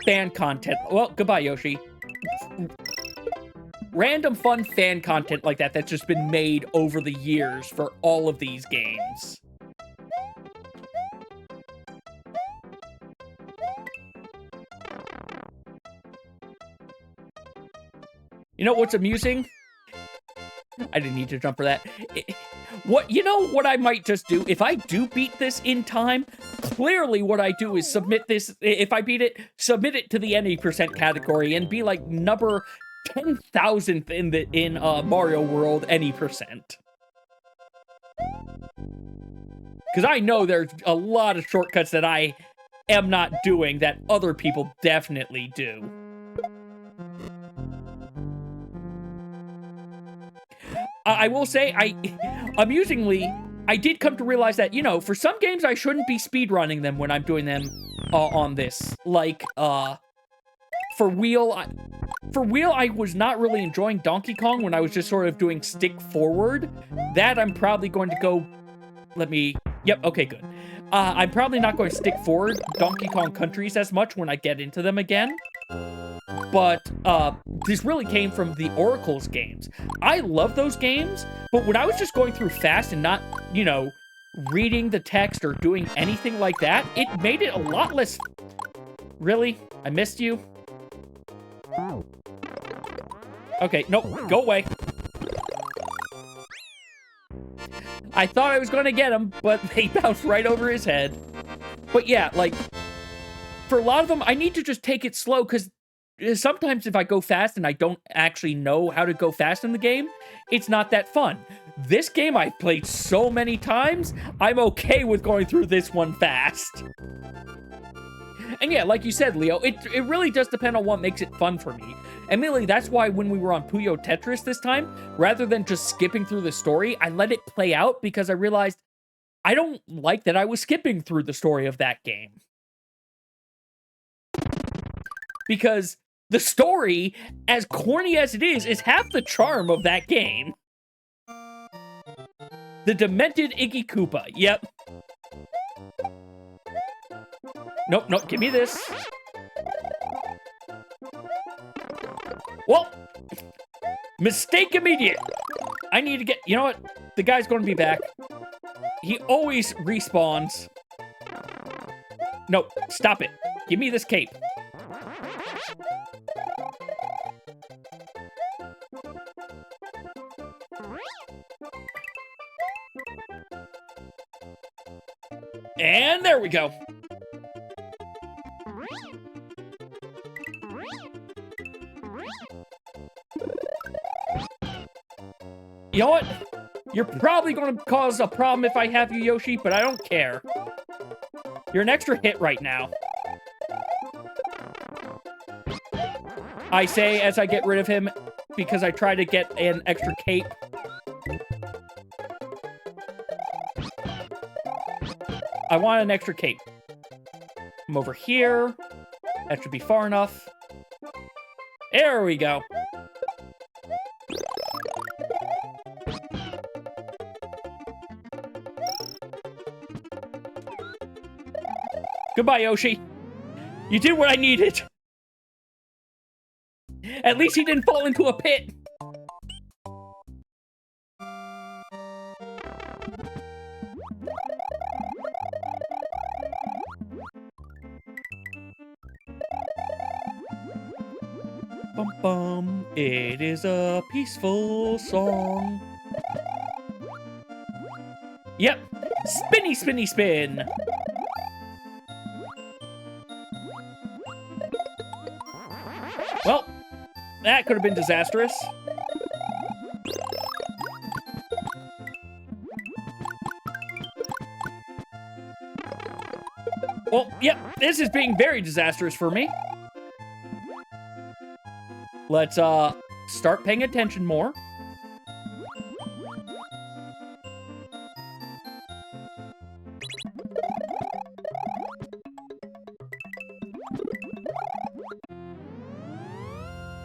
fan content. Well, goodbye, Yoshi. Random fun fan content like that that's just been made over the years for all of these games. You know what's amusing? I didn't need to jump for that. You know what I might just do? If I do beat this in time, clearly what I do is submit this, if I beat it, submit it to the any percent category and be like number 10,000th in Mario World any percent. Because I know there's a lot of shortcuts that I am not doing that other people definitely do. I will say, amusingly, I did come to realize that, you know, for some games I shouldn't be speedrunning them when I'm doing them on this. Like, for Wheel, I was not really enjoying Donkey Kong when I was just sort of doing stick forward. That I'm probably going to go, yep, okay, good. I'm probably not going to stick forward Donkey Kong Countries as much when I get into them again. But, this really came from the Oracle's games. I love those games, but when I was just going through fast and not, you know, reading the text or doing anything like that, it made it a lot less... Really? I missed you? Okay, nope, go away. I thought I was going to get him, but they bounced right over his head. But yeah, like, for a lot of them, I need to just take it slow, because sometimes if I go fast and I don't actually know how to go fast in the game, it's not that fun. This game I've played so many times, I'm okay with going through this one fast. And yeah, like you said, Leo, it really does depend on what makes it fun for me. And mainly, that's why when we were on Puyo Tetris this time, rather than just skipping through the story, I let it play out because I realized I don't like that I was skipping through the story of that game. Because the story, as corny as it is half the charm of that game. The demented Iggy Koopa, yep. Nope, nope, give me this. Well, mistake immediate. I need to get, you know what? The guy's going to be back. He always respawns. Nope, stop it. Give me this cape. And there we go. You know what? You're probably going to cause a problem if I have you, Yoshi, but I don't care. You're an extra hit right now. I say as I get rid of him because I try to get an extra cape. I want an extra cape. I'm over here. That should be far enough. There we go. Goodbye, Yoshi. You did what I needed. At least he didn't fall into a pit. bum. It is a peaceful song. Yep. Spinny, spinny, spin. Well, that could have been disastrous. Well, yep, this is being very disastrous for me. Let's, start paying attention more.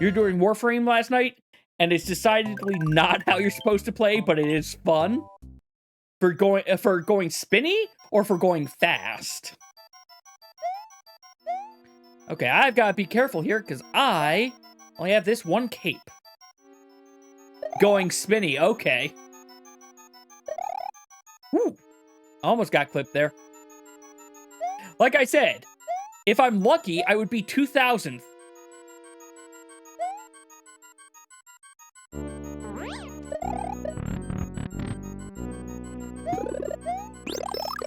You're doing Warframe last night, and it's decidedly not how you're supposed to play, but it is fun. For going spinny, or for going fast? Okay, I've got to be careful here, because I only have this one cape. Going spinny, okay. Woo! Almost got clipped there. Like I said, if I'm lucky, I would be 2,000th.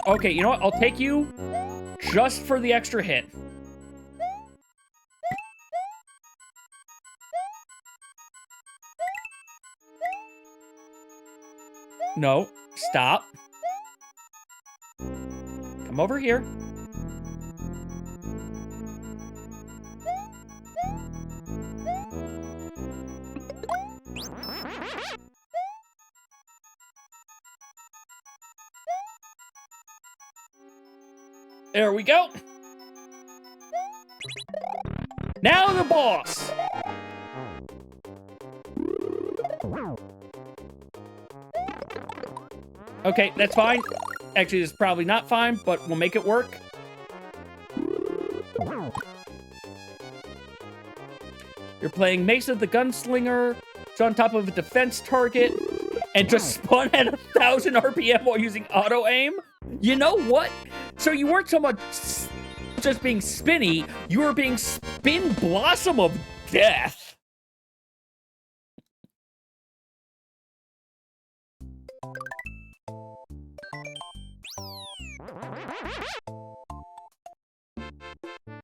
Okay, you know what? I'll take you just for the extra hit. No, stop. Come over here. There we go. Now the boss. Okay, that's fine. Actually, it's probably not fine, but we'll make it work. You're playing Mesa the Gunslinger. It's on top of a defense target and just spun at 1,000 RPM while using auto-aim. You know what? So you weren't so much just being spinny, you were being Spin Blossom of Death.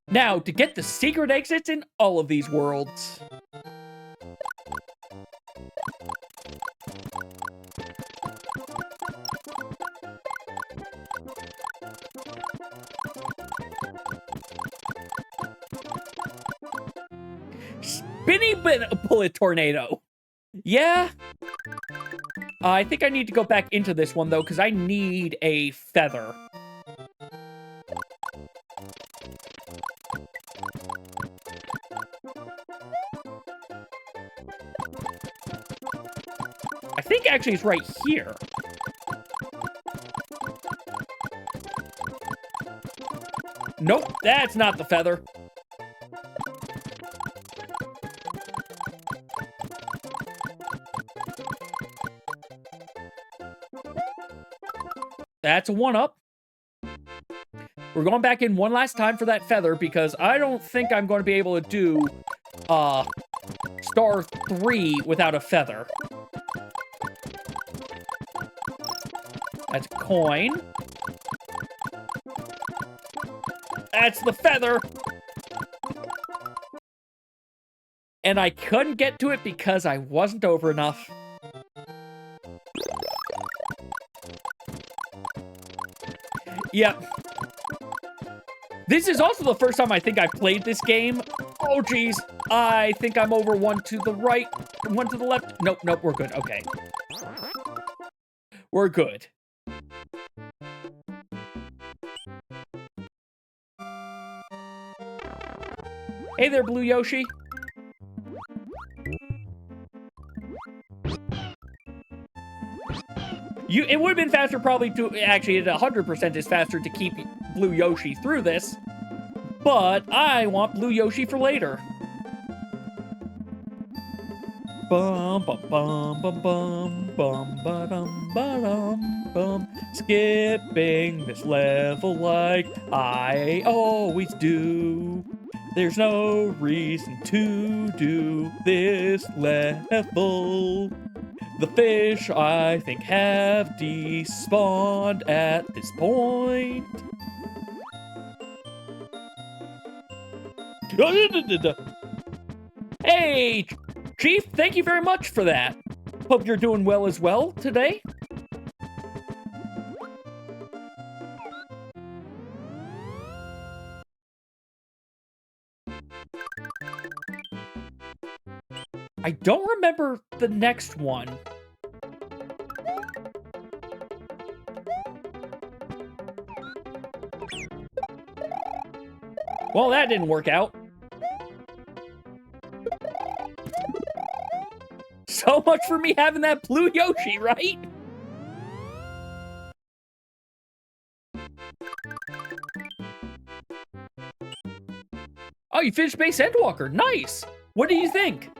Now, to get the secret exits in all of these worlds. Spinny Bullet Tornado. Yeah. I think I need to go back into this one, though, because I need a feather. I think actually it's right here. Nope, that's not the feather. That's a one-up. We're going back in one last time for that feather because I don't think I'm going to be able to do star 3 without a feather. That's a coin. That's the feather. And I couldn't get to it because I wasn't over enough. Yep. This is also the first time I think I've played this game. Oh, geez. I think I'm over one to the right, one to the left. Nope, nope, we're good. Okay. We're good. Hey there, Blue Yoshi. It would have been faster probably to, actually at 100% is faster to keep Blue Yoshi through this, but I want Blue Yoshi for later. Bum bum bum bum bum bum ba dum bum. Skipping this level like I always do. There's no reason to do this level. The fish, I think, have despawned at this point. Hey, Chief, thank you very much for that. Hope you're doing well as well today. I don't remember the next one. Well, that didn't work out. So much for me having that blue Yoshi, right? Oh, you finished Base Endwalker. Nice! What do you think?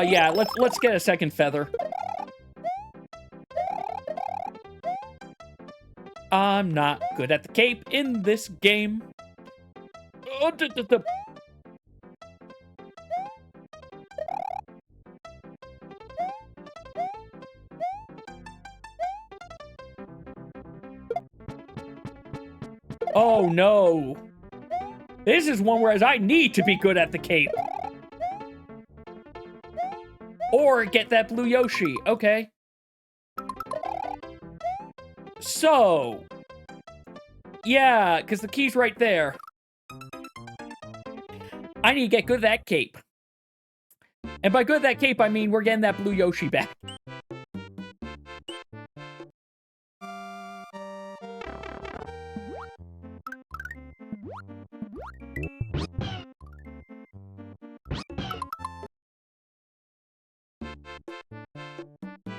Yeah, let's get a second feather. I'm not good at the cape in this game. Oh, oh no. This is one where I need to be good at the cape. Or get that blue Yoshi. Okay. So. Yeah, because the key's right there. I need to get good at that cape. And by good at that cape, I mean we're getting that blue Yoshi back.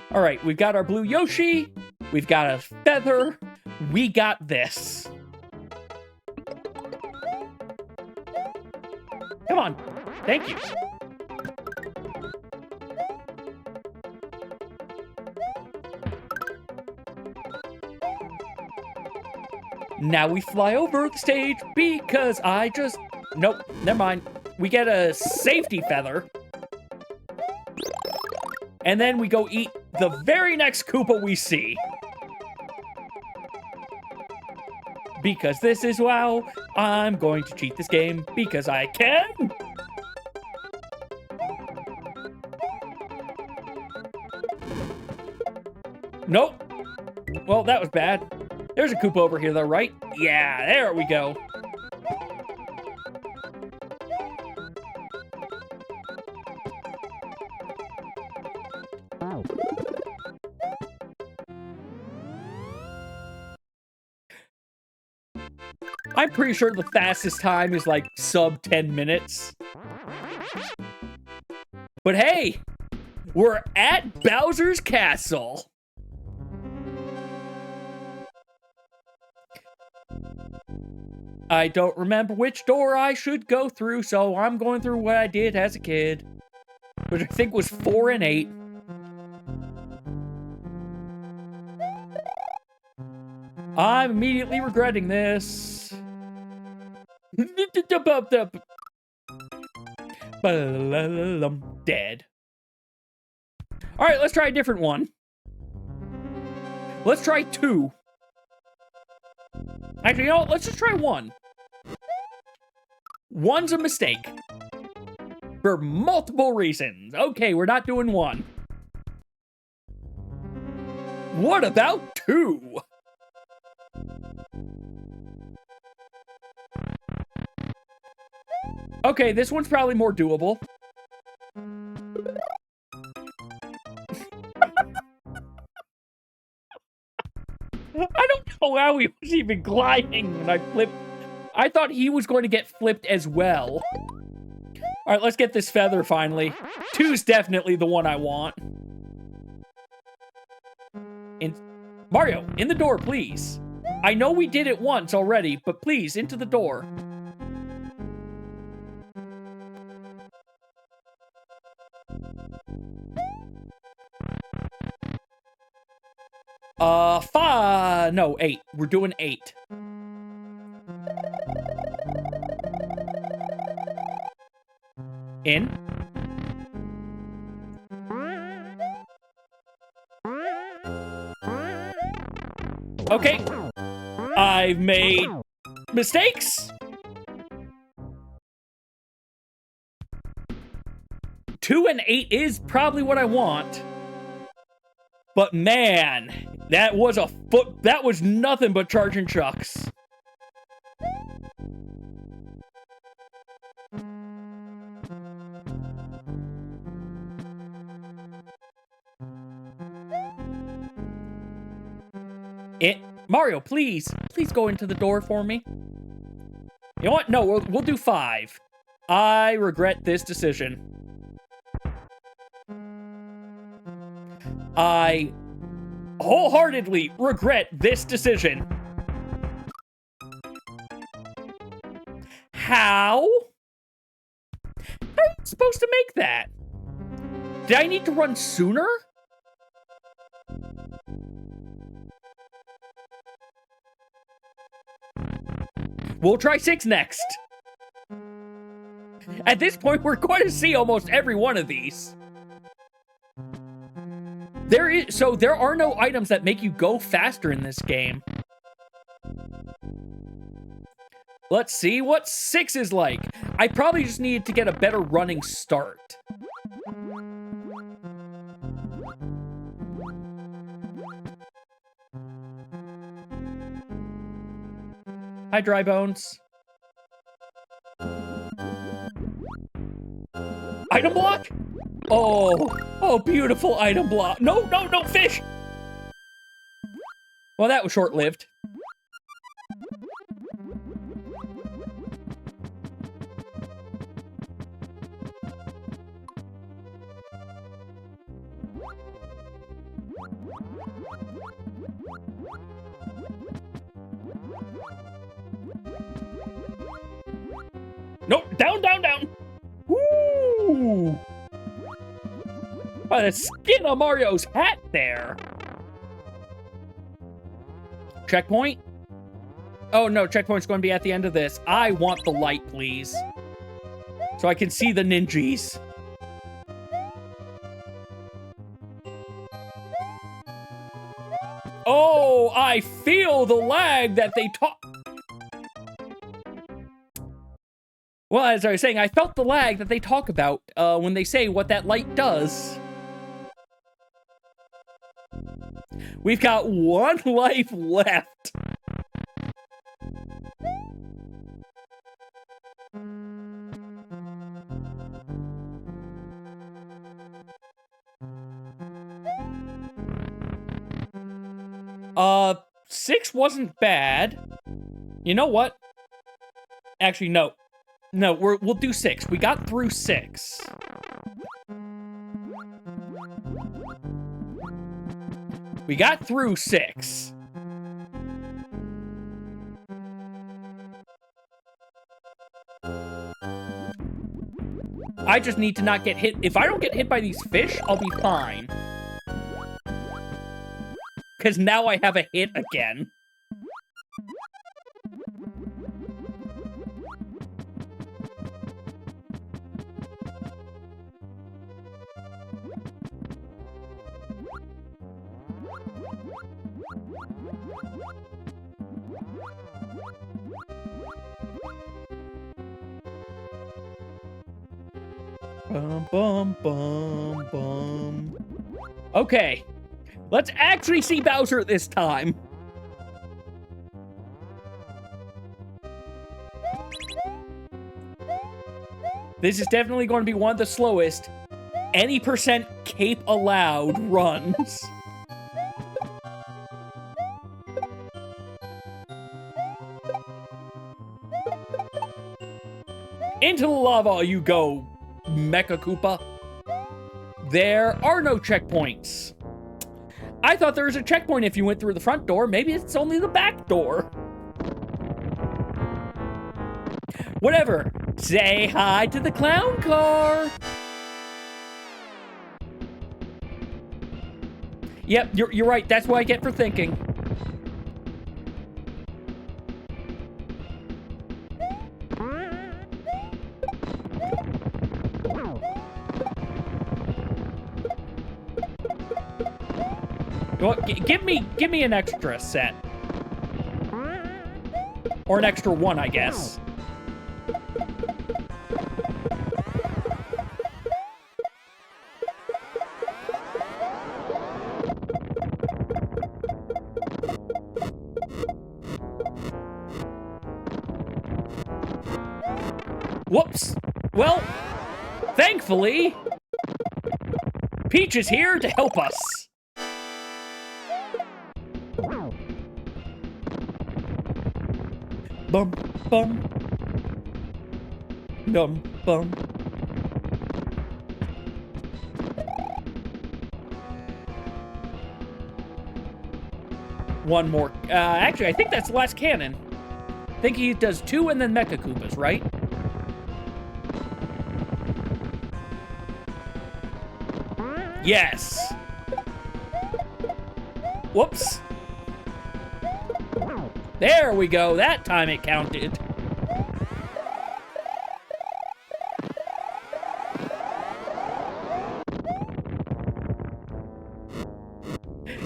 All right, we've got our blue Yoshi. We've got a feather. We got this. Come on. Thank you. Now we fly over the stage because I just... Nope, never mind. We get a safety feather. And then we go eat the very next Koopa we see. Because this is WoW, I'm going to cheat this game because I can. Nope. Well, that was bad. There's a Koopa over here though, right? Yeah, there we go. I'm pretty sure the fastest time is like sub 10 minutes. But hey, we're at Bowser's Castle. I don't remember which door I should go through, so I'm going through what I did as a kid, which I think was 4 and 8. I'm immediately regretting this. Dead. Alright, let's try a different one. Let's try 2. Actually, you know what? Let's just try 1. 1's a mistake. For multiple reasons. Okay, we're not doing 1. What about 2? Okay, this one's probably more doable. I don't know how he was even gliding when I flipped. I thought he was going to get flipped as well. All right, let's get this feather finally. 2's definitely the one I want. Mario, in the door, please. I know we did it once already, but please, into the door. No, 8. We're doing 8. In. Okay. I've made mistakes. 2 and 8 is probably what I want. But man, that was nothing but charging chucks. Mario, please go into the door for me. You know what? No, we'll do 5. I regret this decision. I wholeheartedly regret this decision. How? How are you supposed to make that? Did I need to run sooner? We'll try 6 next. At this point, we're going to see almost every one of these. There are no items that make you go faster in this game. Let's see what 6 is like. I probably just needed to get a better running start. Hi, Dry Bones. Item block? Oh, beautiful item block. No, fish! Well, that was short-lived. Nope, down. Woo! By the skin of Mario's hat there. Checkpoint? Oh no, checkpoint's going to be at the end of this. I want the light, please. So I can see the ninjas. Oh, I feel the lag that they talk. Well, as I was saying, I felt the lag that they talk about when they say what that light does. We've got 1 life left. Uh, 6 wasn't bad. You know what? Actually, no. No, we'll do 6. We got through 6. We got through 6. I just need to not get hit. If I don't get hit by these fish, I'll be fine. Because now I have a hit again. Bum. Okay, let's actually see Bowser this time. This is definitely going to be one of the slowest. Any percent cape allowed runs. Into the lava you go, Mecha Koopa. There are no checkpoints. I thought there was a checkpoint if you went through the front door. Maybe it's only the back door. Whatever. Say hi to the clown car. Yep, you're right. That's what I get for thinking. You know what? Give me an extra set. Or an extra one, I guess. Whoops. Well, thankfully, Peach is here to help us. Bum, bum. Bum, bum. One more. Actually, I think that's the last cannon. I think he does 2 and then Mecha Koopas, right? Yes. Whoops. There we go. That time it counted.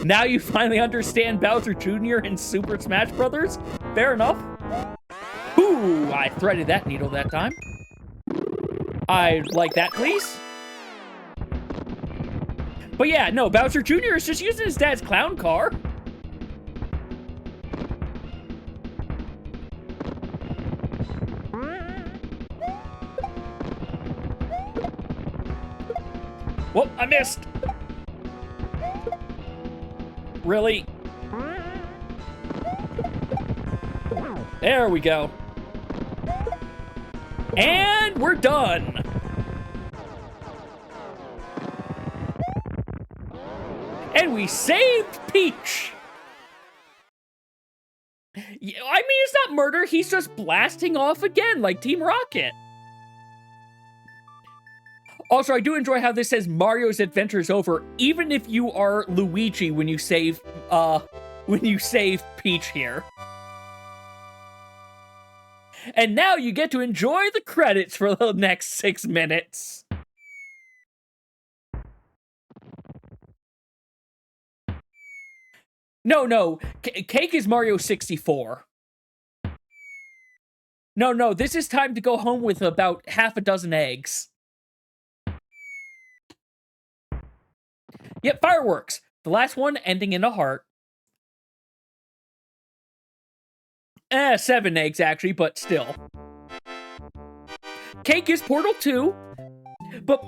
Now you finally understand Bowser Jr. in Super Smash Bros.? Fair enough. Ooh, I threaded that needle that time. I'd like that, please. But yeah, no, Bowser Jr. is just using his dad's clown car. Whoop, I missed. Really? There we go. And we're done. And we saved Peach. I mean, it's not murder. He's just blasting off again like Team Rocket. Also, I do enjoy how this says Mario's adventure is over, even if you are Luigi when you save Peach here. And now you get to enjoy the credits for the next 6 minutes. No, Cake is Mario 64. No, this is time to go home with about half a dozen eggs. Yep, fireworks. The last one ending in a heart. 7 eggs, actually, but still. Cake is Portal 2, but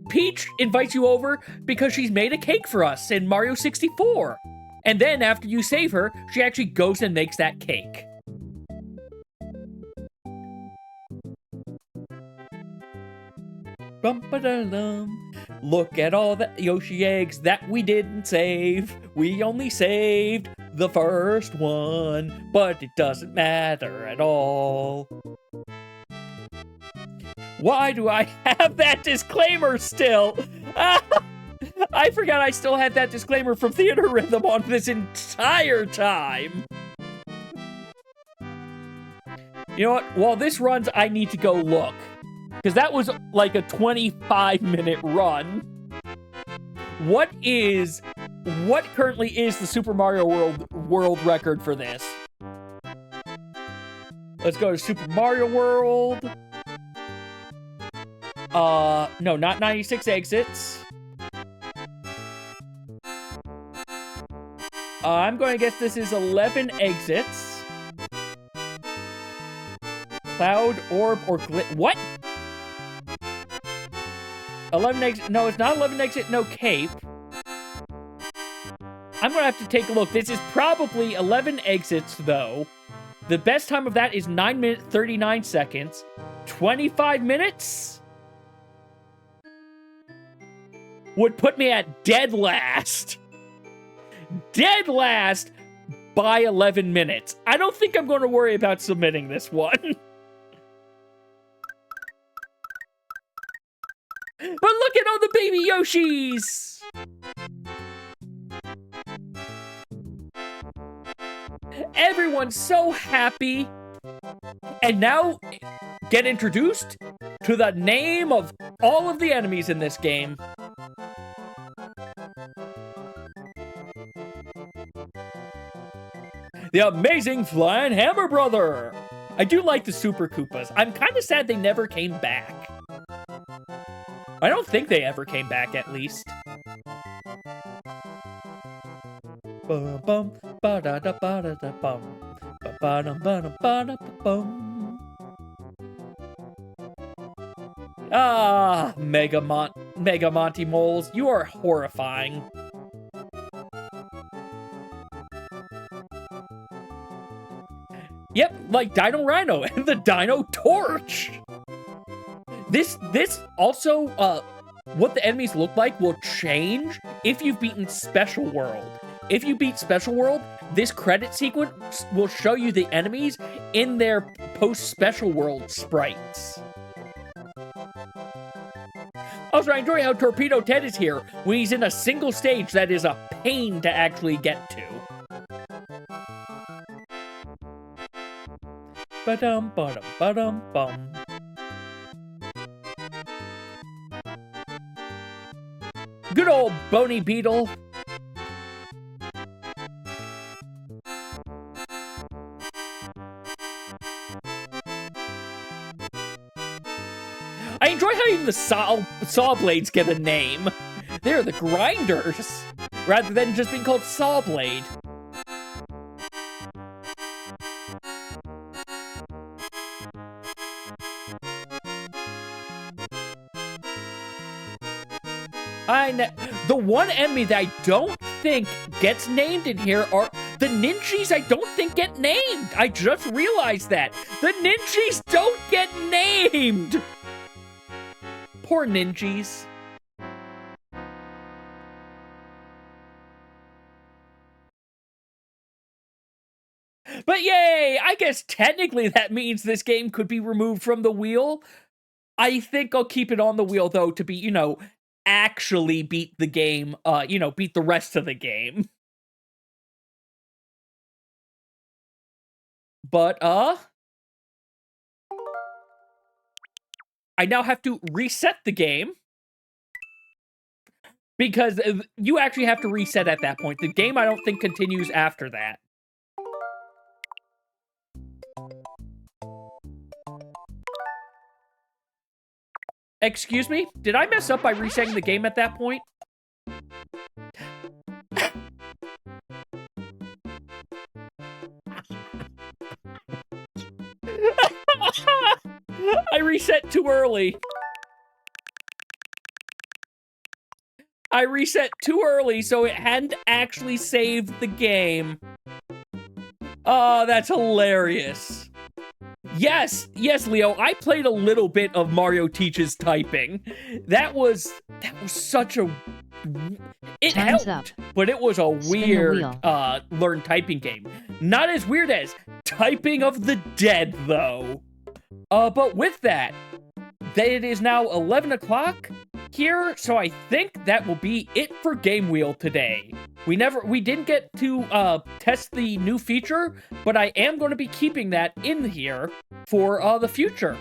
Peach invites you over because she's made a cake for us in Mario 64. And then after you save her, she actually goes and makes that cake. Bum-ba-da-dum. Look at all the Yoshi eggs that we didn't save. We only saved the first one, but it doesn't matter at all. Why do I have that disclaimer still? I forgot I still had that disclaimer from Theatrhythm on this entire time. You know what? While this runs, I need to go look. Because that was like a 25-minute run. What currently is the Super Mario World record for this? Let's go to Super Mario World. No, not 96 exits. I'm going to guess this is 11 exits. Cloud, orb, or what? 11 exit. No, it's not 11 exit, no cape. I'm gonna have to take a look. This is probably 11 exits, though. The best time of that is 9 minutes, 39 seconds. 25 minutes? Would put me at dead last. Dead last by 11 minutes. I don't think I'm going to worry about submitting this one. But look at all the baby Yoshis! Everyone's so happy. And now, get introduced to the name of all of the enemies in this game. The amazing Flying Hammer Brother! I do like the Super Koopas. I'm kind of sad they never came back. I don't think they ever came back, at least. Ah, Mega Monty Moles, you are horrifying. Yep, like Dino Rhino and the Dino Torch. This also, what the enemies look like will change if you've beaten Special World. If you beat Special World, this credit sequence will show you the enemies in their post-Special World sprites. Also, I enjoy how Torpedo Ted is here when he's in a single stage that is a pain to actually get to. Ba-dum, ba-dum, ba-dum, bum. Good old Bony Beetle. I enjoy how even the saw blades get a name. They're the grinders, rather than just being called saw blade. The one enemy that I don't think gets named in here are the Ninjas. I don't think get named. I just realized that. The Ninjas don't get named. Poor Ninjas. But yay! I guess technically that means this game could be removed from the wheel. I think I'll keep it on the wheel, though, to be, actually beat the game, beat the rest of the game. But, I now have to reset the game. Because you actually have to reset at that point. The game, I don't think, continues after that. Excuse me? Did I mess up by resetting the game at that point? I reset too early. I reset too early, so it hadn't actually saved the game. Oh, that's hilarious. Yes, Leo, I played a little bit of Mario Teaches Typing. That was such a... It Time's helped, up. but it was a weird wheel. learn typing game. Not as weird as Typing of the Dead, though. But with that, it is now 11 o'clock here, so I think that will be it for Game Wheel today. We didn't get to test the new feature, but I am going to be keeping that in here for the future.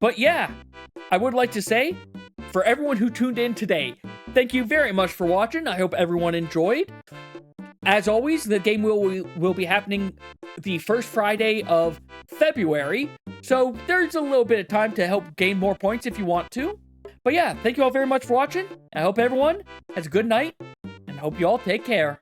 But yeah, I would like to say, for everyone who tuned in today, thank you very much for watching. I hope everyone enjoyed. As always, the Game Wheel will be happening the first Friday of February, so there's a little bit of time to help gain more points if you want to. But yeah, thank you all very much for watching. I hope everyone has a good night, and hope you all take care.